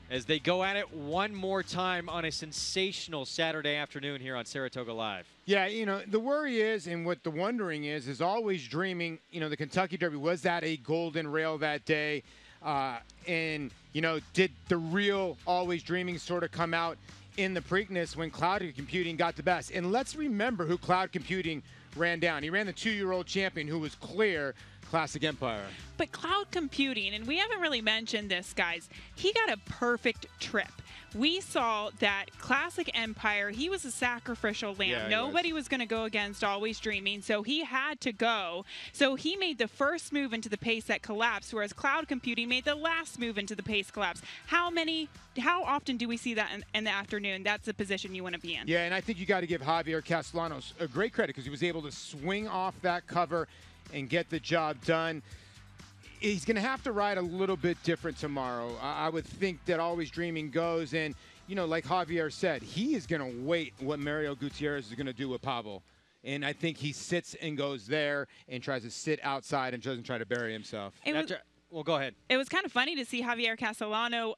as they go at it one more time on a sensational Saturday afternoon here on Saratoga Live. Yeah, you know, the worry is, and what the wondering is Always Dreaming, you know, the Kentucky Derby, was that a golden rail that day? And, you know, did the real Always Dreaming sort of come out in the Preakness when Cloud Computing got the best? And let's remember who Cloud Computing ran down. He ran the 2-year-old champion who was clear, Classic Empire. But Cloud Computing, and we haven't really mentioned this, guys, he got a perfect trip. We saw that Classic Empire, he was a sacrificial lamb. Yeah, Nobody was going to go against Always Dreaming, so he had to go. So he made the first move into the pace that collapsed, whereas Cloud Computing made the last move into the pace collapse. How often do we see that in the afternoon? That's the position you want to be in. Yeah, and I think you got to give Javier Castellanos a great credit because he was able to swing off that cover and get the job done. He's going to have to ride a little bit different tomorrow. I would think that Always Dreaming goes, and, you know, like Javier said, he is going to wait what Mario Gutierrez is going to do with Pavel. And I think he sits and goes there and tries to sit outside and doesn't try to bury himself. Well, go ahead. It was kind of funny to see Javier Castellano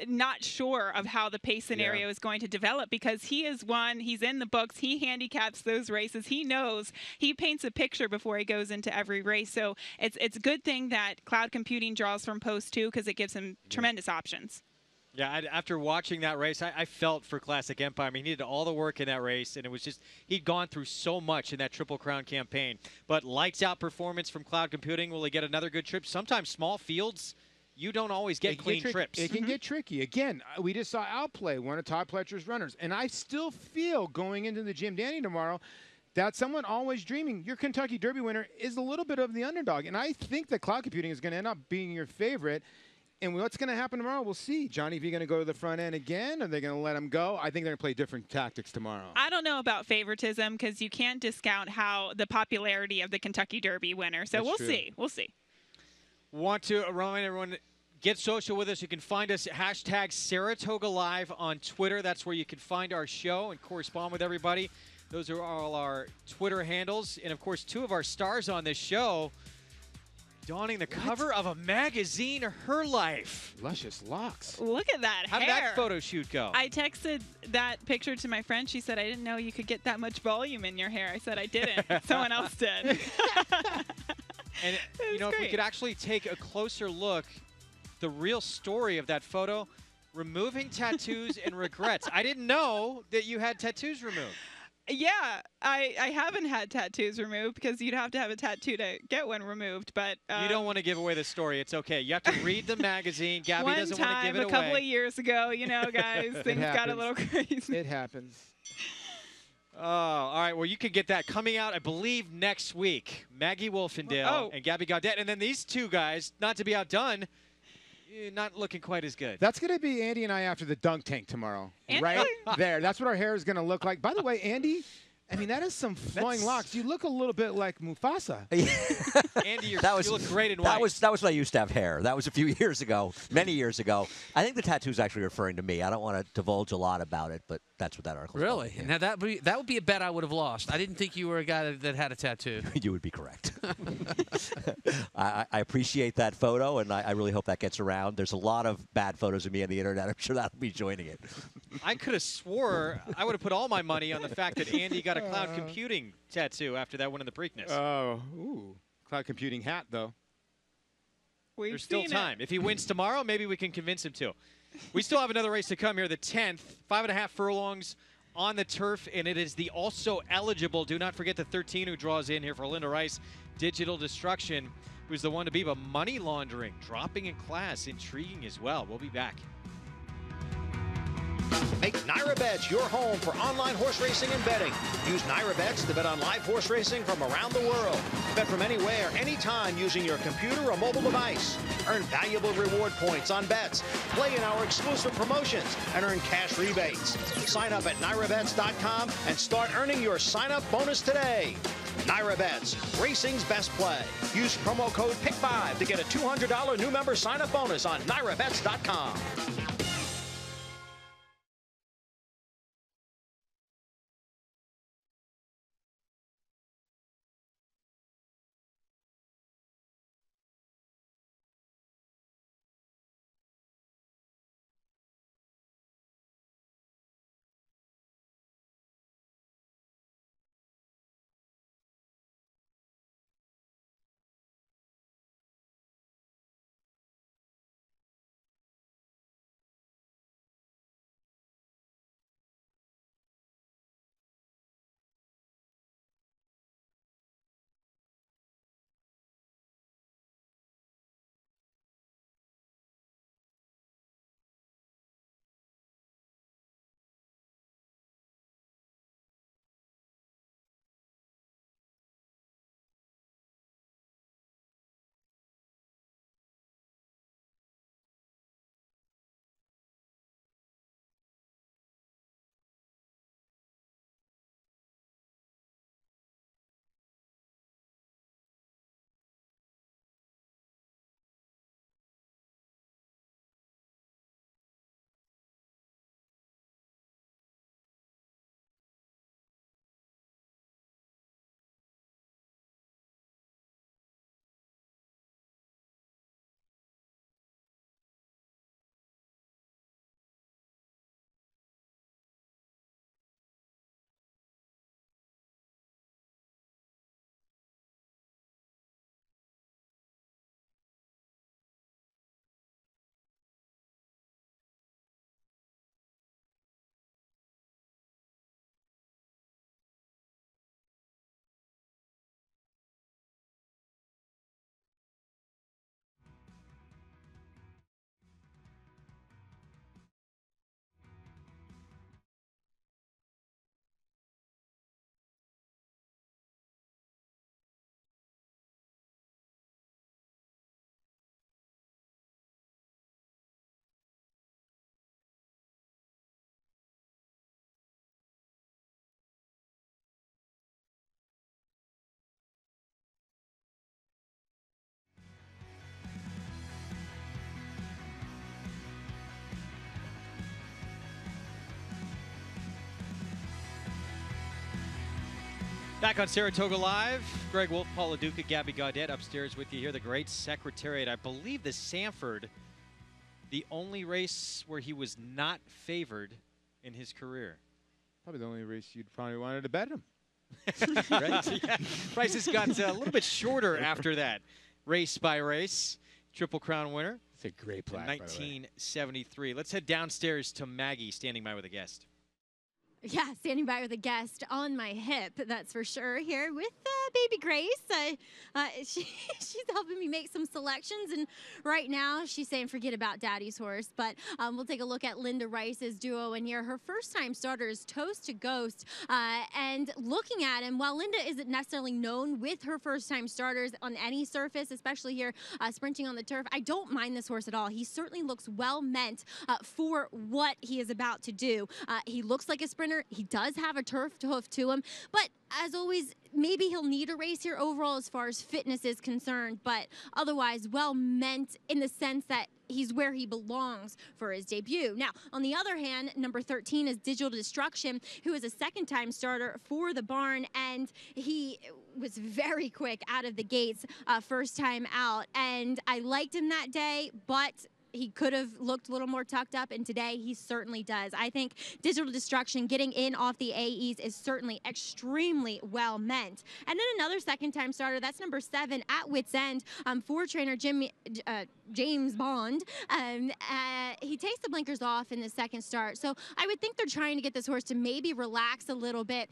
not sure of how the pace scenario is going to develop, because he is one, he's in the books, he handicaps those races, he knows, he paints a picture before he goes into every race. So it's a good thing that Cloud Computing draws from post 2 because it gives him tremendous options. Yeah, after watching that race, I felt for Classic Empire. I mean, he did all the work in that race, and it was just, he'd gone through so much in that Triple Crown campaign. But lights out performance from Cloud Computing. Will he get another good trip? Sometimes small fields, you don't always get clean trips. It can get tricky. Again, we just saw Outplay, one of Todd Pletcher's runners. And I still feel going into the Jim Dandy tomorrow that someone Always Dreaming, your Kentucky Derby winner, is a little bit of the underdog. And I think that Cloud Computing is going to end up being your favorite. And what's going to happen tomorrow, we'll see. Johnny, if you're going to go to the front end again, or are they going to let him go? I think they're going to play different tactics tomorrow. I don't know about favoritism because you can't discount how the popularity of the Kentucky Derby winner. So we'll see. We'll see. Want to remind everyone, get social with us. You can find us at hashtag Saratoga Live on Twitter. That's where you can find our show and correspond with everybody. Those are all our Twitter handles. And, of course, 2 of our stars on this show donning the cover of a magazine, Her Life. Luscious locks. Look at that How hair. did that photo shoot go? I texted that picture to my friend. She said, I didn't know you could get that much volume in your hair. I said, I didn't. Someone else did. And, you know, if we could actually take a closer look, the real story of that photo, removing tattoos and regrets. I didn't know that you had tattoos removed. Yeah, I haven't had tattoos removed because you'd have to have a tattoo to get one removed. But you don't want to give away the story. It's okay. You have to read the magazine. Gabby one doesn't want to give time, it a away. couple of years ago, you know, guys, things got a little crazy. It happens. Oh, all right. Well, you can get that coming out, I believe, next week. Maggie Wolfendale and Gabby Gaudet. And then these two guys, not to be outdone, not looking quite as good. That's going to be Andy and I after the dunk tank tomorrow. Right there. That's what our hair is going to look like. By the way, Andy, I mean, that is some flowing locks. You look a little bit like Mufasa. Andy, you look great in white. That was when I used to have hair. That was a few years ago, many years ago. I think the tattoo's actually referring to me. I don't want to divulge a lot about it, but that's what that article is. Really? Now that would be a bet I would have lost. I didn't think you were a guy that had a tattoo. You would be correct. I appreciate that photo, and I really hope that gets around. There's a lot of bad photos of me on the internet. I'm sure that'll be joining it. I could have swore I would have put all my money on the fact that Andy got a cloud computing tattoo after that one in the Preakness. Oh, ooh. Cloud computing hat, though. There's still time. If he wins tomorrow, maybe we can convince him to. We still have another race to come here, the 10th, 5.5 furlongs on the turf, and it is the also eligible, do not forget the 13 who draws in here for Linda Rice, Digital Destruction, who's the one to beat, but money laundering, dropping in class, intriguing as well. We'll be back. Make NyraBets your home for online horse racing and betting. Use NyraBets to bet on live horse racing from around the world. Bet from anywhere, anytime using your computer or mobile device. Earn valuable reward points on bets. Play in our exclusive promotions and earn cash rebates. Sign up at NyraBets.com and start earning your sign-up bonus today. NyraBets, racing's best play. Use promo code PICK5 to get a $200 new member sign-up bonus on NyraBets.com. Back on Saratoga Live, Greg Wolf, Paula Duca, Gabby Gaudet upstairs with you here. The great Secretariat. I believe the Sanford, the only race where he was not favored in his career. Probably the only race you'd probably wanted to bet him. Right? Yeah. Prices got a little bit shorter after that, race by race. Triple Crown winner. It's a great plaque, 1973. Let's head downstairs to Maggie, standing by with a guest. Yeah, standing by with a guest on my hip, that's for sure, here with baby Grace. She's helping me make some selections, and right now she's saying forget about Daddy's horse, but we'll take a look at Linda Rice's duo in here. Her first-time starter is Toast to Ghost, and looking at him, while Linda isn't necessarily known with her first-time starters on any surface, especially here sprinting on the turf, I don't mind this horse at all. He certainly looks well meant for what he is about to do. He looks like a sprinter. He does have a turf hoof to him, but as always, maybe he'll need a race here overall as far as fitness is concerned, but otherwise well meant in the sense that he's where he belongs for his debut. Now, on the other hand, number 13 is Digital Destruction, who is a second-time starter for the barn, and he was very quick out of the gates first time out, and I liked him that day, but he could have looked a little more tucked up, and today he certainly does. I think Digital Destruction getting in off the AEs is certainly extremely well meant. And then another second-time starter, that's number 7 at Wits End for trainer James Bond. He takes the blinkers off in the second start, so I would think they're trying to get this horse to maybe relax a little bit.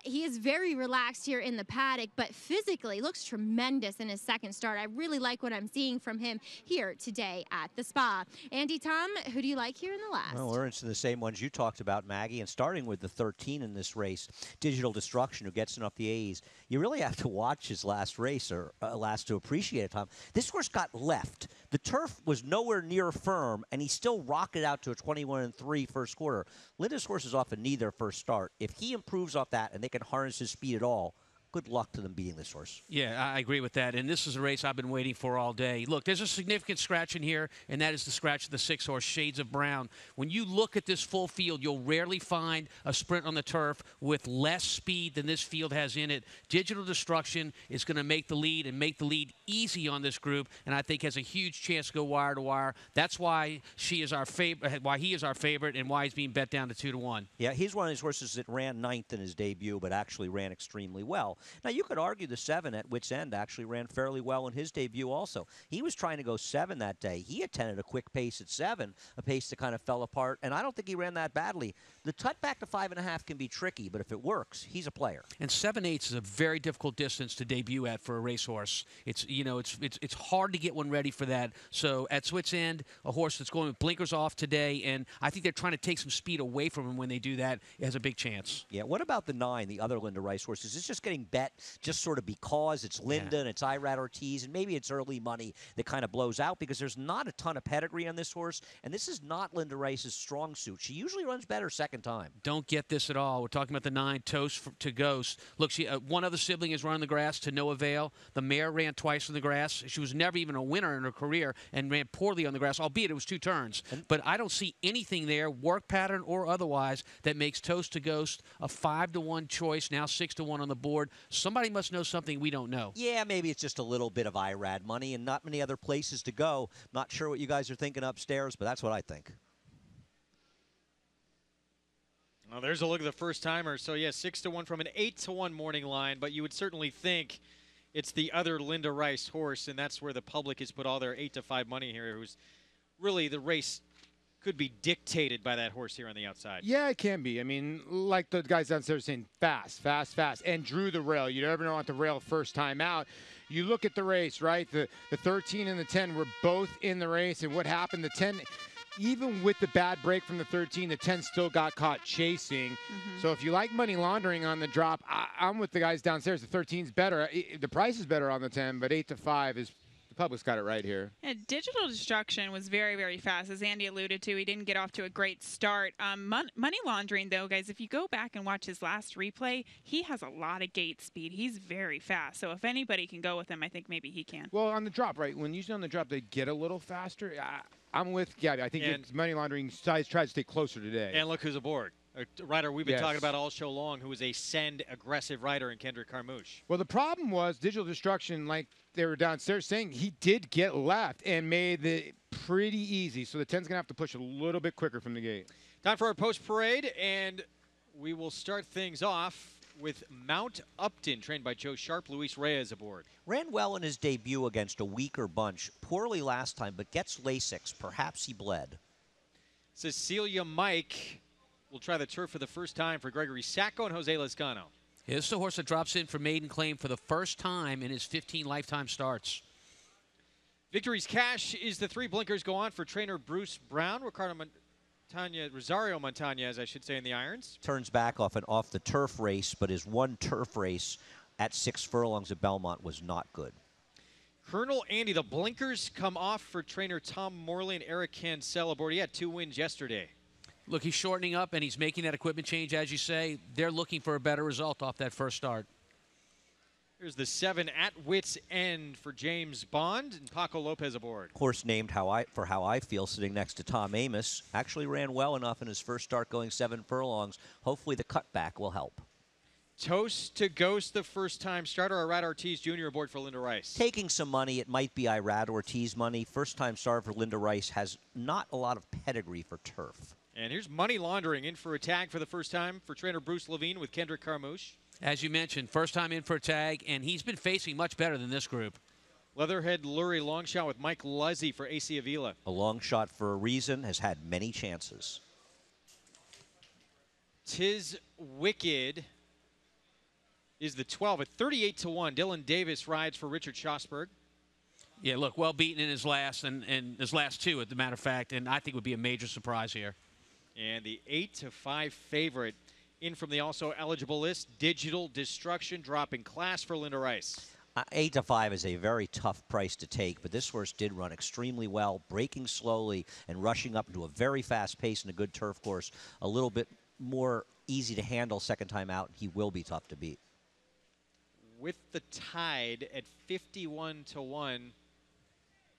He is very relaxed here in the paddock, but physically looks tremendous in his second start. I really like what I'm seeing from him here today at the Spa. Andy, Tom, who do you like here in the last? Well, we're into the same ones you talked about, Maggie, and starting with the 13 in this race, Digital Destruction, who gets in off the A's. You really have to watch his last race, or last to appreciate it, Tom. This horse got left. The turf was nowhere near firm, and he still rocketed out to a 21-3 first quarter. Linda's horse is off a knee their first start. If he improves off that and they can harness his speed at all, good luck to them beating this horse. Yeah, I agree with that. And this is a race I've been waiting for all day. Look, there's a significant scratch in here, and that is the scratch of the 6 horse, Shades of Brown. When you look at this full field, you'll rarely find a sprint on the turf with less speed than this field has in it. Digital Destruction is going to make the lead and make the lead easy on this group, and I think has a huge chance to go wire to wire. That's why she is our favorite, why he is our favorite, and why he's being bet down to 2-1. Yeah, he's one of these horses that ran 9th in his debut, but actually ran extremely well. Now, you could argue the 7 at Wits End actually ran fairly well in his debut also. He was trying to go 7 that day. He attended a quick pace at 7, a pace that kind of fell apart, and I don't think he ran that badly. The cut back to 5.5 can be tricky, but if it works, he's a player. And 7/8 is a very difficult distance to debut at for a racehorse. It's it's hard to get one ready for that. So at Wits End, a horse that's going with blinkers off today, and I think they're trying to take some speed away from him when they do that. It has a big chance. Yeah. What about the 9, the other Linda Rice horse? Is this just getting bet just sort of because it's Linda and it's Irad Ortiz, and maybe it's early money that kind of blows out because there's not a ton of pedigree on this horse, and this is not Linda Rice's strong suit. She usually runs better second time. Don't get this at all. We're talking about the 9, Toast to Ghost. Look, she one other sibling is running the grass to no avail. The mare ran twice on the grass. She was never even a winner in her career and ran poorly on the grass, albeit it was 2 turns. But I don't see anything there, work pattern or otherwise, that makes Toast to Ghost a 5-1 choice, now 6-1 on the board. Somebody must know something we don't know. Yeah, maybe it's just a little bit of Irad money and not many other places to go. Not sure what you guys are thinking upstairs, but that's what I think. Well, there's a look at the first timer. So, yeah, 6-1 from an 8-1 morning line, but you would certainly think it's the other Linda Rice horse, and that's where the public has put all their 8-5 money here, who's really the race could be dictated by that horse here on the outside. Yeah, it can be. I mean, like the guys downstairs saying, fast, fast, fast, and drew the rail. You never know at the rail first time out. You look at the race, right? The 13 and the 10 were both in the race, and what happened? The 10, even with the bad break from the 13, the 10 still got caught chasing. So if you like money laundering on the drop, I'm with the guys downstairs. The 13's better. The price is better on the 10, but 8-5 is... The public's got it right here. Yeah, Digital Destruction was very, very fast. As Andy alluded to, he didn't get off to a great start. Money laundering, though, guys, if you go back and watch his last replay, he has a lot of gate speed. He's very fast. So if anybody can go with him, I think maybe he can. Well, on the drop, right, when usually on the drop they get a little faster. I'm with Gabby. I think it's money laundering tries to stay closer today. And look who's aboard. A rider we've been talking about all show long, who is a send aggressive rider in Kendrick Carmouche. Well, the problem was Digital Destruction, like they were downstairs saying, he did get left and made it pretty easy. So the 10's going to have to push a little bit quicker from the gate. Time for our post-parade, and we will start things off with Mount Upton, trained by Joe Sharp. Luis Reyes aboard. Ran well in his debut against a weaker bunch. Poorly last time, but gets Lasix. Perhaps he bled. Cecilia Mike will try the turf for the first time for Gregory Sacco and Jose Lezcano. Yeah, this is the horse that drops in for maiden claim for the first time in his 15 lifetime starts. Victory's Cash is the 3 blinkers go on for trainer Bruce Brown. Rosario Montañez, I should say, in the irons. Turns back off an off-the-turf race, but his one turf race at 6 furlongs at Belmont was not good. Colonel Andy, the blinkers come off for trainer Tom Morley and Eric Cancel aboard. He had 2 wins yesterday. Look, he's shortening up, and he's making that equipment change, as you say. They're looking for a better result off that first start. Here's the 7 at Wits End for James Bond and Paco Lopez aboard. Horse named how I feel, sitting next to Tom Amos. Actually ran well enough in his first start going 7 furlongs. Hopefully the cutback will help. Toast to Ghost, the first-time starter. Irad Ortiz Jr. aboard for Linda Rice. Taking some money, it might be Irad Ortiz money. First-time starter for Linda Rice has not a lot of pedigree for turf. And here's Money Laundering in for a tag for the first time for trainer Bruce Levine with Kendrick Carmouche. As you mentioned, first time in for a tag, and he's been facing much better than this group. Leatherhead Lurie long shot with Mike Luzzy for AC Avila. A long shot for a reason, has had many chances. Tis Wicked is the 12 at 38-1. Dylan Davis rides for Richard Schosberg. Yeah, look, well beaten in his last and his last 2, as a matter of fact, and I think would be a major surprise here. And the 8-5 favorite in from the also eligible list, Digital Destruction, dropping class for Linda Rice. 8-5 is a very tough price to take, but this horse did run extremely well, breaking slowly and rushing up into a very fast pace in a good turf course. A little bit more easy to handle second time out. He will be tough to beat. With the Tide at 51-1.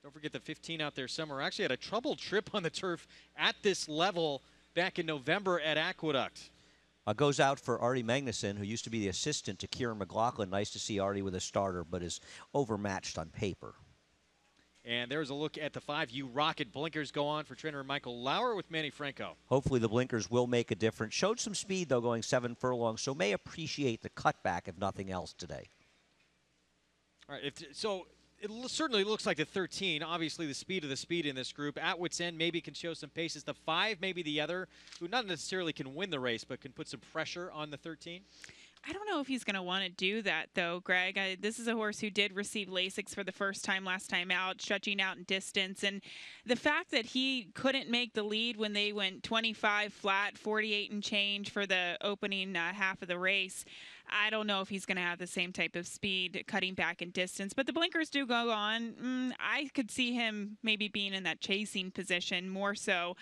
Don't forget the 15 out there somewhere. Actually had a troubled trip on the turf at this level back in November at Aqueduct. Goes out for Artie Magnuson, who used to be the assistant to Kieran McLaughlin. Nice to see Artie with a starter, but is overmatched on paper. And there's a look at the 5 U Rocket blinkers go on for trainer Michael Lauer with Manny Franco. Hopefully the blinkers will make a difference. Showed some speed, though, going 7 furlongs, so may appreciate the cutback, if nothing else, today. All right, so it certainly looks like the 13. Obviously, the speed of the speed in this group. At Wits End maybe can show some paces. The 5, maybe the other, who not necessarily can win the race, but can put some pressure on the 13. I don't know if he's going to want to do that, though, Greg. This is a horse who did receive Lasix for the first time last time out, stretching out in distance. And the fact that he couldn't make the lead when they went 25 flat, 48 and change for the opening half of the race, I don't know if he's going to have the same type of speed cutting back in distance. But the blinkers do go on. I could see him maybe being in that chasing position more so.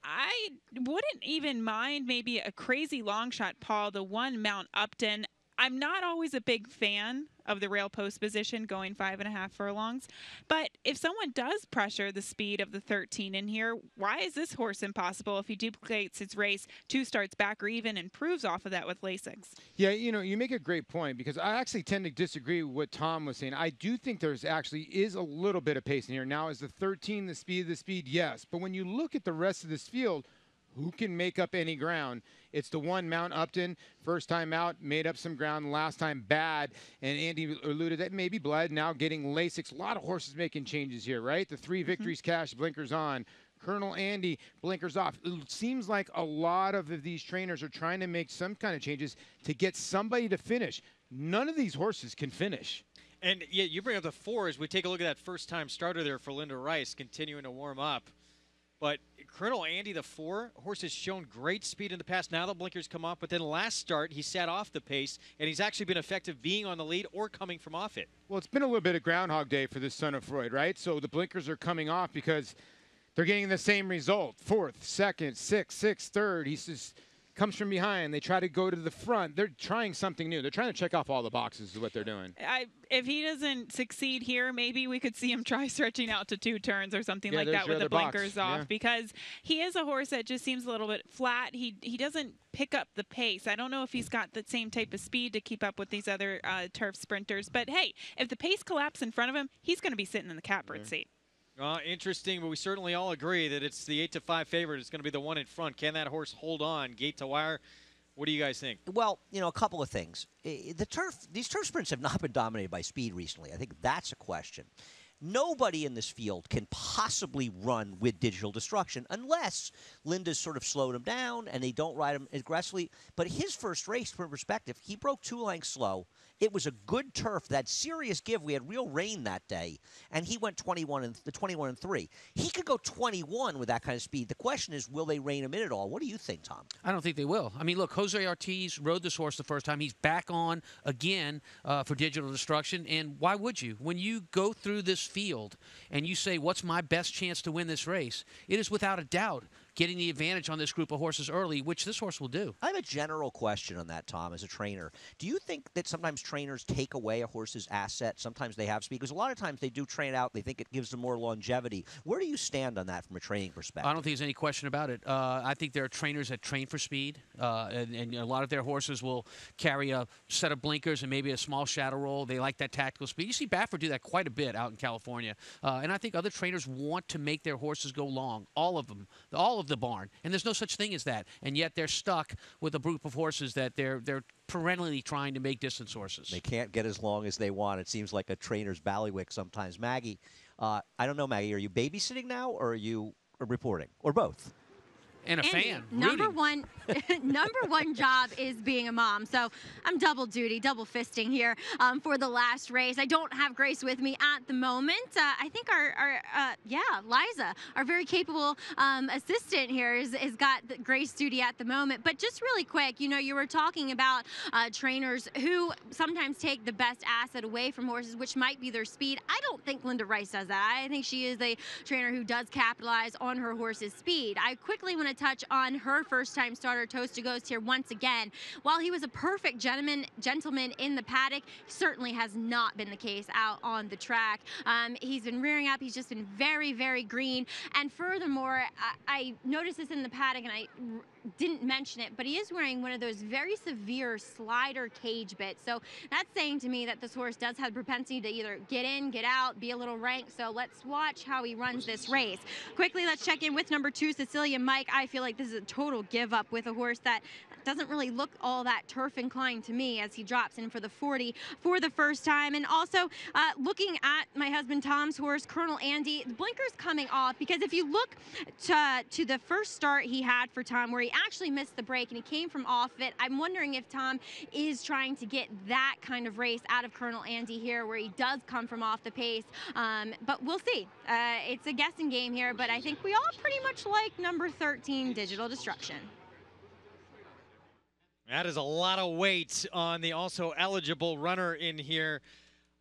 I wouldn't even mind maybe a crazy long shot, Paul, the 1 Mount Upton. I'm not always a big fan of the rail post position going 5.5 furlongs. But if someone does pressure the speed of the 13 in here, why is this horse impossible if he duplicates his race 2 starts back or even improves off of that with Lasix? Yeah, you make a great point because I actually tend to disagree with what Tom was saying. I do think there's actually is a little bit of pace in here. Now, is the 13 the speed? Yes. But when you look at the rest of this field, who can make up any ground? It's the 1 Mount Upton, first time out, made up some ground, last time bad, and Andy alluded that maybe Blood now getting Lasix. A lot of horses making changes here, right? The 3 Victories Cash, blinkers on. Colonel Andy, blinkers off. It seems like a lot of these trainers are trying to make some kind of changes to get somebody to finish. None of these horses can finish. And yeah, you bring up the 4 as we take a look at that first-time starter there for Linda Rice, continuing to warm up. But Colonel Andy, the 4, horse has shown great speed in the past. Now the blinkers come off, but then last start he sat off the pace, and he's actually been effective being on the lead or coming from off it. Well, it's been a little bit of Groundhog Day for this son of Freud, right? So the blinkers are coming off because they're getting the same result. 4th, 2nd, 6th, 6th, 3rd. He just comes from behind. They try to go to the front. They're trying something new. They're trying to check off all the boxes is what they're doing. If he doesn't succeed here, maybe we could see him try stretching out to 2 turns or something like that with the blinkers off, because he is a horse that just seems a little bit flat. He doesn't pick up the pace. I don't know if he's got the same type of speed to keep up with these other turf sprinters. But, hey, if the pace collapses in front of him, he's going to be sitting in the catbird seat. Interesting, but we certainly all agree that it's the 8-5 favorite. It's going to be the one in front. Can that horse hold on, gate to wire? What do you guys think? Well, a couple of things. These turf sprints have not been dominated by speed recently. I think that's a question. Nobody in this field can possibly run with Digital Destruction unless Linda's sort of slowed him down and they don't ride him aggressively. But his first race, from perspective, he broke 2 lengths slow. It was a good turf, that serious give. We had real rain that day, and he went 21 and 3. He could go 21 with that kind of speed. The question is, will they rein him in at all? What do you think, Tom? I don't think they will. I mean, look, Jose Ortiz rode this horse the first time. He's back on again for Digital Destruction, and why would you? When you go through this field and you say, what's my best chance to win this race, it is without a doubt getting the advantage on this group of horses early, which this horse will do. I have a general question on that, Tom, as a trainer. Do you think that sometimes trainers take away a horse's asset? Sometimes they have speed? Because a lot of times they do train out. They think it gives them more longevity. Where do you stand on that from a training perspective? I don't think there's any question about it. I think there are trainers that train for speed, and a lot of their horses will carry a set of blinkers and maybe a small shadow roll. They like that tactical speed. You see Baffert do that quite a bit out in California. And I think other trainers want to make their horses go long, all of them, all of the barn. And there's no such thing as that. And yet they're stuck with a group of horses that they're perennially trying to make distance horses. They can't get as long as they want. It seems like a trainer's ballywick sometimes. Maggie, I don't know, Maggie, are you babysitting now or are you reporting? Or both? And a Andy, fan. Number one job is being a mom. So I'm double duty, double fisting here for the last race. I don't have Grace with me at the moment. I think Liza, our very capable assistant here, has got the Grace duty at the moment. But just really quick, you were talking about trainers who sometimes take the best asset away from horses, which might be their speed. I don't think Linda Rice does that. I think she is a trainer who does capitalize on her horse's speed. I quickly want to touch on her first-time starter, Toast to Ghost, here once again. While he was a perfect gentleman in the paddock, certainly has not been the case out on the track. He's been rearing up. He's just been very, very green. And furthermore, I noticed this in the paddock, and I didn't mention it, but he is wearing one of those very severe slider cage bits. So that's saying to me that this horse does have the propensity to either get in, get out, be a little rank. So let's watch how he runs this race. Quickly, let's check in with number 2, Cecilia Mike. I feel like this is a total give up with a horse that doesn't really look all that turf inclined to me as he drops in for the 40 for the first time. And also looking at my husband Tom's horse, Colonel Andy, the blinker's coming off, because if you look to the first start he had for Tom where he actually missed the break and he came from off it, I'm wondering if Tom is trying to get that kind of race out of Colonel Andy here where he does come from off the pace. But we'll see. It's a guessing game here, but I think we all pretty much like number 13, Digital Destruction. That is a lot of weight on the also eligible runner in here.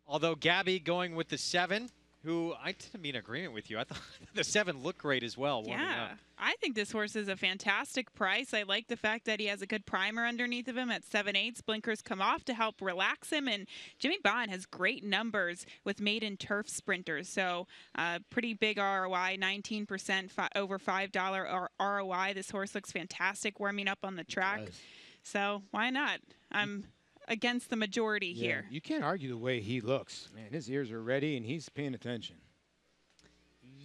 Although Gabby going with the 7, who I tend to be in agreement with you. I thought the 7 looked great as well. Yeah, I think this horse is a fantastic price. I like the fact that he has a good primer underneath of him at 7/8. Blinkers come off to help relax him. And Jimmy Bond has great numbers with maiden turf sprinters. So pretty big ROI, 19% over $5 ROI. This horse looks fantastic warming up on the track. So why not? I'm against the majority here. You can't argue the way he looks. Man, his ears are ready and he's paying attention.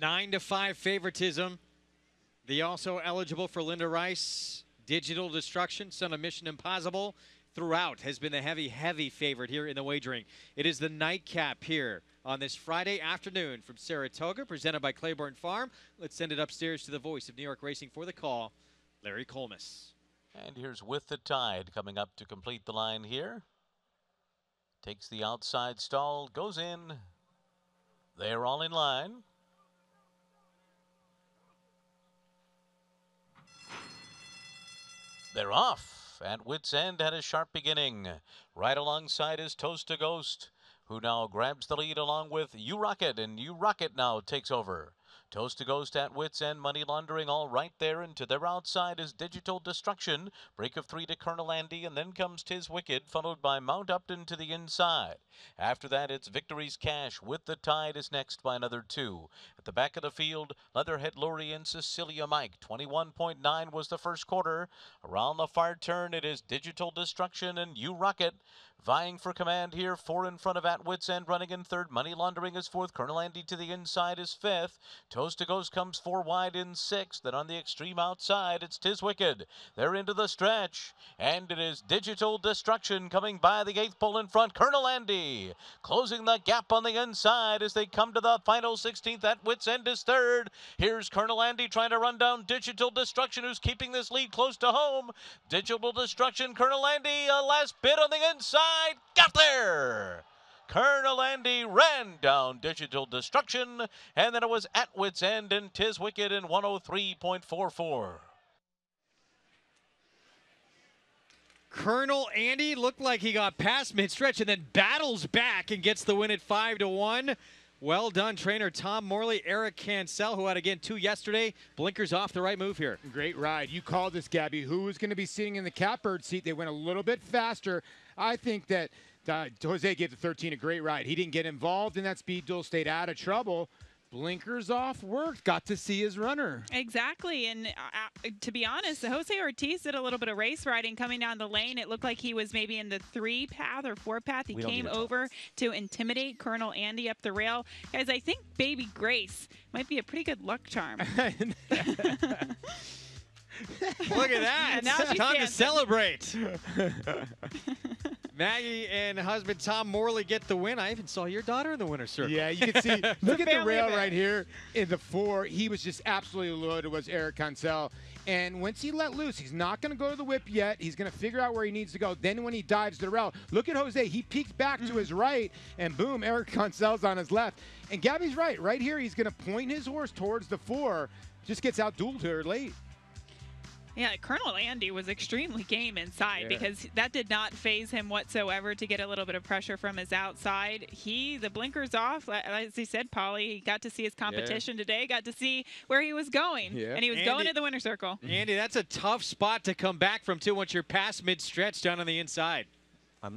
9-5 favoritism. The also eligible for Linda Rice, Digital Destruction, son of Mission Impossible, throughout has been a heavy, heavy favorite here in the wagering. It is the nightcap here on this Friday afternoon from Saratoga, presented by Claiborne Farm. Let's send it upstairs to the voice of New York Racing for the call, Larry Colmus. And here's With the Tide coming up to complete the line here. Takes the outside stall, goes in. They're all in line. They're off. At Wits End had a sharp beginning. Right alongside is Toast to Ghost, who now grabs the lead along with You Rocket, and You Rocket now takes over. Toast to Ghost at Wits End, money laundering all right there, and to their outside is Digital Destruction. Break of 3 to Colonel Andy, and then comes Tis Wicked, followed by Mount Upton to the inside. After that, it's Victory's Cash. With the Tide is next by another 2. At the back of the field, Leatherhead Lurie and Cecilia Mike. 21.9 was the first quarter. Around the far turn, it is Digital Destruction and You Rocket vying for command here. 4 in front of At Wits End, running in third. Money laundering is fourth. Colonel Andy to the inside is fifth. Coast to Coast comes 4 wide in 6th. Then on the extreme outside, it's Tiz Wicked. They're into the stretch. And it is Digital Destruction coming by the 8th pole in front. Colonel Andy closing the gap on the inside as they come to the final 16th. At Wits End is 3rd. Here's Colonel Andy trying to run down Digital Destruction, who's keeping this lead close to home. Digital Destruction, Colonel Andy, a last bit on the inside. Got there! Colonel Andy ran down Digital Destruction, and then it was At Wits End and Tiz Wicked in 103.44. Colonel Andy looked like he got past mid-stretch and then battles back and gets the win at 5-1. Well done, trainer Tom Morley. Eric Cancel, who had, again, 2 yesterday. Blinkers off, the right move here. Great ride. You called this, Gabby. Who was going to be sitting in the catbird seat? They went a little bit faster. I think that Jose gave the 13 a great ride. He didn't get involved in that speed duel, stayed out of trouble. Blinkers off worked. Got to see his runner. Exactly. And to be honest, Jose Ortiz did a little bit of race riding coming down the lane. It looked like he was maybe in the 3 path or 4 path. He came over to intimidate Colonel Andy up the rail. Guys, I think Baby Grace might be a pretty good luck charm. Look at that. Now she's time dancing. to celebrate. Maggie and husband Tom Morley get the win. I even saw your daughter in the winner's circle. Yeah, you can see. Look at the rail event. right here in the 4. He was just absolutely loaded, was Eric Cancel. And once he let loose, he's not going to go to the whip yet. He's going to figure out where he needs to go. Then when he dives to the rail, look at Jose. He peeked back to his right, and boom, Eric Cancel's on his left. And Gabby's right. Right here, he's going to point his horse towards the 4. Just gets out-dueled here late. Yeah, Colonel Andy was extremely game inside because that did not phase him whatsoever to get a little bit of pressure from his outside. The blinkers off, as he said, Paulie, he got to see his competition today, got to see where he was going, and he was going to the winner's circle. Andy, that's a tough spot to come back from, too, once you're past mid-stretch down on the inside. I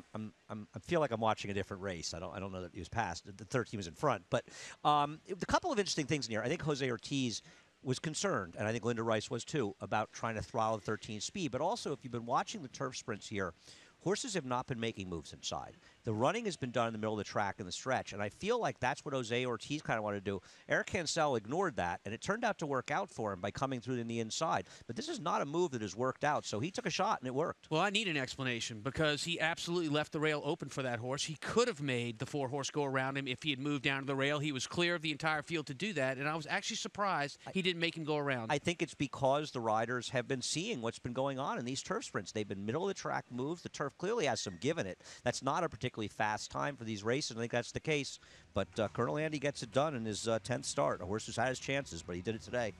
feel like I'm watching a different race. I don't know that he was past. The 13 was in front. But a couple of interesting things in here. I think Jose Ortiz was concerned, and I think Linda Rice was too, about trying to throttle the 13 speed. But also, if you've been watching the turf sprints here, horses have not been making moves inside. The running has been done in the middle of the track in the stretch, and I feel like that's what Jose Ortiz kind of wanted to do. Eric Cancel ignored that, and it turned out to work out for him by coming through in the inside. But this is not a move that has worked out, so he took a shot, and it worked. Well, I need an explanation because he absolutely left the rail open for that horse. He could have made the 4-horse go around him if he had moved down to the rail. He was clear of the entire field to do that, and I was actually surprised he didn't make him go around. I think it's because the riders have been seeing what's been going on in these turf sprints. They've been middle-of-the-track moves. The turf clearly has some give in it. That's not a particularly fast time for these races. I think that's the case. But Colonel Andy gets it done in his 10th start. A horse who's had his chances, but he did it today.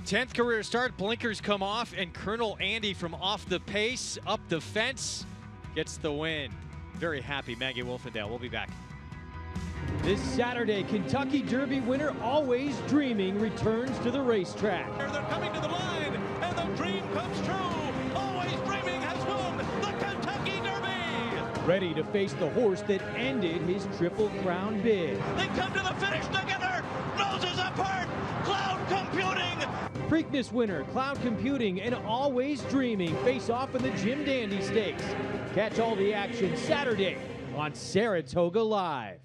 10th career start, blinkers come off, and Colonel Andy from off the pace, up the fence, gets the win. Very happy, Maggie Wolfendale. We'll be back. This Saturday, Kentucky Derby winner Always Dreaming returns to the racetrack. They're coming to the line, and the dream comes true. Always Dreaming has won the Kentucky Derby. Ready to face the horse that ended his Triple Crown bid. They come to the finish together, noses apart, Cloud Computing. Preakness winner Cloud Computing and Always Dreaming face off in the Jim Dandy Stakes. Catch all the action Saturday on Saratoga Live.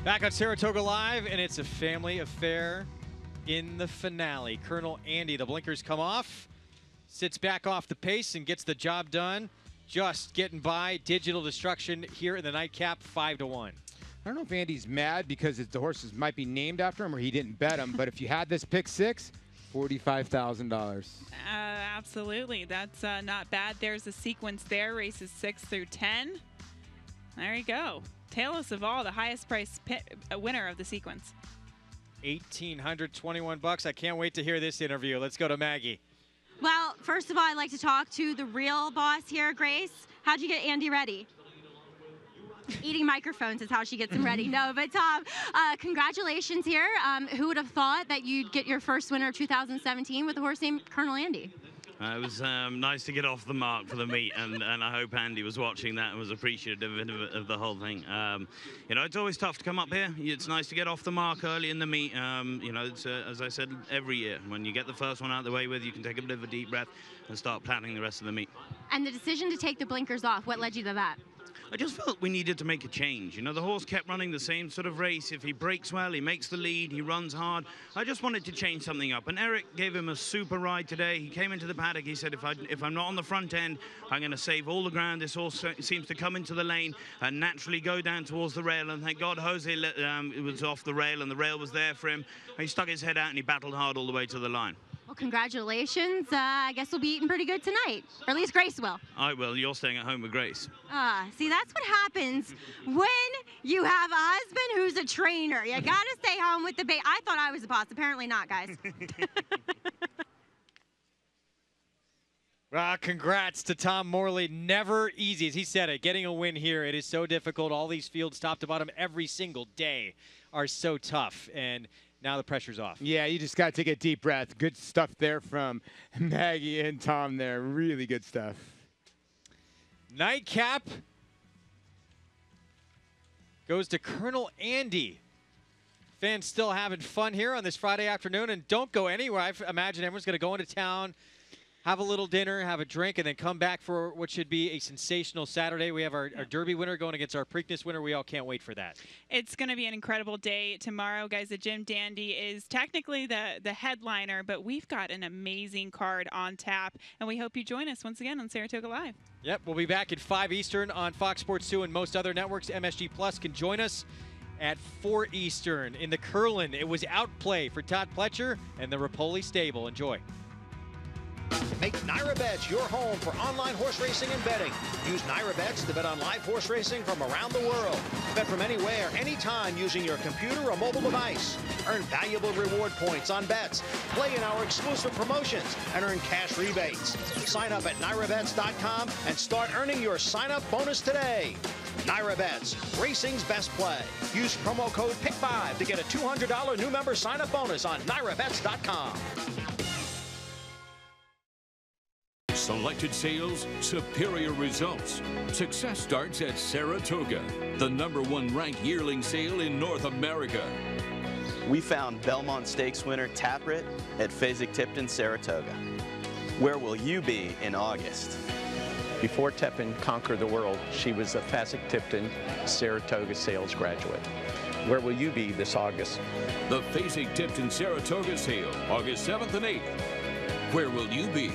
Back on Saratoga Live, and it's a family affair in the finale. Colonel Andy, the blinkers come off, sits back off the pace and gets the job done. Just getting by. Digital Destruction here in the nightcap, 5-1. I don't know if Andy's mad because the horses might be named after him or he didn't bet them, but if you had this pick 6, $45,000. Absolutely. That's not bad. There's a sequence there, races 6 through 10. There you go. Tail Savoll, the highest price winner of the sequence. $1,821. I can't wait to hear this interview. Let's go to Maggie. Well, first of all, I'd like to talk to the real boss here, Grace. How'd you get Andy ready? Eating microphones is how she gets him ready. No, but Tom, congratulations here. Who would have thought that you'd get your first winner of 2017 with a horse named Colonel Andy? It was nice to get off the mark for the meet, and I hope Andy was watching that and was appreciative of the whole thing. You know, it's always tough to come up here. It's nice to get off the mark early in the meet. You know, it's, as I said, every year, when you get the first one out of the way with, you can take a bit of a deep breath and start planning the rest of the meet. And the decision to take the blinkers off, what led you to that? I just felt we needed to make a change. You know, the horse kept running the same sort of race. If he breaks well, he makes the lead, he runs hard. I just wanted to change something up. And Eric gave him a super ride today. He came into the paddock. He said, if I'm not on the front end, I'm going to save all the ground. This horse seems to come into the lane and naturally go down towards the rail. And thank God Jose was off the rail and the rail was there for him. And he stuck his head out and he battled hard all the way to the line. Well, congratulations. I guess we'll be eating pretty good tonight, or at least Grace will. I will. You're staying at home with Grace. See, that's what happens when you have a husband who's a trainer. You got to stay home with the baby. I thought I was the boss. Apparently not, guys. Congrats to Tom Morley. Never easy, as he said it. Getting a win here, it is so difficult. All these fields, top to bottom, every single day are so tough. And now the pressure's off. Yeah, you just got to take a deep breath. Good stuff there from Maggie and Tom there. Really good stuff. Nightcap goes to Colonel Andy. Fans still having fun here on this Friday afternoon, and don't go anywhere. I imagine everyone's going to go into town, have a little dinner, have a drink, and then come back for what should be a sensational Saturday. We have our Derby winner going against our Preakness winner. We all can't wait for that. It's going to be an incredible day tomorrow, guys. The Jim Dandy is technically the headliner, but we've got an amazing card on tap, and we hope you join us once again on Saratoga Live. Yep, we'll be back at 5 Eastern on Fox Sports 2 and most other networks. MSG Plus can join us at 4 Eastern. In the Kurland, it was outplay for Todd Pletcher and the Rapoli stable. Enjoy. Make NyraBets your home for online horse racing and betting. Use NyraBets to bet on live horse racing from around the world. Bet from anywhere, anytime using your computer or mobile device. Earn valuable reward points on bets. Play in our exclusive promotions and earn cash rebates. Sign up at NyraBets.com and start earning your sign-up bonus today. NyraBets, racing's best play. Use promo code PICK5 to get a $200 new member sign-up bonus on NyraBets.com. Selected sales, superior results. Success starts at Saratoga, the #1 ranked yearling sale in North America. We found Belmont Stakes winner Taprit at Fasig-Tipton, Saratoga. Where will you be in August? Before Tepin conquered the world, she was a Fasig-Tipton Saratoga sales graduate. Where will you be this August? The Fasig-Tipton Saratoga sale, August 7th and 8th. Where will you be?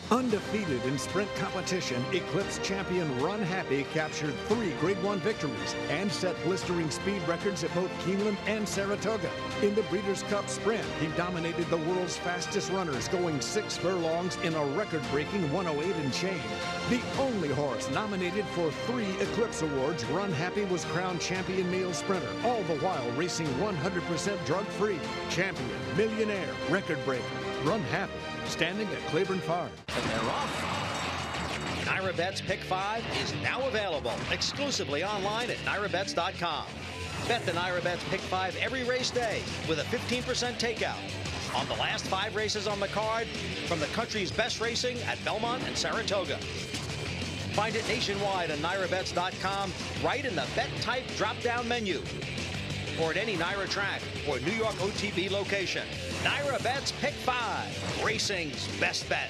Undefeated in sprint competition, Eclipse champion Run Happy captured 3 Grade 1 victories and set blistering speed records at both Keeneland and Saratoga. In the Breeders' Cup Sprint, he dominated the world's fastest runners, going 6 furlongs in a record-breaking 108 and change. The only horse nominated for 3 Eclipse awards, Run Happy was crowned champion male sprinter, all the while racing 100% drug-free. Champion, millionaire, record-breaker, Run Happy, standing at Claiborne Farm. And they're off. NyraBets Pick 5 is now available exclusively online at NyraBets.com. Bet the NyraBets Pick 5 every race day with a 15% takeout on the last 5 races on the card from the country's best racing at Belmont and Saratoga. Find it nationwide on NyraBets.com right in the Bet Type drop-down menu or at any Nyra track or New York OTB location. NyraBets Pick 5, racing's best bet.